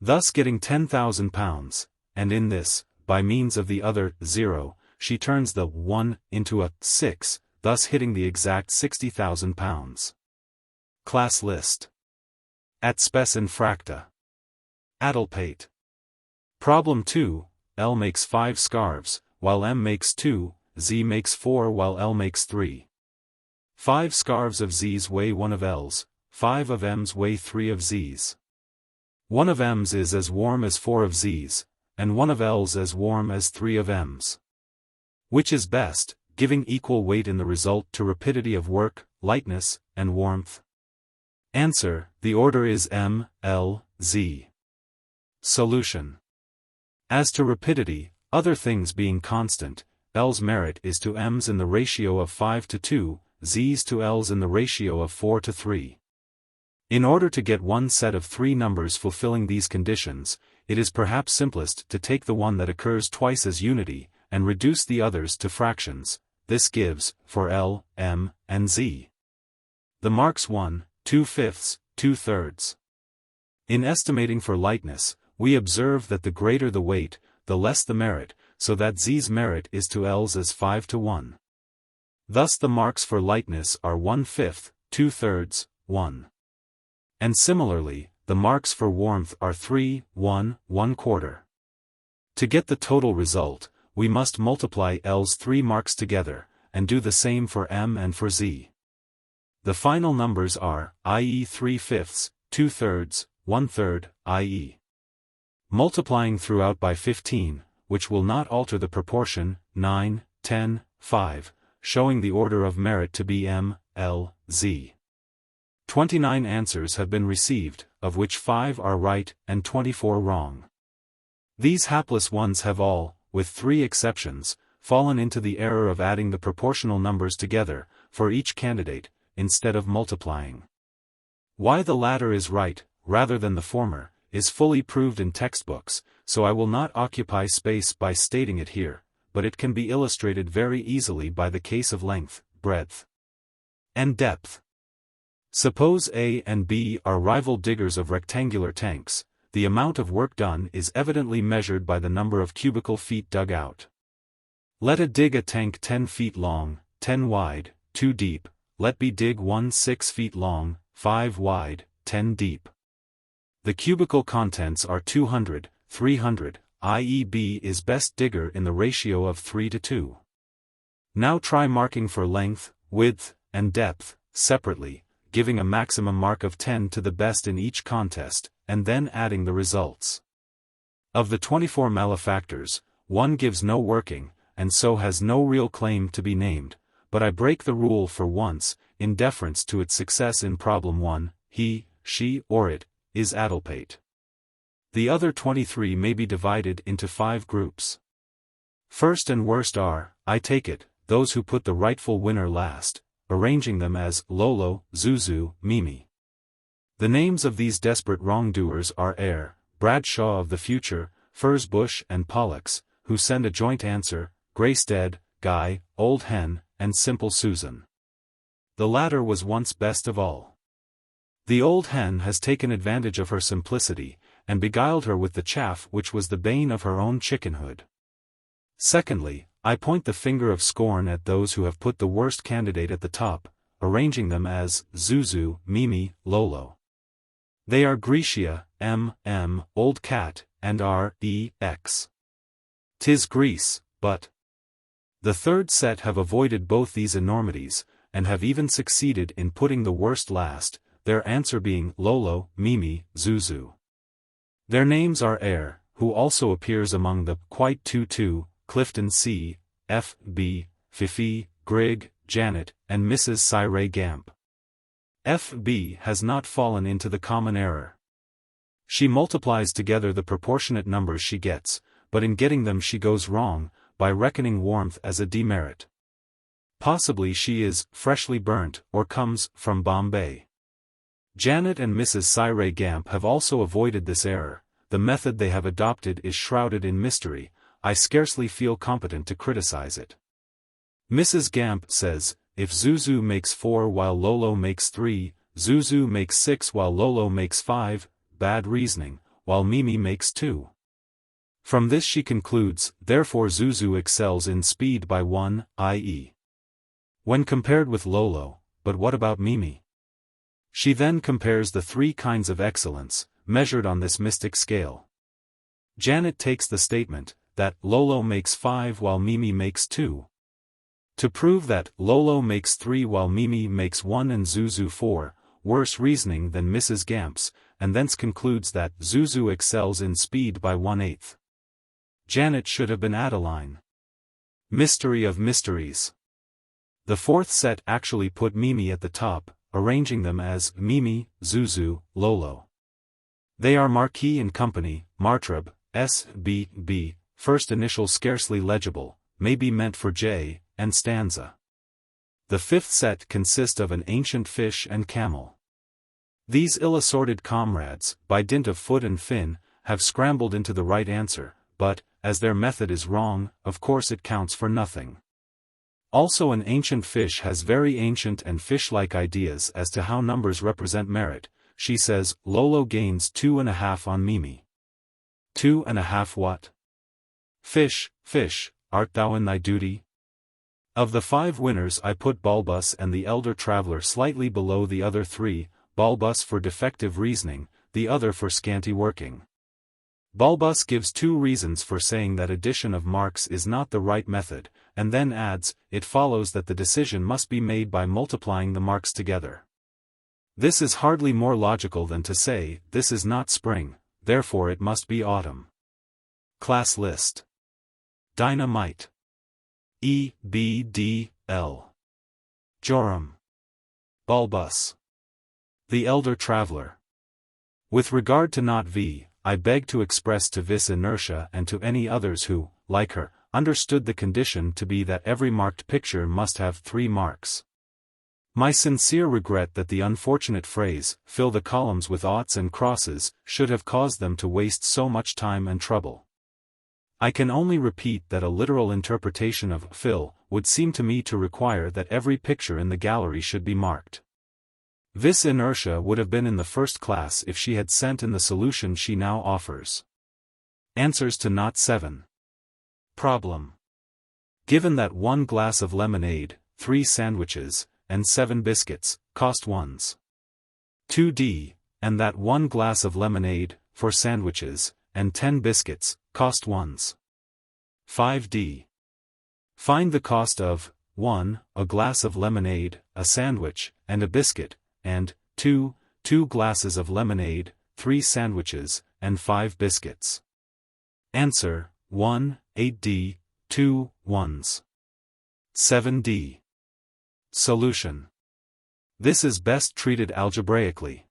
thus getting £10,000, and in this, by means of the other 0, she turns the 1 into a 6, thus hitting the exact £60,000. Class list. At spes infracta. Addlepate. Problem 2, L makes 5 scarves, while M makes 2, Z makes 4 while L makes 3. 5 scarves of Z's weigh 1 of L's, 5 of M's weigh 3 of Z's. 1 of M's is as warm as 4 of Z's, and one of L's as warm as 3 of M's. Which is best, giving equal weight in the result to rapidity of work, lightness, and warmth? Answer: the order is M, L, Z. Solution: as to rapidity, other things being constant, L's merit is to M's in the ratio of 5 to 2, Z's to L's in the ratio of 4 to 3. In order to get one set of 3 numbers fulfilling these conditions, it is perhaps simplest to take the one that occurs twice as unity, and reduce the others to fractions. This gives, for L, M, and Z, the marks 1, 2/5, 2/3. In estimating for lightness, we observe that the greater the weight, the less the merit, so that Z's merit is to L's as 5 to 1. Thus the marks for lightness are 1/5, 2/3, 1. And similarly, the marks for warmth are 3, 1, 1/4. To get the total result, we must multiply L's 3 marks together, and do the same for M and for Z. The final numbers are, i.e. 3/5, 2/3, 1/3, i.e. multiplying throughout by 15, which will not alter the proportion, 9, 10, 5, showing the order of merit to be M, L, Z. 29 answers have been received, of which 5 are right and 24 wrong. These hapless ones have all, with 3 exceptions, fallen into the error of adding the proportional numbers together, for each candidate, instead of multiplying. Why the latter is right, rather than the former, is fully proved in textbooks, so I will not occupy space by stating it here, but it can be illustrated very easily by the case of length, breadth, and depth. Suppose A and B are rival diggers of rectangular tanks. The amount of work done is evidently measured by the number of cubical feet dug out. Let A dig a tank 10 feet long, 10 wide, 2 deep, let B dig one 6 feet long, 5 wide, 10 deep. The cubical contents are 200, 300, i.e. B is best digger in the ratio of 3 to 2. Now try marking for length, width, and depth, separately, giving a maximum mark of 10 to the best in each contest, and then adding the results. Of the 24 malefactors, one gives no working, and so has no real claim to be named, but I break the rule for once, in deference to its success in problem 1, he, she, or it, is addlepate. The other 23 may be divided into 5 groups. First and worst are, I take it, those who put the rightful winner last, arranging them as Lolo, Zuzu, Mimi. The names of these desperate wrongdoers are Eyre, Bradshaw of the Future, Furzbush and Pollux, who send a joint answer, Greystead, Guy, Old Hen, and Simple Susan. The latter was once best of all. The Old Hen has taken advantage of her simplicity, and beguiled her with the chaff which was the bane of her own chickenhood. Secondly, I point the finger of scorn at those who have put the worst candidate at the top, arranging them as Zuzu, Mimi, Lolo. They are Grecia, M, Old Cat, and R, E, X. 'Tis Greece, but the third set have avoided both these enormities, and have even succeeded in putting the worst last, their answer being Lolo, Mimi, Zuzu. Their names are Eyre, who also appears among the quite 2-2, Clifton C, F, B, Fifi, Grigg, Janet, and Mrs. Cyré Gamp. F. B. has not fallen into the common error. She multiplies together the proportionate numbers she gets, but in getting them she goes wrong, by reckoning warmth as a demerit. Possibly she is freshly burnt, or comes from Bombay. Janet and Mrs. Cyré Gamp have also avoided this error. The method they have adopted is shrouded in mystery. I scarcely feel competent to criticize it. Mrs. Gamp says, if Zuzu makes 4 while Lolo makes 3, Zuzu makes 6 while Lolo makes 5, bad reasoning, while Mimi makes 2. From this she concludes, therefore Zuzu excels in speed by 1, i.e. when compared with Lolo, but what about Mimi? She then compares the 3 kinds of excellence, measured on this mystic scale. Janet takes the statement, that Lolo makes 5 while Mimi makes 2. To prove that Lolo makes 3 while Mimi makes 1 and Zuzu 4, worse reasoning than Mrs. Gamp's, and thence concludes that Zuzu excels in speed by 1/8. Janet should have been Adeline. Mystery of mysteries. The fourth set actually put Mimi at the top, arranging them as Mimi, Zuzu, Lolo. They are Marquis and Company, Martrab, S.B.B., first initial scarcely legible, may be meant for J, and stanza. The fifth set consists of an ancient fish and camel. These ill-assorted comrades, by dint of foot and fin, have scrambled into the right answer, but, as their method is wrong, of course it counts for nothing. Also, an ancient fish has very ancient and fish-like ideas as to how numbers represent merit. She says, Lolo gains 2.5 on Mimi. 2.5 what? Fish, fish, art thou in thy duty? Of the 5 winners I put Bulbus and the elder traveller slightly below the other 3, Bulbus for defective reasoning, the other for scanty working. Bulbus gives 2 reasons for saying that addition of marks is not the right method, and then adds, it follows that the decision must be made by multiplying the marks together. This is hardly more logical than to say, this is not spring, therefore it must be autumn. Class list. Dynamite. E. B. D. L. Joram. Bulbus. The elder traveller. With regard to Not V, I beg to express to vis inertia and to any others who, like her, understood the condition to be that every marked picture must have 3 marks. My sincere regret that the unfortunate phrase, fill the columns with oughts and crosses, should have caused them to waste so much time and trouble. I can only repeat that a literal interpretation of fill would seem to me to require that every picture in the gallery should be marked. Vis inertia would have been in the first class if she had sent in the solution she now offers. Answers to Knot 7. Problem. Given that 1 glass of lemonade, 3 sandwiches, and 7 biscuits, cost ones. 2D, and that 1 glass of lemonade, 4 sandwiches, and 10 biscuits, cost ones. 5D. Find the cost of 1. A glass of lemonade, a sandwich, and a biscuit, and 2. 2 glasses of lemonade, 3 sandwiches, and 5 biscuits. Answer, 1, 8D, 2, ones. 7D. Solution. This is best treated algebraically.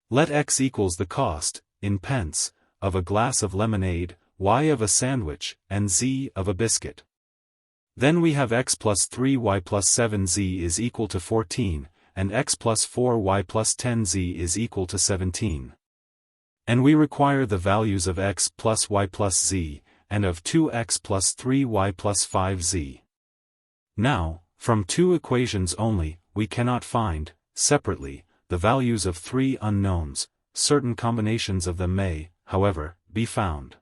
Let x equals the cost, in pence, of a glass of lemonade, y of a sandwich, and z of a biscuit. Then we have x plus 3y plus 7z is equal to 14, and x plus 4y plus 10z is equal to 17. And we require the values of x plus y plus z, and of 2x plus 3y plus 5z. Now, from 2 equations only, we cannot find, separately, the values of 3 unknowns. Certain combinations of them may, however, be found.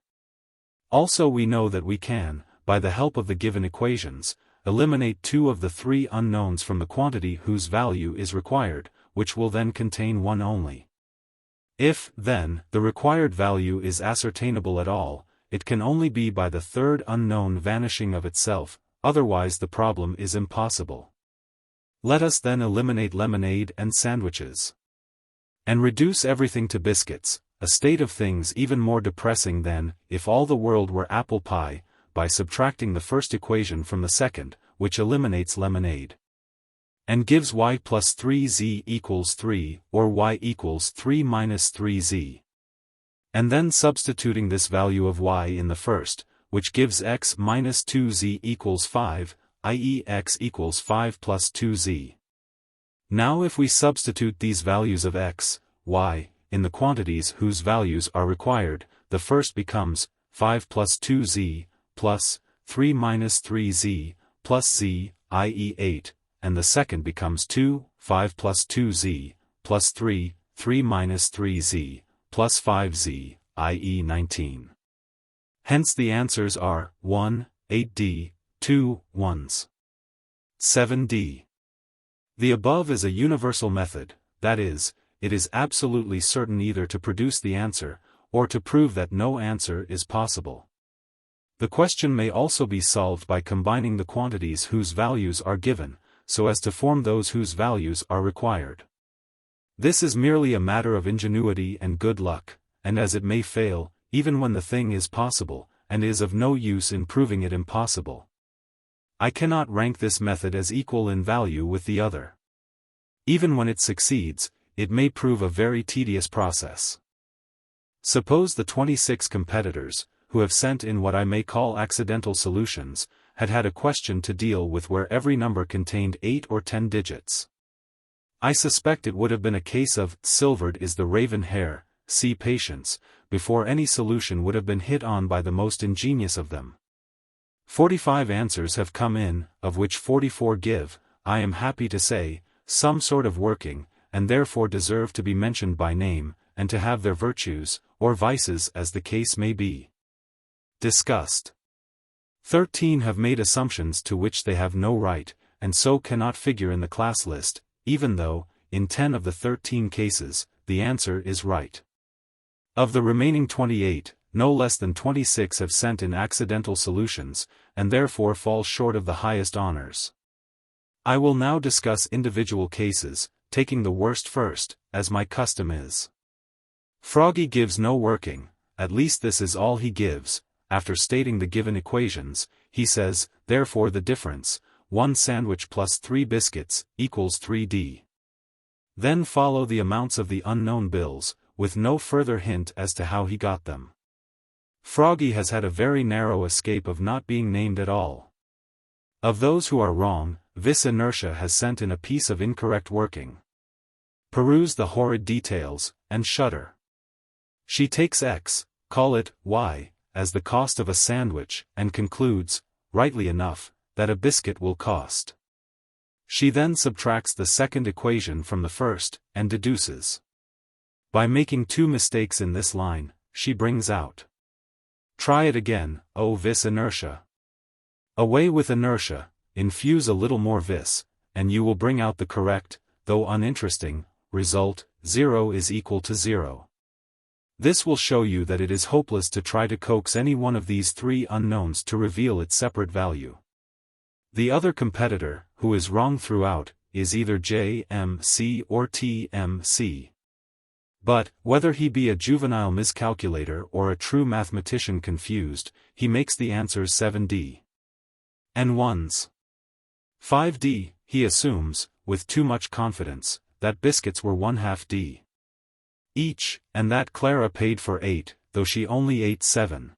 Also we know that we can, by the help of the given equations, eliminate 2 of the 3 unknowns from the quantity whose value is required, which will then contain 1 only. If, then, the required value is ascertainable at all, it can only be by the 3rd unknown vanishing of itself, otherwise the problem is impossible. Let us then eliminate lemonade and sandwiches. And reduce everything to biscuits, a state of things even more depressing than, if all the world were apple pie, by subtracting the first equation from the second, which eliminates lemonade. And gives y plus 3z equals 3, or y equals 3 minus 3z. And then substituting this value of y in the first, which gives x minus 2z equals 5, i.e. x equals 5 plus 2z. Now if we substitute these values of x, y, in the quantities whose values are required, the first becomes 5 plus 2z, plus 3 minus 3z, plus z, i.e. 8, and the second becomes 2, 5 plus 2z, plus 3, 3 minus 3z, plus 5z, i.e. 19. Hence the answers are 1, 8d, 2, ones. 7d. The above is a universal method, that is, it is absolutely certain either to produce the answer, or to prove that no answer is possible. The question may also be solved by combining the quantities whose values are given, so as to form those whose values are required. This is merely a matter of ingenuity and good luck, and as it may fail, even when the thing is possible, and is of no use in proving it impossible. I cannot rank this method as equal in value with the other. Even when it succeeds, it may prove a very tedious process. Suppose the 26 competitors, who have sent in what I may call accidental solutions, had had a question to deal with where every number contained 8 or 10 digits. I suspect it would have been a case of "silvered is the raven hair, see patience," before any solution would have been hit on by the most ingenious of them. 45 answers have come in, of which 44 give, I am happy to say, some sort of working, and therefore deserve to be mentioned by name, and to have their virtues, or vices as the case may be, discussed. 13 have made assumptions to which they have no right, and so cannot figure in the class list, even though, in 10 of the 13 cases, the answer is right. Of the remaining 28, no less than 26 have sent in accidental solutions, and therefore fall short of the highest honors. I will now discuss individual cases, taking the worst first, as my custom is. Froggy gives no working, at least this is all he gives. After stating the given equations, he says, therefore the difference, 1 sandwich plus 3 biscuits, equals 3d. Then follow the amounts of the unknown bills, with no further hint as to how he got them. Froggy has had a very narrow escape of not being named at all. Of those who are wrong, Vis Inertia has sent in a piece of incorrect working. Peruse the horrid details, and shudder. She takes X, call it Y, as the cost of a sandwich, and concludes, rightly enough, that a biscuit will cost. She then subtracts the second equation from the first, and deduces. By making 2 mistakes in this line, she brings out. Try it again, O Vis Inertia. Away with inertia, infuse a little more vis, and you will bring out the correct, though uninteresting, result, 0 is equal to 0. This will show you that it is hopeless to try to coax any one of these 3 unknowns to reveal its separate value. The other competitor, who is wrong throughout, is either J.M.C. or T.M.C. But, whether he be a juvenile miscalculator or a true mathematician confused, he makes the answers 7D. And 1s. 5D, he assumes, with too much confidence, that biscuits were 1/2 D. Each, and that Clara paid for 8, though she only ate 7.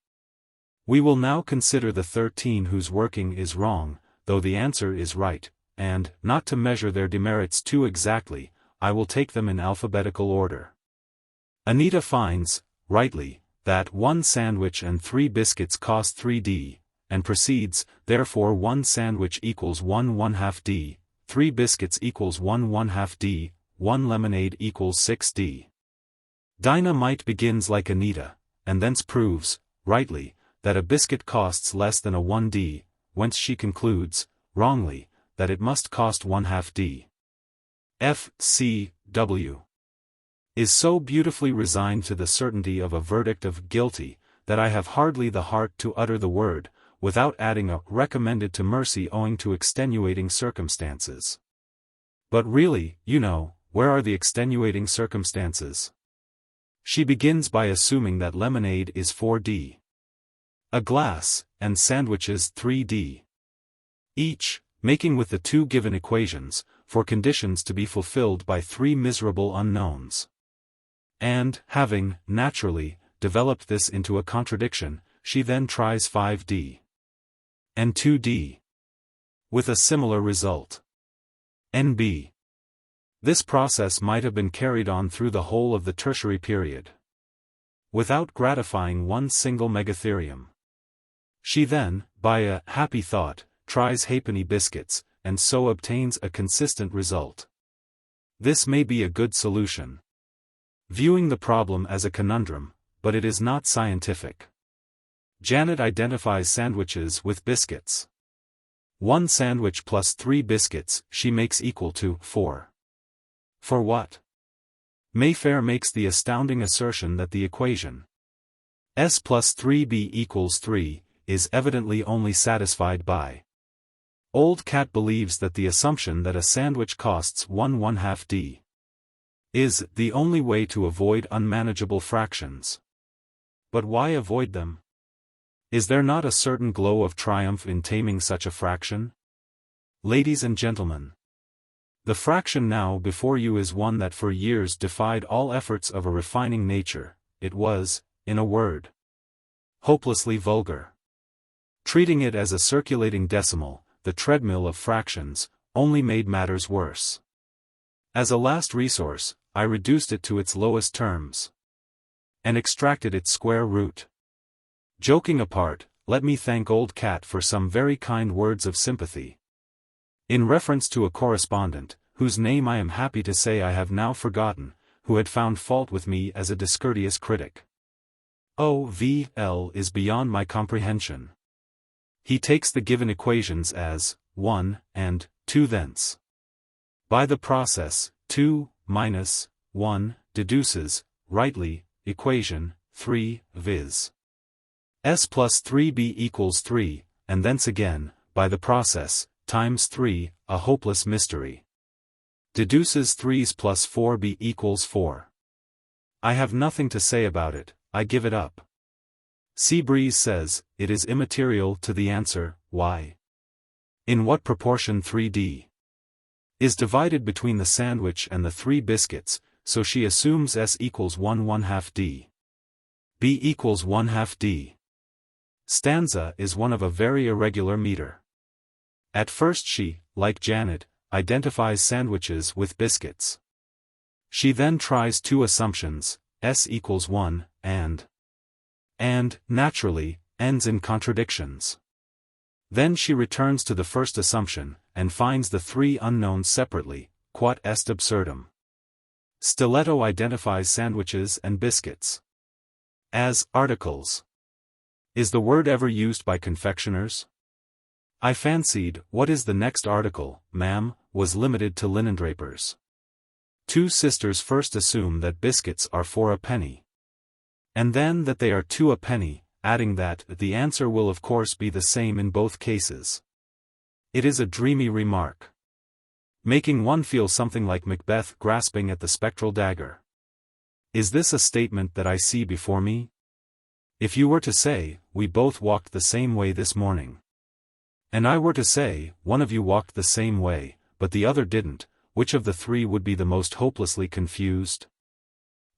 We will now consider the 13 whose working is wrong, though the answer is right, and, not to measure their demerits too exactly, I will take them in alphabetical order. Anita finds, rightly, that 1 sandwich and 3 biscuits cost 3D, and proceeds, therefore 1 sandwich equals 1/1/2 D, 3 biscuits equals 1/1/2 D, 1 lemonade equals 6D. Dynamite begins like Anita, and thence proves, rightly, that a biscuit costs less than a 1D, whence she concludes, wrongly, that it must cost 1/2 D. F. C. W. is so beautifully resigned to the certainty of a verdict of guilty, that I have hardly the heart to utter the word, without adding a recommended to mercy owing to extenuating circumstances. But really, you know, where are the extenuating circumstances? She begins by assuming that lemonade is 4D. A glass, and sandwiches 3D. Each, making with the 2 given equations, for conditions to be fulfilled by 3 miserable unknowns. And, having, naturally, developed this into a contradiction, she then tries 5D. And 2D. With a similar result. NB. This process might have been carried on through the whole of the tertiary period, without gratifying one single megatherium. She then, by a happy thought, tries halfpenny biscuits, and so obtains a consistent result. This may be a good solution. Viewing the problem as a conundrum, but it is not scientific. Janet identifies sandwiches with biscuits. 1 sandwich plus 3 biscuits she makes equal to 4. For what? Mayfair makes the astounding assertion that the equation S plus 3b equals 3 is evidently only satisfied by. Old Cat believes that the assumption that a sandwich costs 1/1/2 D is the only way to avoid unmanageable fractions. But why avoid them? Is there not a certain glow of triumph in taming such a fraction? Ladies and gentlemen, the fraction now before you is one that for years defied all efforts of a refining nature. It was, in a word, hopelessly vulgar. Treating it as a circulating decimal, the treadmill of fractions, only made matters worse. As a last resource, I reduced it to its lowest terms and extracted its square root. Joking apart, let me thank old Cat for some very kind words of sympathy. In reference to a correspondent, whose name I am happy to say I have now forgotten, who had found fault with me as a discourteous critic. VIII is beyond my comprehension. He takes the given equations as 1 and 2 thence. By the process, 2 minus 1 deduces, rightly, equation 3, viz. S plus 3b equals 3, and thence again, by the process, times 3, a hopeless mystery. Deduces 3's plus 4b equals 4. I have nothing to say about it, I give it up. Seabreeze says, it is immaterial to the answer, why? In what proportion 3d is divided between the sandwich and the 3 biscuits, so she assumes S equals 1/2 d. B equals 1/2 d. Stanza is one of a very irregular meter. At first she, like Janet, identifies sandwiches with biscuits. She then tries 2 assumptions, S equals 1, and, naturally, ends in contradictions. Then she returns to the first assumption, and finds the 3 unknowns separately, quod est absurdum. Stiletto identifies sandwiches and biscuits as articles. Is the word ever used by confectioners? I fancied, what is the next article, ma'am, was limited to linendrapers. 2 sisters first assume that biscuits are 4 a penny. And then that they are 2 a penny, adding that the answer will of course be the same in both cases. It is a dreamy remark, making one feel something like Macbeth grasping at the spectral dagger. Is this a statement that I see before me? If you were to say, we both walked the same way this morning, and I were to say, one of you walked the same way, but the other didn't, which of the 3 would be the most hopelessly confused?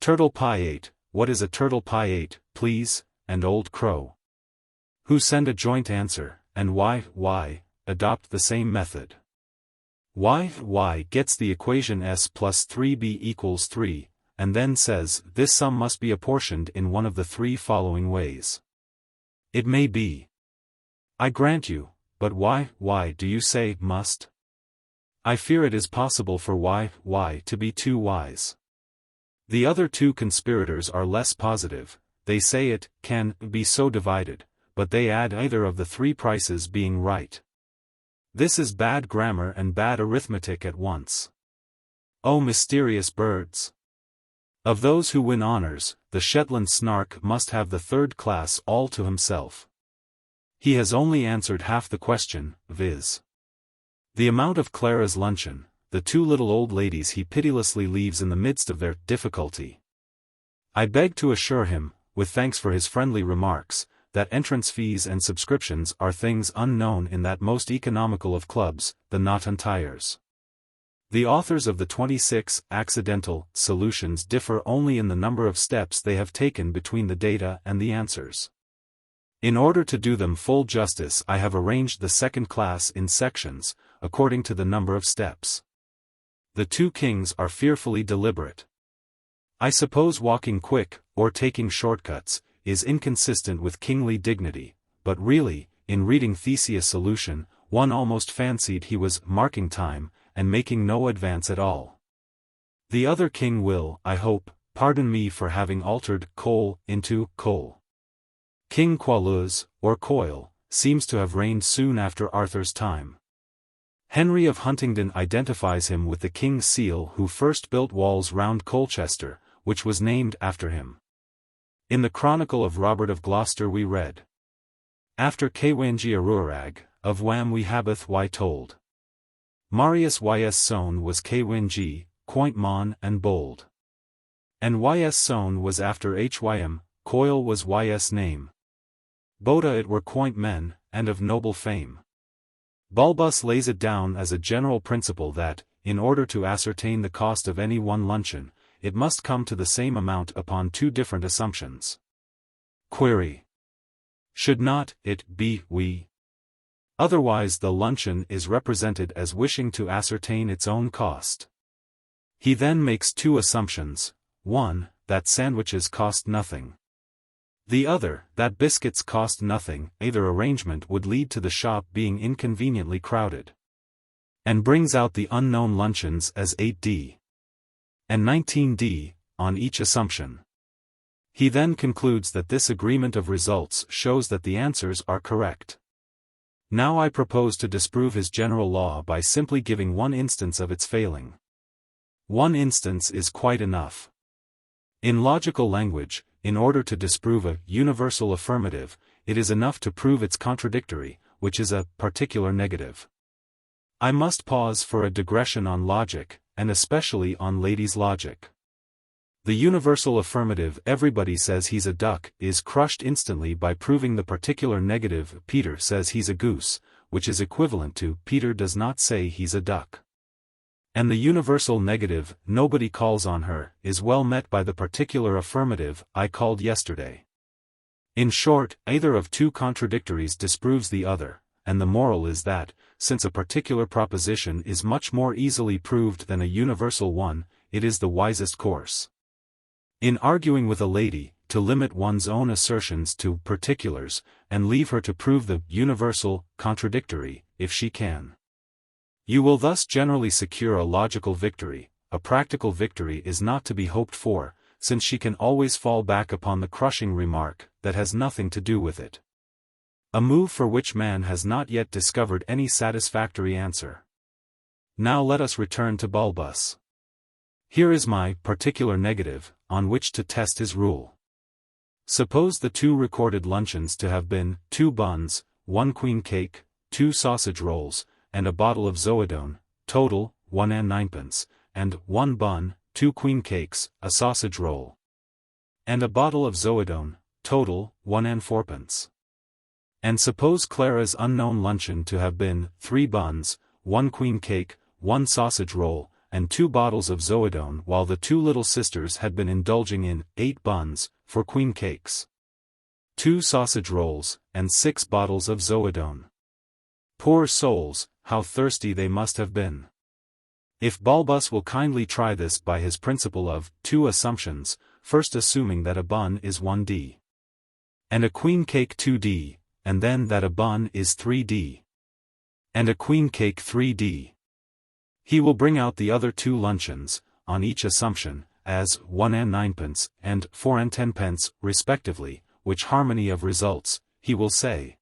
Turtle Pie ate, what is a turtle pie ate, please, and Old Crow? Who send a joint answer, and why, adopt the same method. Y gets the equation S plus 3b equals 3, and then says, this sum must be apportioned in one of the 3 following ways. It may be. I grant you, but why do you say, must? I fear it is possible for y to be 2 y's. The other 2 conspirators are less positive, they say it can be so divided, but they add either of the 3 prices being right. This is bad grammar and bad arithmetic at once. Oh mysterious birds! Of those who win honors, the Shetland snark must have the 3rd class all to himself. He has only answered half the question, viz. the amount of Clara's luncheon, the 2 little old ladies he pitilessly leaves in the midst of their difficulty. I beg to assure him, with thanks for his friendly remarks, that entrance fees and subscriptions are things unknown in that most economical of clubs, the Knot and Tires. The authors of the 26 accidental solutions differ only in the number of steps they have taken between the data and the answers. In order to do them full justice, I have arranged the 2nd class in sections, according to the number of steps. The 2 kings are fearfully deliberate. I suppose walking quick, or taking shortcuts, is inconsistent with kingly dignity, but really, in reading Theseus' solution, one almost fancied he was marking time, and making no advance at all. The other king will, I hope, pardon me for having altered coal into coal. King Qualuz, or Coil, seems to have reigned soon after Arthur's time. Henry of Huntingdon identifies him with the king's seal who first built walls round Colchester, which was named after him. In the Chronicle of Robert of Gloucester we read, after Cawangi Arurag, of Wham we habeth why told. Marius Ys Sown was Cawangi, Quoint Mon and Bold. And Ys Sown was after Hym, Coil was Ys name. Boda it were quoint men, and of noble fame. Bulbus lays it down as a general principle that, in order to ascertain the cost of any one luncheon, it must come to the same amount upon two different assumptions. Query. Should not it be we? Otherwise the luncheon is represented as wishing to ascertain its own cost. He then makes two assumptions, one, that sandwiches cost nothing. The other, that biscuits cost nothing. Either arrangement would lead to the shop being inconveniently crowded. And brings out the unknown luncheons as 8d. And 19d, on each assumption. He then concludes that this agreement of results shows that the answers are correct. Now I propose to disprove his general law by simply giving one instance of its failing. One instance is quite enough. In logical language, in order to disprove a universal affirmative, it is enough to prove its contradictory, which is a particular negative. I must pause for a digression on logic, and especially on ladies' logic. The universal affirmative "everybody says he's a duck" is crushed instantly by proving the particular negative "Peter says he's a goose," which is equivalent to "Peter does not say he's a duck." And the universal negative "nobody calls on her" is well met by the particular affirmative "I called yesterday." In short, either of two contradictories disproves the other, and the moral is that, since a particular proposition is much more easily proved than a universal one, it is the wisest course. In arguing with a lady, to limit one's own assertions to particulars, and leave her to prove the universal contradictory, if she can. You will thus generally secure a logical victory. A practical victory is not to be hoped for, since she can always fall back upon the crushing remark that has nothing to do with it. A move for which man has not yet discovered any satisfactory answer. Now let us return to Bulbus. Here is my particular negative, on which to test his rule. Suppose the two recorded luncheons to have been 2 buns, 1 queen cake, 2 sausage rolls, and a bottle of zoedone, total, 1 and 9pence, and 1 bun, 2 queen cakes, a sausage roll, and a bottle of zoedone, total, 1 and 4pence. And suppose Clara's unknown luncheon to have been 3 buns, 1 queen cake, 1 sausage roll, and 2 bottles of zoedone, while the 2 little sisters had been indulging in 8 buns, 4 queen cakes, 2 sausage rolls, and 6 bottles of zoedone. Poor souls, how thirsty they must have been. If Bulbus will kindly try this by his principle of 2 assumptions, first assuming that a bun is 1d, and a queen cake 2d, and then that a bun is 3d, and a queen cake 3d. He will bring out the other 2 luncheons, on each assumption, as 1 and 9pence, and 4 and 10pence, respectively, which harmony of results, he will say,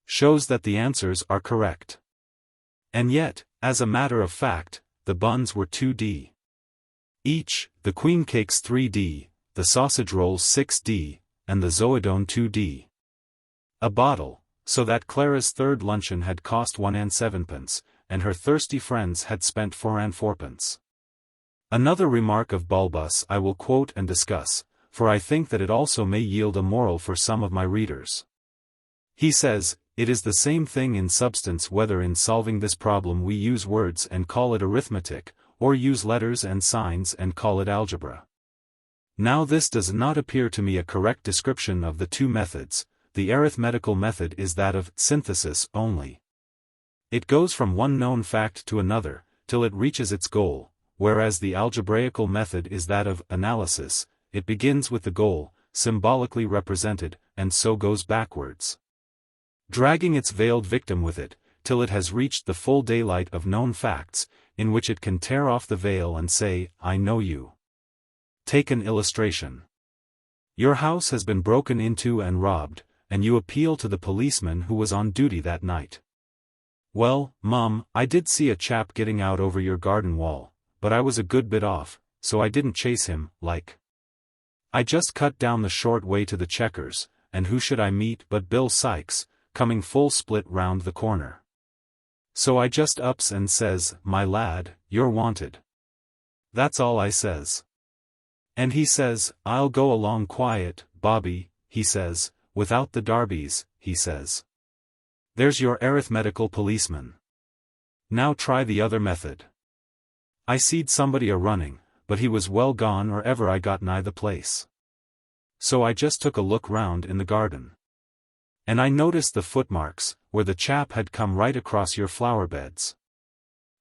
shows that the answers are correct. And yet, as a matter of fact, the buns were 2d. Each, the queen cakes 3d, the sausage rolls 6d, and the zoedone 2d. A bottle, so that Clara's third luncheon had cost 1 and 7pence, and her thirsty friends had spent 4 and 4pence. Another remark of Bulbus I will quote and discuss, for I think that it also may yield a moral for some of my readers. He says, "It is the same thing in substance whether in solving this problem we use words and call it arithmetic, or use letters and signs and call it algebra." Now this does not appear to me a correct description of the 2 methods. The arithmetical method is that of synthesis only. It goes from one known fact to another, till it reaches its goal, whereas the algebraical method is that of analysis. It begins with the goal, symbolically represented, and so goes backwards, dragging its veiled victim with it, till it has reached the full daylight of known facts, in which it can tear off the veil and say, "I know you." Take an illustration. Your house has been broken into and robbed, and you appeal to the policeman who was on duty that night. "Well, Mum, I did see a chap getting out over your garden wall, but I was a good bit off, so I didn't chase him, like. I just cut down the short way to the Checkers, and who should I meet but Bill Sykes, coming full split round the corner. So I just ups and says, 'My lad, you're wanted.' That's all I says. And he says, 'I'll go along quiet, Bobby,' he says, without the derbies, he says. There's your arithmetical policeman. Now try the other method. I seed somebody a-running, but he was well gone or ever I got nigh the place. So I just took a look round in the garden. And I noticed the footmarks, where the chap had come right across your flower beds.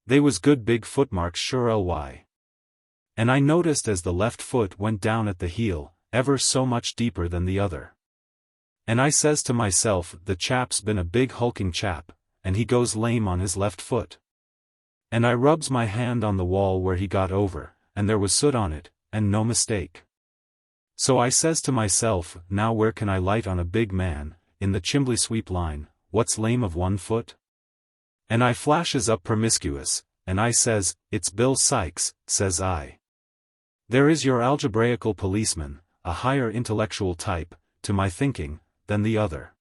They was good big footmarks sure ly. And I noticed as the left foot went down at the heel, ever so much deeper than the other. And I says to myself, the chap's been a big hulking chap, and he goes lame on his left foot. And I rubs my hand on the wall where he got over, and there was soot on it, and no mistake. So I says to myself, now where can I light on a big man, in the chimbley sweep line, what's lame of one foot? And I flashes up promiscuous, and I says, it's Bill Sykes, says I. There is your algebraical policeman, a higher intellectual type, to my thinking, than the other.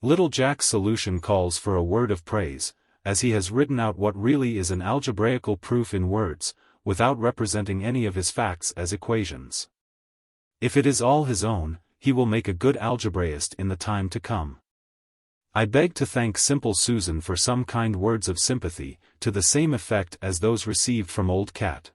Little Jack's solution calls for a word of praise, as he has written out what really is an algebraical proof in words, without representing any of his facts as equations. If it is all his own, he will make a good algebraist in the time to come. I beg to thank Simple Susan for some kind words of sympathy, to the same effect as those received from Old Cat.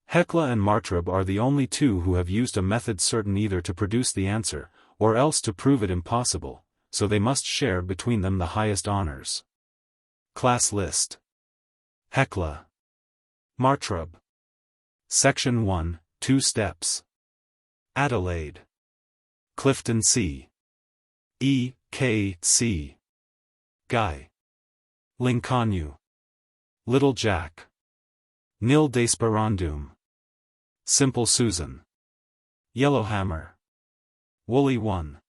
Hecla and Martrab are the only two who have used a method certain either to produce the answer, or else to prove it impossible, so they must share between them the highest honors. Class List. Hecla. Martrab. Section 1, 2 steps. Adelaide. Clifton C. E. K. C. Guy. Lincoln. Little Jack. Nil desperandum. Simple Susan. Yellowhammer. Woolly 1.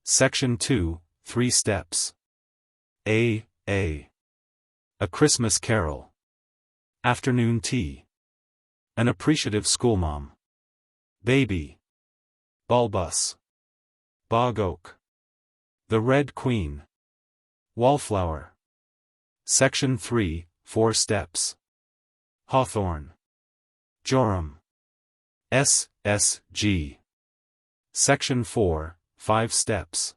Section 2, 3 steps. A. A Christmas Carol. Afternoon Tea. An Appreciative Schoolmom. Baby. Bulbous. Bog Oak. The Red Queen. Wallflower. Section 3, 4 steps. Hawthorn. Joram. S.S.G. Section 4, 5 steps.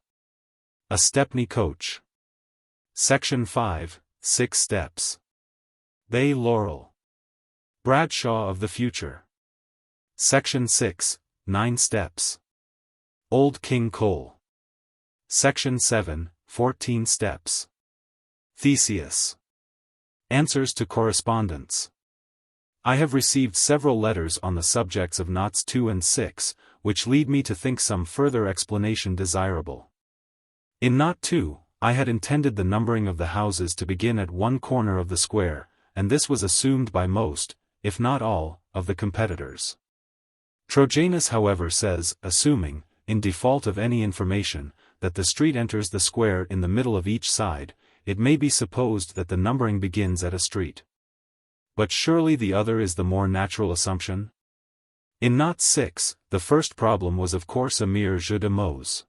A Stepney Coach. Section 5, 6 steps. Bay Laurel. Bradshaw of the Future. Section 6, 9 steps. Old King Cole. Section 7, 14 steps. Theseus. Answers to correspondence. I have received several letters on the subjects of knots 2 and 6, which lead me to think some further explanation desirable. In knot 2, I had intended the numbering of the houses to begin at one corner of the square, and this was assumed by most, if not all, of the competitors. Trojanus however says, assuming, in default of any information, that the street enters the square in the middle of each side, it may be supposed that the numbering begins at a street. But surely the other is the more natural assumption? In knot 6, the first problem was of course a mere jeu de mots,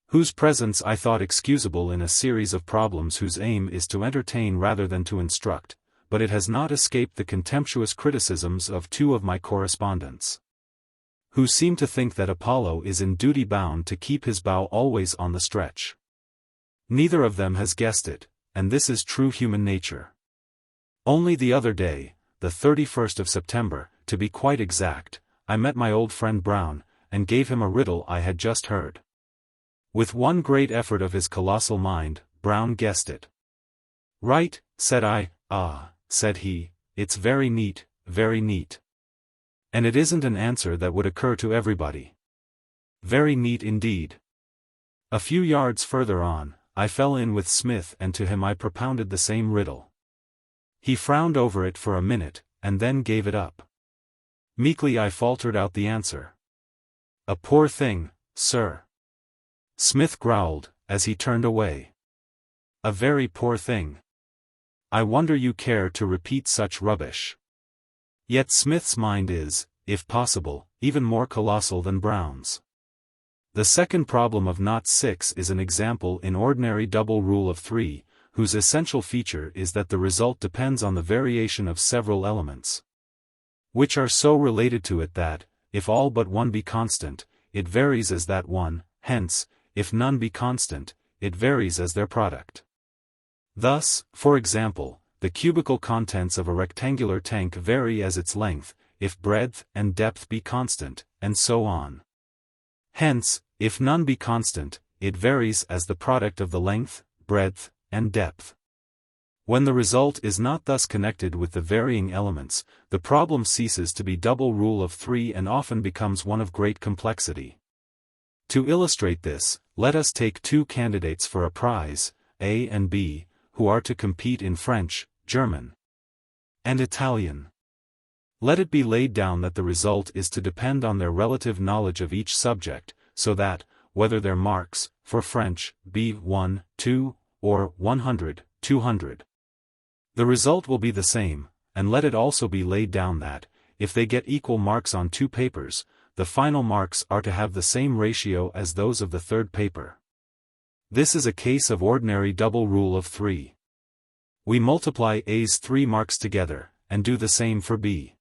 whose presence I thought excusable in a series of problems whose aim is to entertain rather than to instruct, but it has not escaped the contemptuous criticisms of 2 of my correspondents, who seem to think that Apollo is in duty bound to keep his bow always on the stretch. Neither of them has guessed it, and this is true human nature. Only the other day, the 31st of September, to be quite exact, I met my old friend Brown, and gave him a riddle I had just heard. With one great effort of his colossal mind, Brown guessed it. Right, said I. Ah, said he, it's very neat, very neat. And it isn't an answer that would occur to everybody. Very neat indeed. A few yards further on, I fell in with Smith and to him I propounded the same riddle. He frowned over it for a minute, and then gave it up. Meekly I faltered out the answer. A poor thing, sir. Smith growled, as he turned away. A very poor thing. I wonder you care to repeat such rubbish. Yet Smith's mind is, if possible, even more colossal than Brown's. The second problem of knot 6 is an example in ordinary double rule of 3, whose essential feature is that the result depends on the variation of several elements, which are so related to it that, if all but one be constant, it varies as that one, hence, if none be constant, it varies as their product. Thus, for example, the cubical contents of a rectangular tank vary as its length, if breadth and depth be constant, and so on. Hence, if none be constant, it varies as the product of the length, breadth, and depth. When the result is not thus connected with the varying elements, the problem ceases to be double rule of three and often becomes one of great complexity. To illustrate this, let us take two candidates for a prize, A and B, who are to compete in French, German, and Italian. Let it be laid down that the result is to depend on their relative knowledge of each subject, so that, whether their marks, for French, be 1, 2, or 100, 200, the result will be the same, and let it also be laid down that, if they get equal marks on two papers, the final marks are to have the same ratio as those of the third paper. This is a case of ordinary double rule of three. We multiply A's 3 marks together, and do the same for B.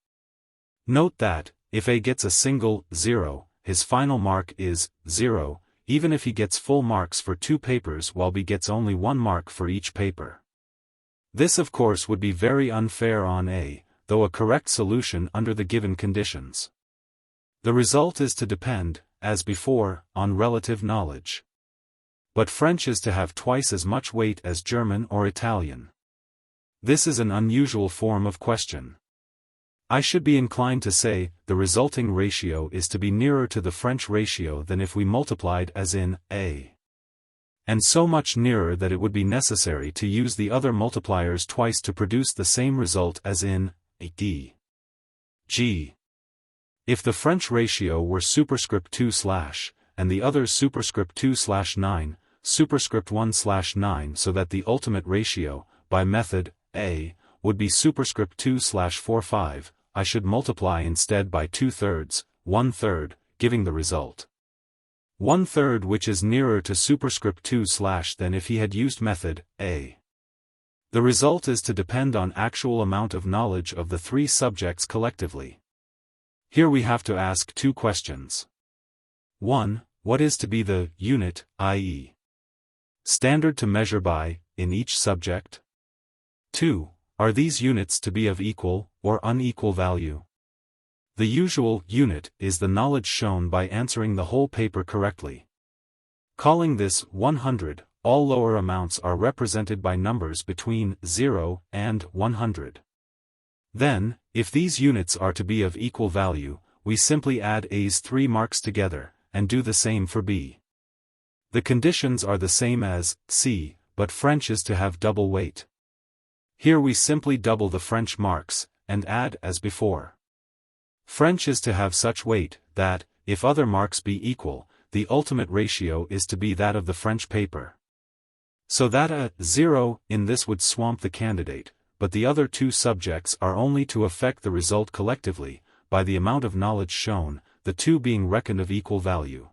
Note that, if A gets a single 0, his final mark is 0, even if he gets full marks for two papers while B gets only 1 mark for each paper. This of course would be very unfair on A, though a correct solution under the given conditions. The result is to depend, as before, on relative knowledge. But French is to have twice as much weight as German or Italian. This is an unusual form of question. I should be inclined to say, the resulting ratio is to be nearer to the French ratio than if we multiplied as in A. And so much nearer that it would be necessary to use the other multipliers twice to produce the same result as in D. G. If the French ratio were superscript 2/ and the other superscript 2/9, superscript 1/9, so that the ultimate ratio, by method, A, would be superscript 2/45, I should multiply instead by 2/3, 1/3, giving the result 1/3, which is nearer to superscript 2/ than if he had used method, A. The result is to depend on actual amount of knowledge of the three subjects collectively. Here we have to ask two questions. 1. What is to be the unit, i.e., standard to measure by, in each subject? 2. Are these units to be of equal, or unequal value? The usual unit is the knowledge shown by answering the whole paper correctly. Calling this 100, all lower amounts are represented by numbers between 0 and 100. Then, if these units are to be of equal value, we simply add A's 3 marks together, and do the same for B. The conditions are the same as C, but French is to have double weight. Here we simply double the French marks, and add as before. French is to have such weight, that, if other marks be equal, the ultimate ratio is to be that of the French paper. So that a 0 in this would swamp the candidate, but the other two subjects are only to affect the result collectively, by the amount of knowledge shown, the two being reckoned of equal value.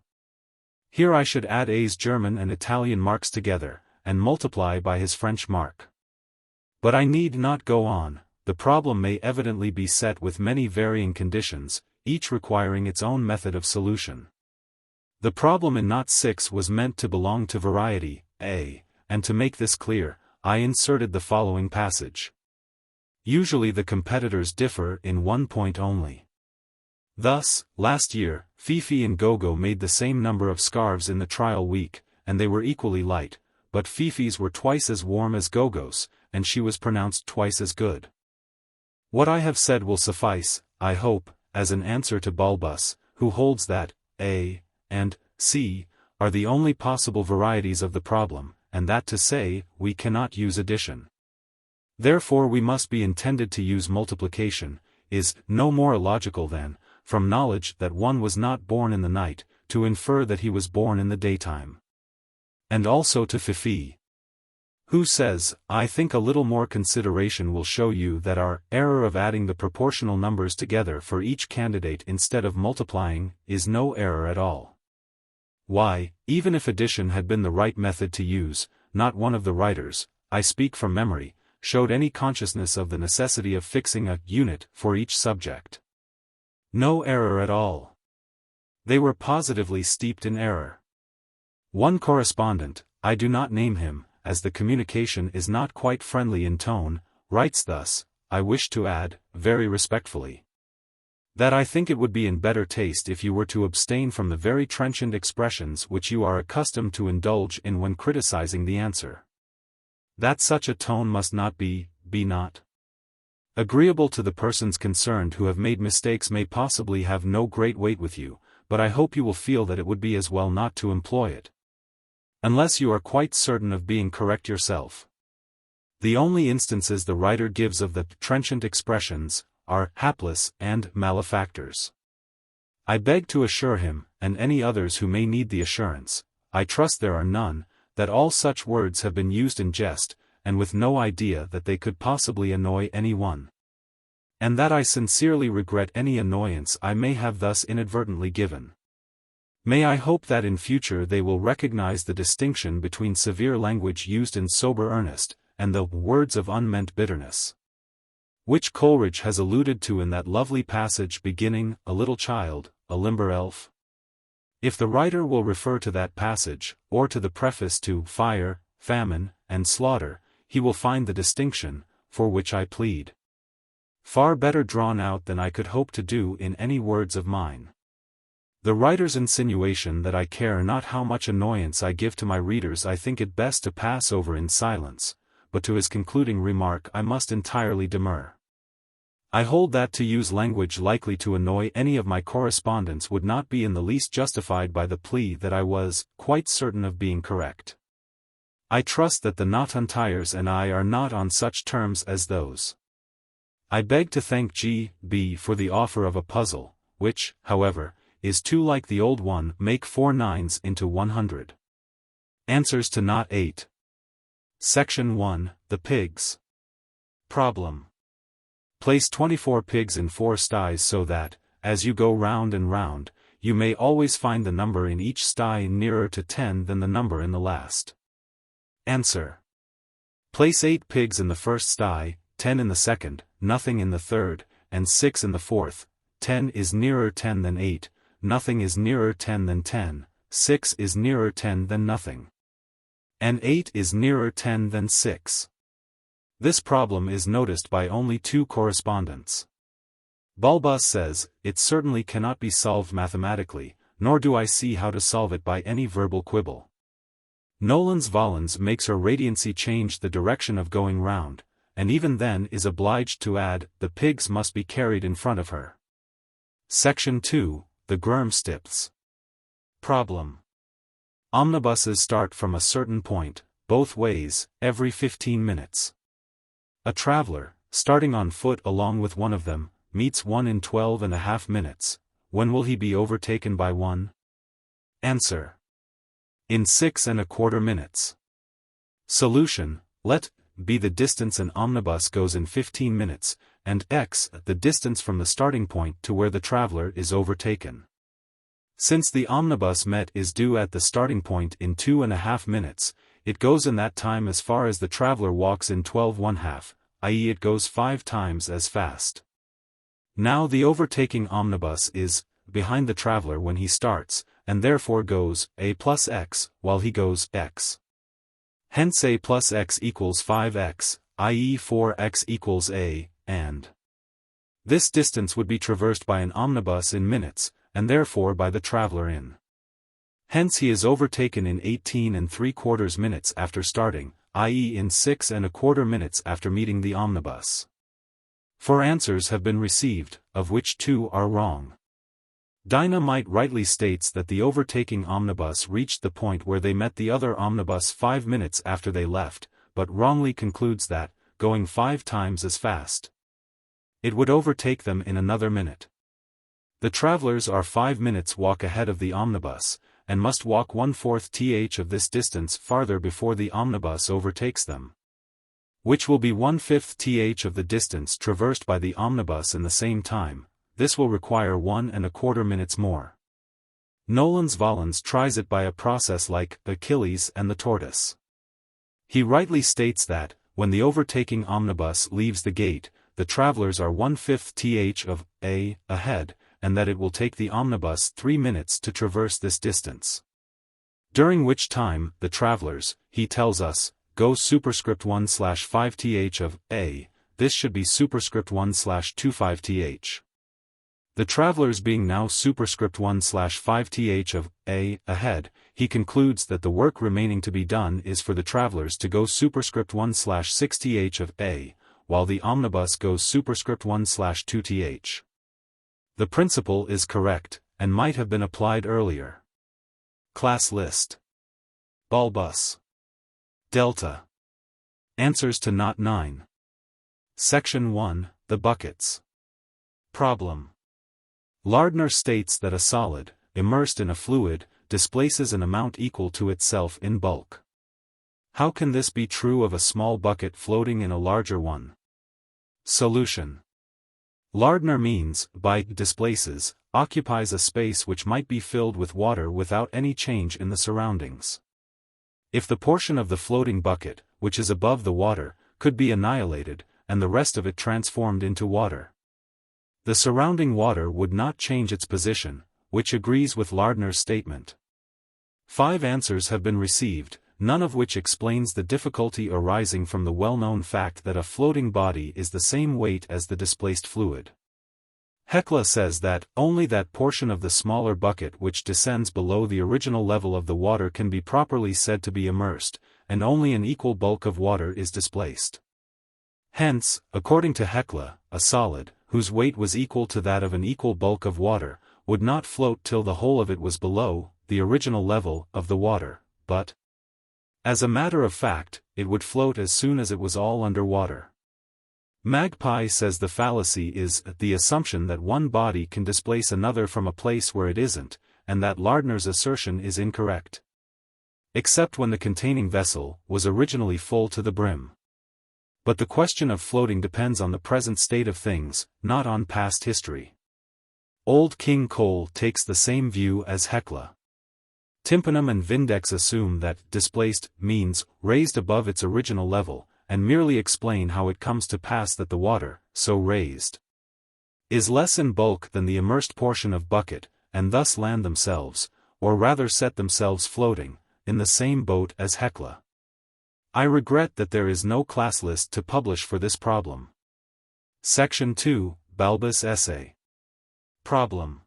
Here I should add A's German and Italian marks together, and multiply by his French mark. But I need not go on. The problem may evidently be set with many varying conditions, each requiring its own method of solution. The problem in Knot 6 was meant to belong to variety, A, and to make this clear, I inserted the following passage. Usually the competitors differ in one point only. Thus, last year, Fifi and Gogo made the same number of scarves in the trial week, and they were equally light, but Fifi's were twice as warm as Gogo's, and she was pronounced twice as good. What I have said will suffice, I hope, as an answer to Bulbus, who holds that A and C are the only possible varieties of the problem, and that to say, we cannot use addition. Therefore we must be intended to use multiplication, is no more illogical than, from knowledge that one was not born in the night, to infer that he was born in the daytime. And also to Fifi, who says, I think a little more consideration will show you that our error of adding the proportional numbers together for each candidate instead of multiplying, is no error at all. Why, even if addition had been the right method to use, not one of the writers, I speak from memory, showed any consciousness of the necessity of fixing a unit for each subject. No error at all. They were positively steeped in error. One correspondent, I do not name him, as the communication is not quite friendly in tone, writes thus: I wish to add, very respectfully, that I think it would be in better taste if you were to abstain from the very trenchant expressions which you are accustomed to indulge in when criticizing the answer. That such a tone must not be not agreeable to the persons concerned who have made mistakes may possibly have no great weight with you, but I hope you will feel that it would be as well not to employ it, unless you are quite certain of being correct yourself. The only instances the writer gives of the trenchant expressions are hapless and malefactors. I beg to assure him, and any others who may need the assurance, I trust there are none, that all such words have been used in jest, and with no idea that they could possibly annoy any one. And that I sincerely regret any annoyance I may have thus inadvertently given. May I hope that in future they will recognize the distinction between severe language used in sober earnest, and the words of unmeant bitterness, which Coleridge has alluded to in that lovely passage beginning, a little child, a limber elf. If the writer will refer to that passage, or to the preface to Fire, Famine, and Slaughter, he will find the distinction, for which I plead, far better drawn out than I could hope to do in any words of mine. The writer's insinuation that I care not how much annoyance I give to my readers I think it best to pass over in silence, but to his concluding remark I must entirely demur. I hold that to use language likely to annoy any of my correspondents would not be in the least justified by the plea that I was quite certain of being correct. I trust that the Not-Untiers and I are not on such terms as those. I beg to thank G.B. for the offer of a puzzle, which, however, is too like the old one. Make 4 9s into 100. Answers to Knot 8. Section 1, The Pigs. Problem. Place 24 pigs in 4 sties so that, as you go round and round, you may always find the number in each sty nearer to 10 than the number in the last. Answer. Place 8 pigs in the first sty, 10 in the second, nothing in the third, and 6 in the fourth. 10 is nearer 10 than 8, nothing is nearer 10 than 10, 6 is nearer 10 than nothing, and 8 is nearer 10 than 6. This problem is noticed by only 2 correspondents. Bulbus says, it certainly cannot be solved mathematically, nor do I see how to solve it by any verbal quibble. Nolens Volens makes her Radiancy change the direction of going round, and even then is obliged to add, the pigs must be carried in front of her. Section 2, The Grurmstipths. Problem. Omnibuses start from a certain point, both ways, every 15 minutes. A traveler, starting on foot along with one of them, meets one in 12.5 minutes. When will he be overtaken by one? Answer. In 6.25 minutes. Solution. Let be the distance an omnibus goes in 15 minutes, and x the distance from the starting point to where the traveler is overtaken. Since the omnibus met is due at the starting point in 2.5 minutes, it goes in that time as far as the traveler walks in 12.5, i.e. it goes 5 times as fast. Now the overtaking omnibus is behind the traveler when he starts, and therefore goes a plus x, while he goes x. Hence a plus x equals 5x, i.e. 4x equals a, and this distance would be traversed by an omnibus in minutes, and therefore by the traveler in. Hence he is overtaken in 18.75 minutes after starting, i.e. in 6.25 minutes after meeting the omnibus. 4 answers have been received, of which 2 are wrong. Dynamite rightly states that the overtaking omnibus reached the point where they met the other omnibus 5 minutes after they left, but wrongly concludes that, going 5 times as fast, it would overtake them in another minute. The travelers are 5 minutes walk ahead of the omnibus, and must walk 1/4 th of this distance farther before the omnibus overtakes them, which will be 1/5 th of the distance traversed by the omnibus in the same time. This will require 1.25 minutes more. Nolens Volens tries it by a process like Achilles and the tortoise. He rightly states that, when the overtaking omnibus leaves the gate, the travelers are 1/5 th of a ahead, and that it will take the omnibus 3 minutes to traverse this distance. During which time, the travelers, he tells us, go superscript 1/5th of a, this should be superscript 1/25th. The travelers being now superscript 1/5th of a ahead, he concludes that the work remaining to be done is for the travelers to go superscript 1/6th of a, while the omnibus goes superscript 1/2th. The principle is correct, and might have been applied earlier. Class list. Bulbus. Delta. Answers to Knot 9. Section 1, The Buckets. Problem. Lardner states that a solid, immersed in a fluid, displaces an amount equal to itself in bulk. How can this be true of a small bucket floating in a larger one? Solution. Lardner means, by displaces, occupies a space which might be filled with water without any change in the surroundings. If the portion of the floating bucket, which is above the water, could be annihilated, and the rest of it transformed into water, the surrounding water would not change its position, which agrees with Lardner's statement. 5 answers have been received, none of which explains the difficulty arising from the well-known fact that a floating body is the same weight as the displaced fluid. Hecla says that only that portion of the smaller bucket which descends below the original level of the water can be properly said to be immersed, and only an equal bulk of water is displaced. Hence, according to Hecla, a solid, whose weight was equal to that of an equal bulk of water, would not float till the whole of it was below the original level of the water, but, as a matter of fact, it would float as soon as it was all under water. Magpie says the fallacy is the assumption that one body can displace another from a place where it isn't, and that Lardner's assertion is incorrect. Except when the containing vessel was originally full to the brim. But the question of floating depends on the present state of things, not on past history. Old King Cole takes the same view as Hecla. Tympanum and Vindex assume that displaced means raised above its original level, and merely explain how it comes to pass that the water, so raised, is less in bulk than the immersed portion of bucket, and thus land themselves, or rather set themselves floating, in the same boat as Hecla. I regret that there is no class list to publish for this problem. Section 2, Bulbus Essay. Problem.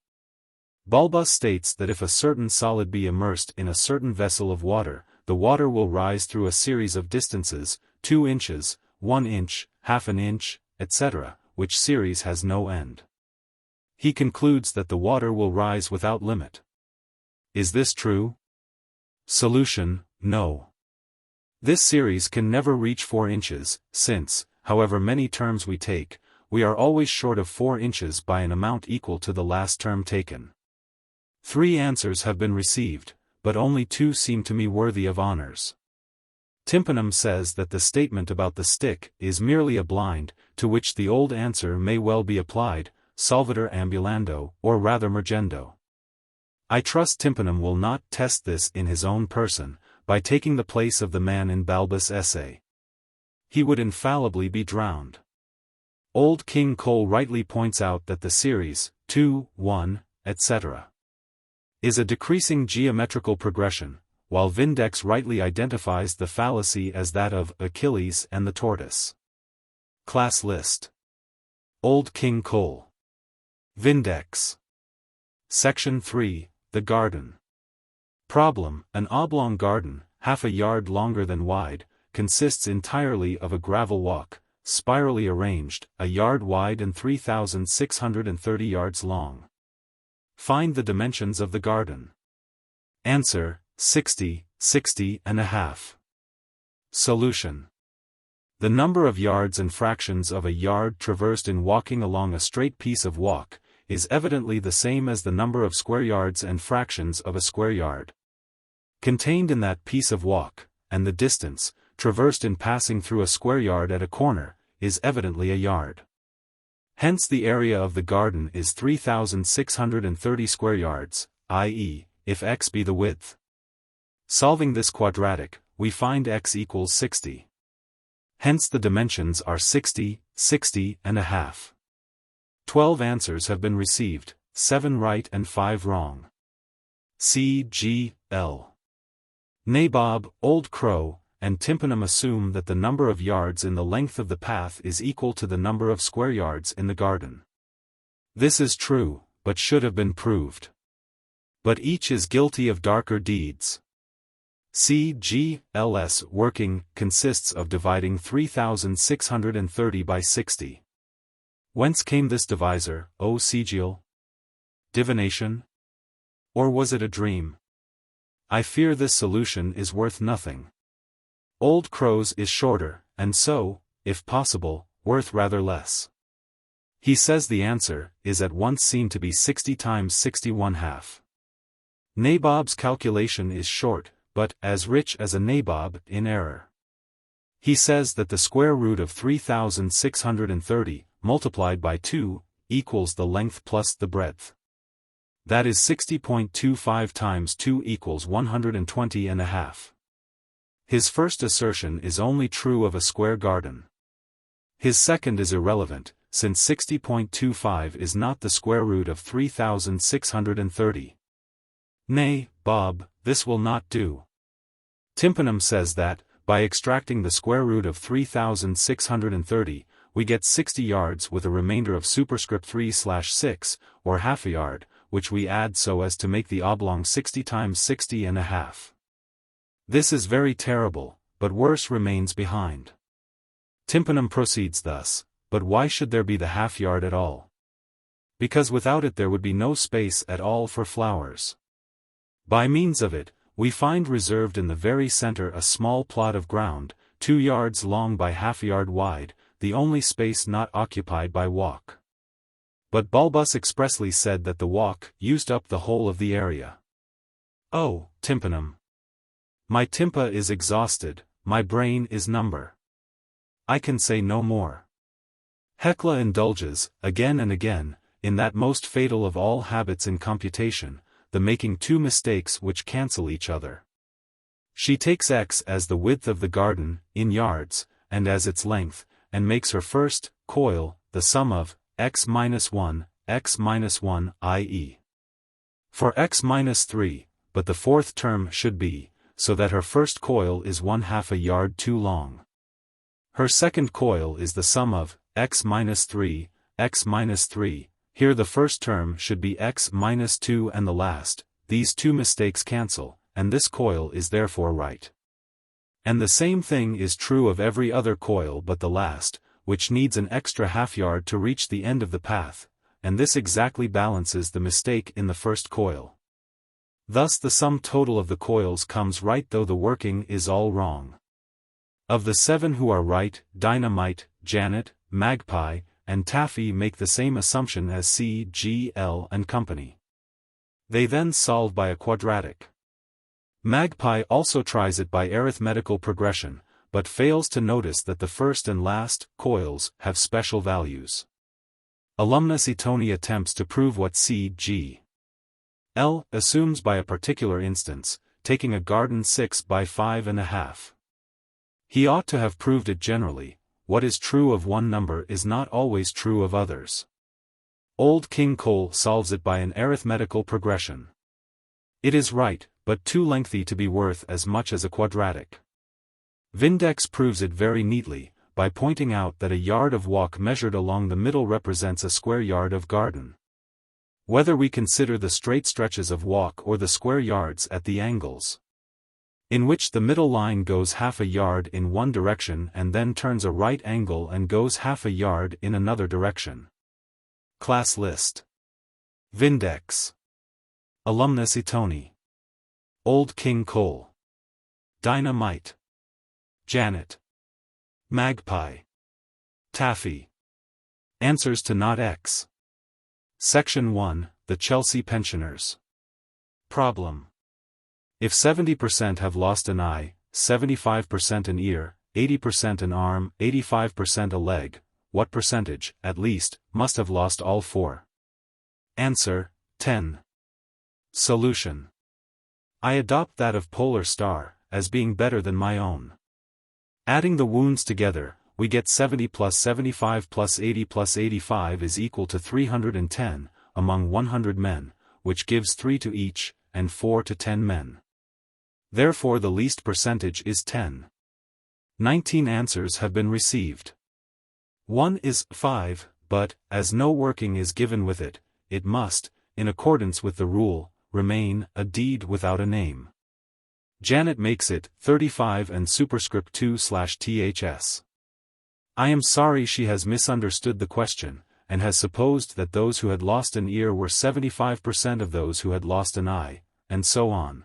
Bulbus states that if a certain solid be immersed in a certain vessel of water, the water will rise through a series of distances, 2 inches, 1 inch, half an inch, etc., which series has no end. He concludes that the water will rise without limit. Is this true? Solution, no. This series can never reach 4 inches, since, however many terms we take, we are always short of 4 inches by an amount equal to the last term taken. 3 answers have been received, but only 2 seem to me worthy of honors. Tympanum says that the statement about the stick is merely a blind, to which the old answer may well be applied, solvitur ambulando, or rather mergendo. I trust Tympanum will not test this in his own person, by taking the place of the man in Bulbus' essay. He would infallibly be drowned. Old King Cole rightly points out that the series, 2, 1, etc., is a decreasing geometrical progression, while Vindex rightly identifies the fallacy as that of Achilles and the tortoise. Class list. Old King Cole. Vindex. Section 3, The Garden. Problem. An oblong garden, half a yard longer than wide, consists entirely of a gravel walk, spirally arranged, a yard wide and 3,630 yards long. Find the dimensions of the garden. Answer, 60, 60.5. Solution. The number of yards and fractions of a yard traversed in walking along a straight piece of walk, is evidently the same as the number of square yards and fractions of a square yard contained in that piece of walk, and the distance, traversed in passing through a square yard at a corner, is evidently a yard. Hence the area of the garden is 3,630 square yards, i.e., if x be the width. Solving this quadratic, we find x equals 60. Hence the dimensions are 60, 60.5. 12 answers have been received, 7 right and 5 wrong. C. G. L. Nabob, Old Crow, and Tympanum assume that the number of yards in the length of the path is equal to the number of square yards in the garden. This is true, but should have been proved. But each is guilty of darker deeds. C.G.L.'s working consists of dividing 3,630 by 60. Whence came this divisor, O Sigil? Divination? Or was it a dream? I fear this solution is worth nothing. Old Crow's is shorter, and so, if possible, worth rather less. He says the answer is at once seen to be 60 times 61/2. Nabob's calculation is short, but as rich as a nabob in error. He says that the square root of 3,630, multiplied by 2, equals the length plus the breadth. That is 60.25 times 2 equals 120.5. His first assertion is only true of a square garden. His second is irrelevant, since 60.25 is not the square root of 3,630. Nay, Bob, this will not do. Tympanum says that, by extracting the square root of 3,630, we get 60 yards with a remainder of superscript 3/6, or half a yard, which we add so as to make the oblong 60 times 60.5. This is very terrible, but worse remains behind. Tympanum proceeds thus, but why should there be the half yard at all? Because without it there would be no space at all for flowers. By means of it, we find reserved in the very center a small plot of ground, 2 yards long by half a yard wide, the only space not occupied by walk. But Bulbus expressly said that the walk used up the whole of the area. Oh, Tympanum! My tympa is exhausted, my brain is number. I can say no more. Hecla indulges, again and again, in that most fatal of all habits in computation, the making two mistakes which cancel each other. She takes x as the width of the garden, in yards, and as its length, and makes her first coil the sum of x minus 1, i.e. for x minus 3, but the fourth term should be, so that her first coil is 1/2 a yard too long. Her second coil is the sum of x minus 3, here the first term should be x minus 2 and the last, these two mistakes cancel, and this coil is therefore right. And the same thing is true of every other coil but the last, which needs an extra half yard to reach the end of the path, and this exactly balances the mistake in the first coil. Thus the sum total of the coils comes right though the working is all wrong. Of the 7 who are right, Dynamite, Janet, Magpie, and Taffy make the same assumption as C, G, L and company. They then solve by a quadratic. Magpie also tries it by arithmetical progression, but fails to notice that the first and last coils have special values. Alumnus Etoni attempts to prove what C, G, L assumes by a particular instance, taking a garden 6 by 5.5. He ought to have proved it generally. What is true of one number is not always true of others. Old King Cole solves it by an arithmetical progression. It is right, but too lengthy to be worth as much as a quadratic. Vindex proves it very neatly, by pointing out that a yard of walk measured along the middle represents a square yard of garden. Whether we consider the straight stretches of walk or the square yards at the angles, in which the middle line goes half a yard in one direction and then turns a right angle and goes half a yard in another direction. Class list. Vindex. Alumnus Etoni. Old King Cole. Dynamite. Janet. Magpie. Taffy. Answers to Not X. Section 1, The Chelsea Pensioners. Problem. If 70% have lost an eye, 75% an ear, 80% an arm, 85% a leg, what percentage, at least, must have lost all 4? Answer, 10. Solution. I adopt that of Polar Star, as being better than my own. Adding the wounds together, we get 70 plus 75 plus 80 plus 85 is equal to 310, among 100 men, which gives 3 to each, and 4 to 10 men. Therefore the least percentage is 10. 19 answers have been received. 1 is 5, but, as no working is given with it, it must, in accordance with the rule, remain a deed without a name. Janet makes it 35 and superscript 2/ths. I am sorry she has misunderstood the question, and has supposed that those who had lost an ear were 75% of those who had lost an eye, and so on.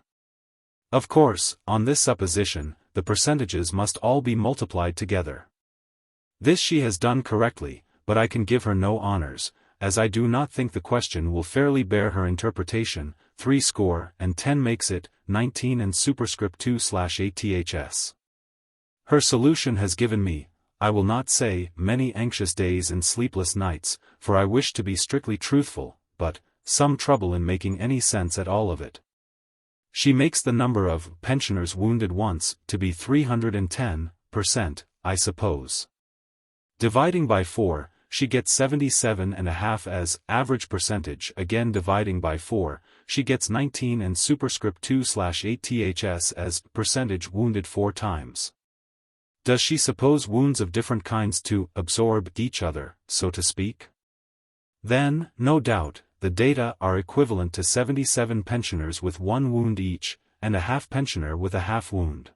Of course, on this supposition, the percentages must all be multiplied together. This she has done correctly, but I can give her no honors, as I do not think the question will fairly bear her interpretation. 3/10 makes it 19 and superscript 2/8ths. Her solution has given me, I will not say many anxious days and sleepless nights, for I wish to be strictly truthful, but some trouble in making any sense at all of it. She makes the number of pensioners wounded once to be 310%, I suppose. Dividing by 4, she gets 77.5 as average percentage. Again dividing by 4, she gets 19 and superscript 2/8ths as percentage wounded 4 times. Does she suppose wounds of different kinds to absorb each other, so to speak? Then, no doubt, the data are equivalent to 77 pensioners with 1 wound each, and a half pensioner with a half wound.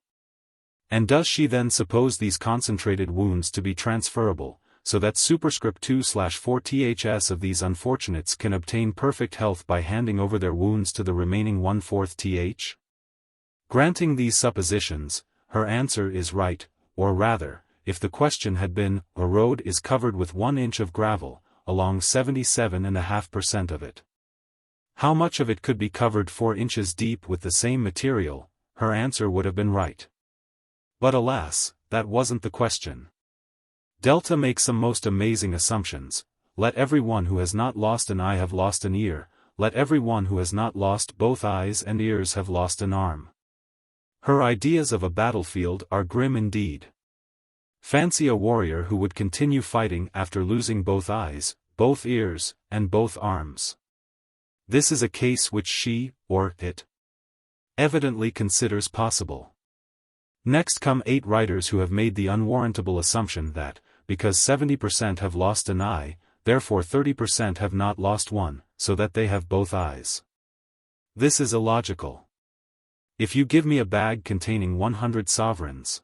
And does she then suppose these concentrated wounds to be transferable, so that superscript 2/4ths of these unfortunates can obtain perfect health by handing over their wounds to the remaining 1/4th? Granting these suppositions, her answer is right, or rather, if the question had been, a road is covered with 1 inch of gravel, along 77.5% of it. How much of it could be covered 4 inches deep with the same material, her answer would have been right. But alas, that wasn't the question. Delta makes some most amazing assumptions. Let everyone who has not lost an eye have lost an ear, let everyone who has not lost both eyes and ears have lost an arm. Her ideas of a battlefield are grim indeed. Fancy a warrior who would continue fighting after losing both eyes, both ears, and both arms. This is a case which she, or it, evidently considers possible. Next come 8 writers who have made the unwarrantable assumption that, because 70% have lost an eye, therefore 30% have not lost one, so that they have both eyes. This is illogical. If you give me a bag containing 100 sovereigns,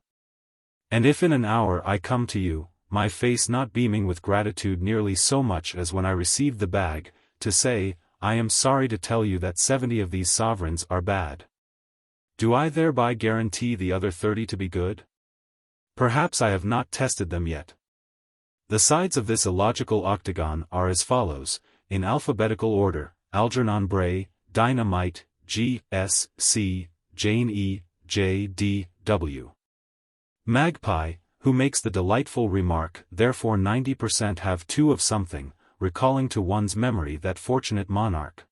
and if in an hour I come to you, my face not beaming with gratitude nearly so much as when I received the bag, to say, I am sorry to tell you that 70 of these sovereigns are bad. Do I thereby guarantee the other 30 to be good? Perhaps I have not tested them yet. The sides of this illogical octagon are as follows, in alphabetical order: Algernon Bray, Dynamite, G, S, C, Jane E, J, D, W. Magpie, who makes the delightful remark, therefore 90% have 2 of something, recalling to one's memory that fortunate monarch,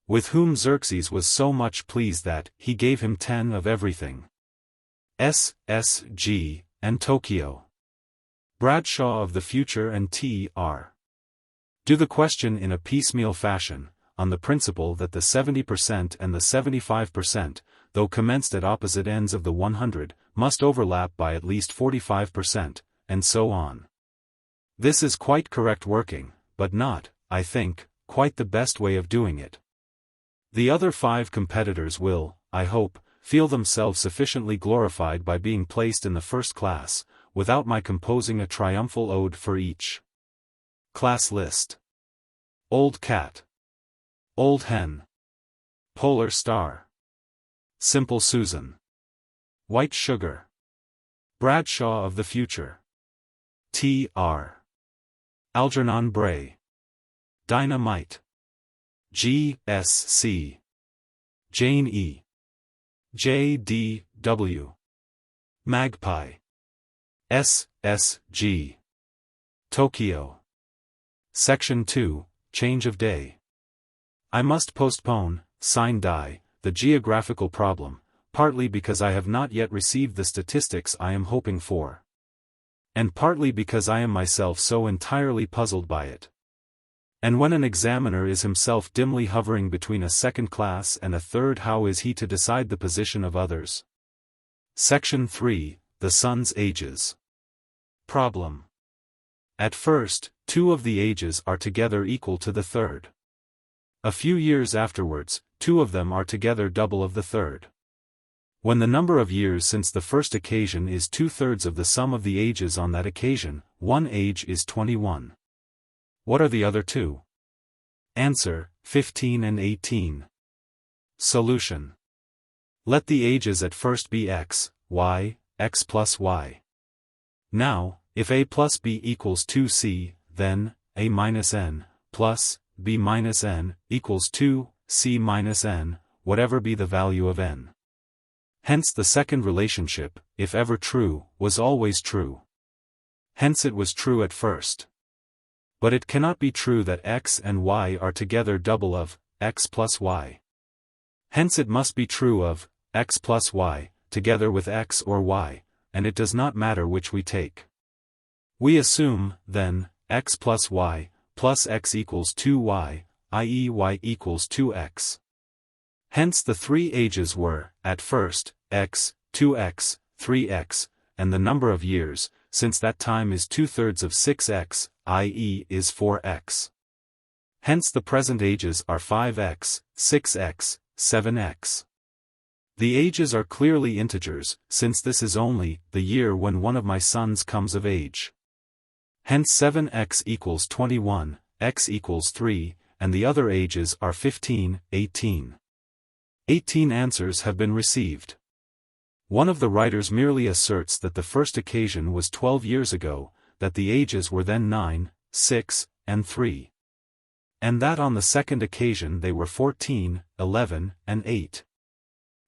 with whom Xerxes was so much pleased that he gave him 10 of everything. S, S, G, and Tokyo. Bradshaw of the Future and T.R. do the question in a piecemeal fashion, on the principle that the 70% and the 75%, though commenced at opposite ends of the 100, must overlap by at least 45%, and so on. This is quite correct working, but not, I think, quite the best way of doing it. The other 5 competitors will, I hope, feel themselves sufficiently glorified by being placed in the first class, without my composing a triumphal ode for each. Class list: Old Cat, Old Hen, Polar Star, Simple Susan, White Sugar, Bradshaw of the Future, T.R. Algernon Bray, Dynamite, G.S.C., Jane E., J.D.W., Magpie, S.S.G., Tokyo. Section 2, Change of Day. I must postpone, sine die, the geographical problem, partly because I have not yet received the statistics I am hoping for, and partly because I am myself so entirely puzzled by it. And when an examiner is himself dimly hovering between a second class and a third, how is he to decide the position of others? Section 3, The Sun's Ages. Problem. At first, 2 of the ages are together equal to the third. A few years afterwards, 2 of them are together double of the third. When the number of years since the first occasion is 2/3 of the sum of the ages on that occasion, one age is 21. What are the other 2? Answer, 15 and 18. Solution. Let the ages at first be x, y, x plus y. Now, if a plus b equals 2c, then a minus n, plus b minus n, equals 2c minus n, whatever be the value of n. Hence the second relationship, if ever true, was always true. Hence it was true at first. But it cannot be true that x and y are together double of x plus y. Hence it must be true of x plus y, together with x or y, and it does not matter which we take. We assume, then, x plus y, plus x equals 2y, i.e. y equals 2x. Hence the 3 ages were, at first, x, 2x, 3x, and the number of years, since that time is 2/3 of 6x, i.e. is 4x. Hence the present ages are 5x, 6x, 7x. The ages are clearly integers, since this is only the year when one of my sons comes of age. Hence 7x equals 21, x equals 3, and the other ages are 15, 18. 18 answers have been received. One of the writers merely asserts that the first occasion was 12 years ago, that the ages were then 9, 6, and 3. And that on the second occasion they were 14, 11, and 8.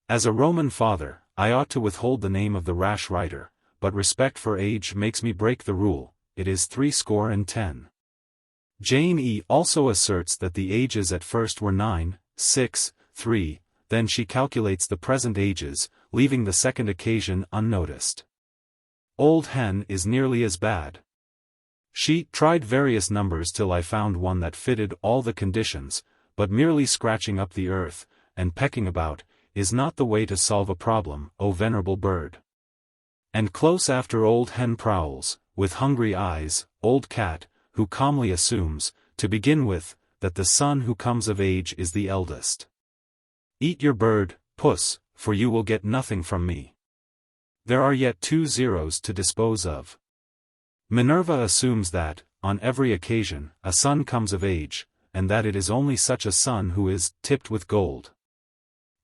As a Roman father, I ought to withhold the name of the rash writer, but respect for age makes me break the rule. It is 70. Jane E. also asserts that the ages at first were 9, 6, 3, then she calculates the present ages, leaving the second occasion unnoticed. Old Hen is nearly as bad. She tried various numbers till I found one that fitted all the conditions, but merely scratching up the earth, and pecking about, is not the way to solve a problem, O venerable bird. And close after Old Hen prowls, with hungry eyes, Old Cat, who calmly assumes, to begin with, that the son who comes of age is the eldest. Eat your bird, Puss, for you will get nothing from me. There are yet 2 zeros to dispose of. Minerva assumes that, on every occasion, a son comes of age, and that it is only such a son who is tipped with gold.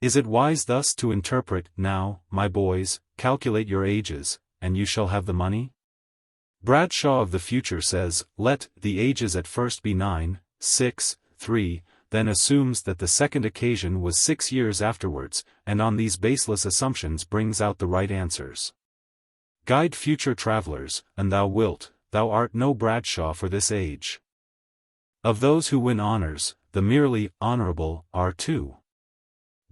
Is it wise thus to interpret, now, my boys, calculate your ages, and you shall have the money? Bradshaw of the Future says, let the ages at first be 9, 6, 3, then assumes that the second occasion was 6 years afterwards, and on these baseless assumptions brings out the right answers. Guide future travelers, and thou art no Bradshaw for this age. Of those who win honors, the merely honorable are 2.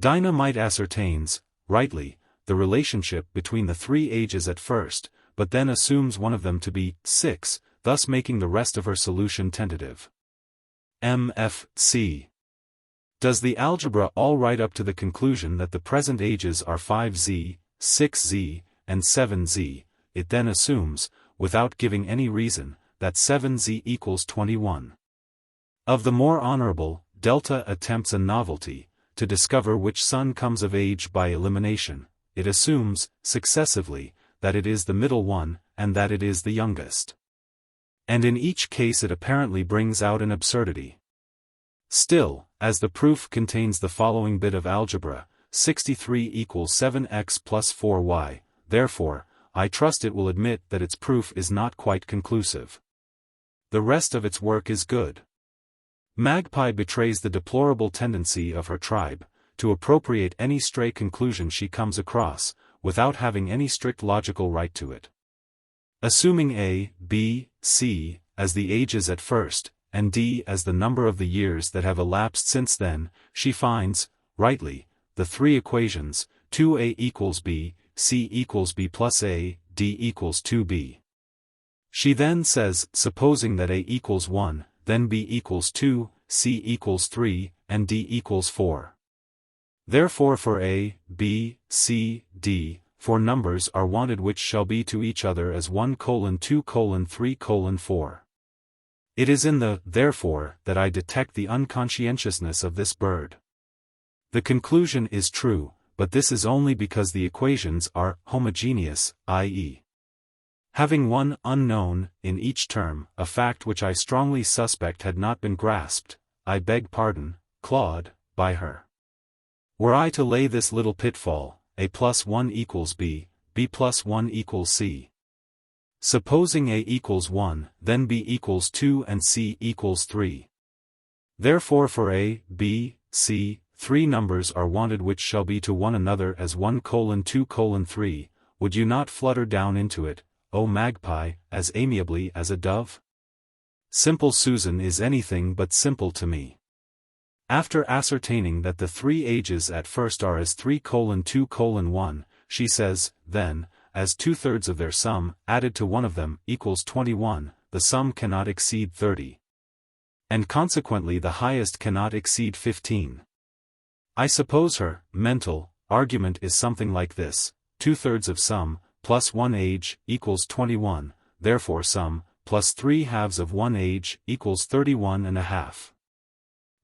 Dynamite ascertains, rightly, the relationship between the 3 ages at first, but then assumes one of them to be 6, thus making the rest of her solution tentative. M.F.C. Does the algebra all right up to the conclusion that the present ages are 5z, 6z, and 7z, it then assumes, without giving any reason, that 7z equals 21. Of the more honorable, Delta attempts a novelty, to discover which son comes of age by elimination. It assumes, successively, that it is the middle one, and that it is the youngest. And in each case it apparently brings out an absurdity. Still, as the proof contains the following bit of algebra, 63 equals 7x plus 4y, therefore, I trust it will admit that its proof is not quite conclusive. The rest of its work is good. Magpie betrays the deplorable tendency of her tribe, to appropriate any stray conclusion she comes across, without having any strict logical right to it. Assuming A, B, C, as the ages at first, and D as the number of the years that have elapsed since then, she finds, rightly, the 3 equations, 2A equals B, C equals B plus A, D equals 2B. She then says, supposing that A equals 1, then b equals 2, c equals 3, and d equals 4. Therefore for a, b, c, d, 4 numbers are wanted which shall be to each other as 1, 2, 3, 4. It is in the therefore that I detect the unconscientiousness of this bird. The conclusion is true, but this is only because the equations are homogeneous, i.e. having one unknown in each term, a fact which I strongly suspect had not been grasped, I beg pardon, Claude, by her. Were I to lay this little pitfall, a plus 1 equals b, b plus 1 equals c. Supposing a equals 1, then b equals 2 and c equals 3. Therefore for a, b, c, 3 numbers are wanted which shall be to one another as 1, 2, 3, would you not flutter down into it, O magpie, as amiably as a dove? Simple Susan is anything but simple to me. After ascertaining that the 3 ages at first are as 3, 2, 1, she says, then, as 2/3 of their sum, added to one of them, equals 21, the sum cannot exceed 30. And consequently the highest cannot exceed 15. I suppose her mental argument is something like this: 2/3 of sum, plus 1 age, equals 21, therefore sum, plus 3/2 of 1 age, equals 31.5.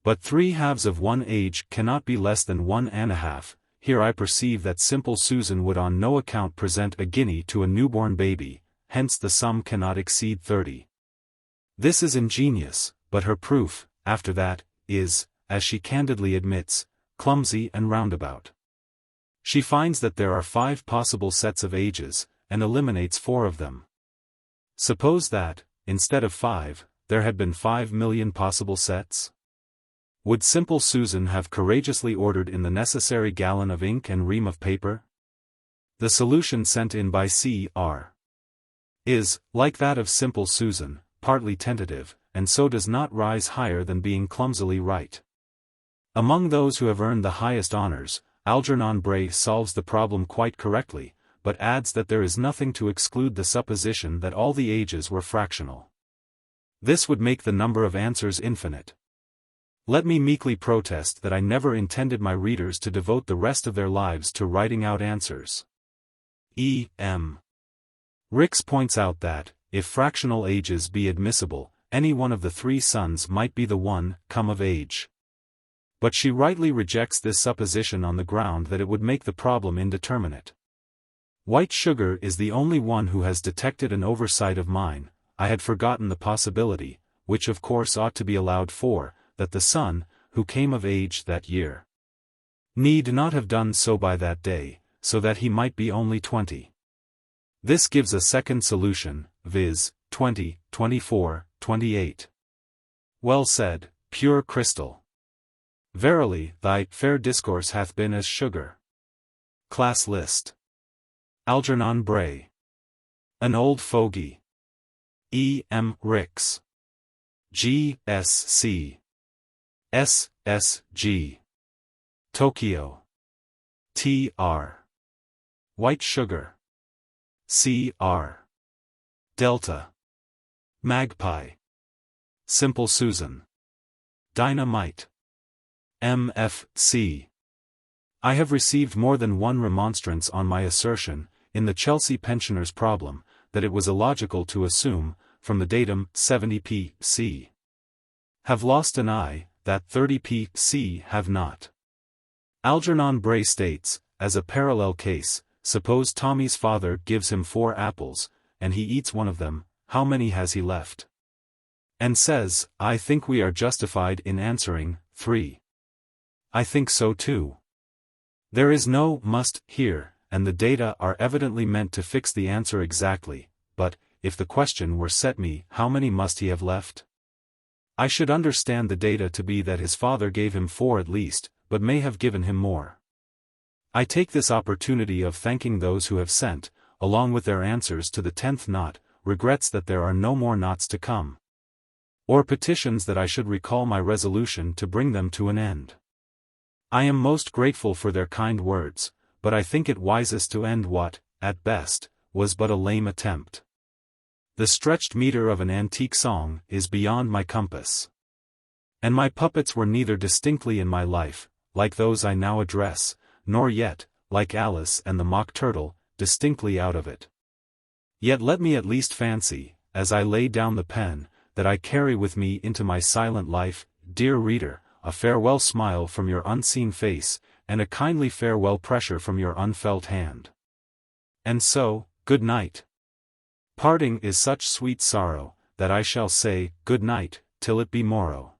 But 3/2 of 1 age cannot be less than 1.5. Here I perceive that simple Susan would on no account present a guinea to a newborn baby, hence the sum cannot exceed 30. This is ingenious, but her proof, after that, is, as she candidly admits, clumsy and roundabout. She finds that there are 5 possible sets of ages, and eliminates 4 of them. Suppose that, instead of 5, there had been 5 million possible sets? Would simple Susan have courageously ordered in the necessary gallon of ink and ream of paper? The solution sent in by C.R. is, like that of simple Susan, partly tentative, and so does not rise higher than being clumsily right. Among those who have earned the highest honors, Algernon Bray solves the problem quite correctly, but adds that there is nothing to exclude the supposition that all the ages were fractional. This would make the number of answers infinite. Let me meekly protest that I never intended my readers to devote the rest of their lives to writing out answers. E. M. Ricks points out that, if fractional ages be admissible, any one of the 3 sons might be the one come of age. But she rightly rejects this supposition on the ground that it would make the problem indeterminate. White Sugar is the only one who has detected an oversight of mine. I had forgotten the possibility, which of course ought to be allowed for, that the son, who came of age that year, need not have done so by that day, so that he might be only 20. This gives a second solution, viz., 20, 24, 28. Well said, pure crystal. Verily, thy fair discourse hath been as sugar. Class list. Algernon Bray. An old fogey. E. M. Ricks. G. S. C. S. S. G. Tokyo. T. R. White Sugar. C. R. Delta. Magpie. Simple Susan. Dynamite. M. F. C. I have received more than one remonstrance on my assertion, in the Chelsea pensioners' problem, that it was illogical to assume, from the datum 70 p.c. have lost an eye, that 30 p.c. have not. Algernon Bray states, as a parallel case, suppose Tommy's father gives him 4 apples, and he eats one of them, how many has he left? And says, I think we are justified in answering, 3. I think so too. There is no must here, and the data are evidently meant to fix the answer exactly, but, if the question were set me, how many must he have left? I should understand the data to be that his father gave him 4 at least, but may have given him more. I take this opportunity of thanking those who have sent, along with their answers to the 10th knot, regrets that there are no more knots to come. Or petitions that I should recall my resolution to bring them to an end. I am most grateful for their kind words, but I think it wisest to end what, at best, was but a lame attempt. The stretched meter of an antique song is beyond my compass. And my puppets were neither distinctly in my life, like those I now address, nor yet, like Alice and the Mock Turtle, distinctly out of it. Yet let me at least fancy, as I lay down the pen, that I carry with me into my silent life, dear reader, a farewell smile from your unseen face, and a kindly farewell pressure from your unfelt hand. And so, good night. Parting is such sweet sorrow, that I shall say, good night, till it be morrow.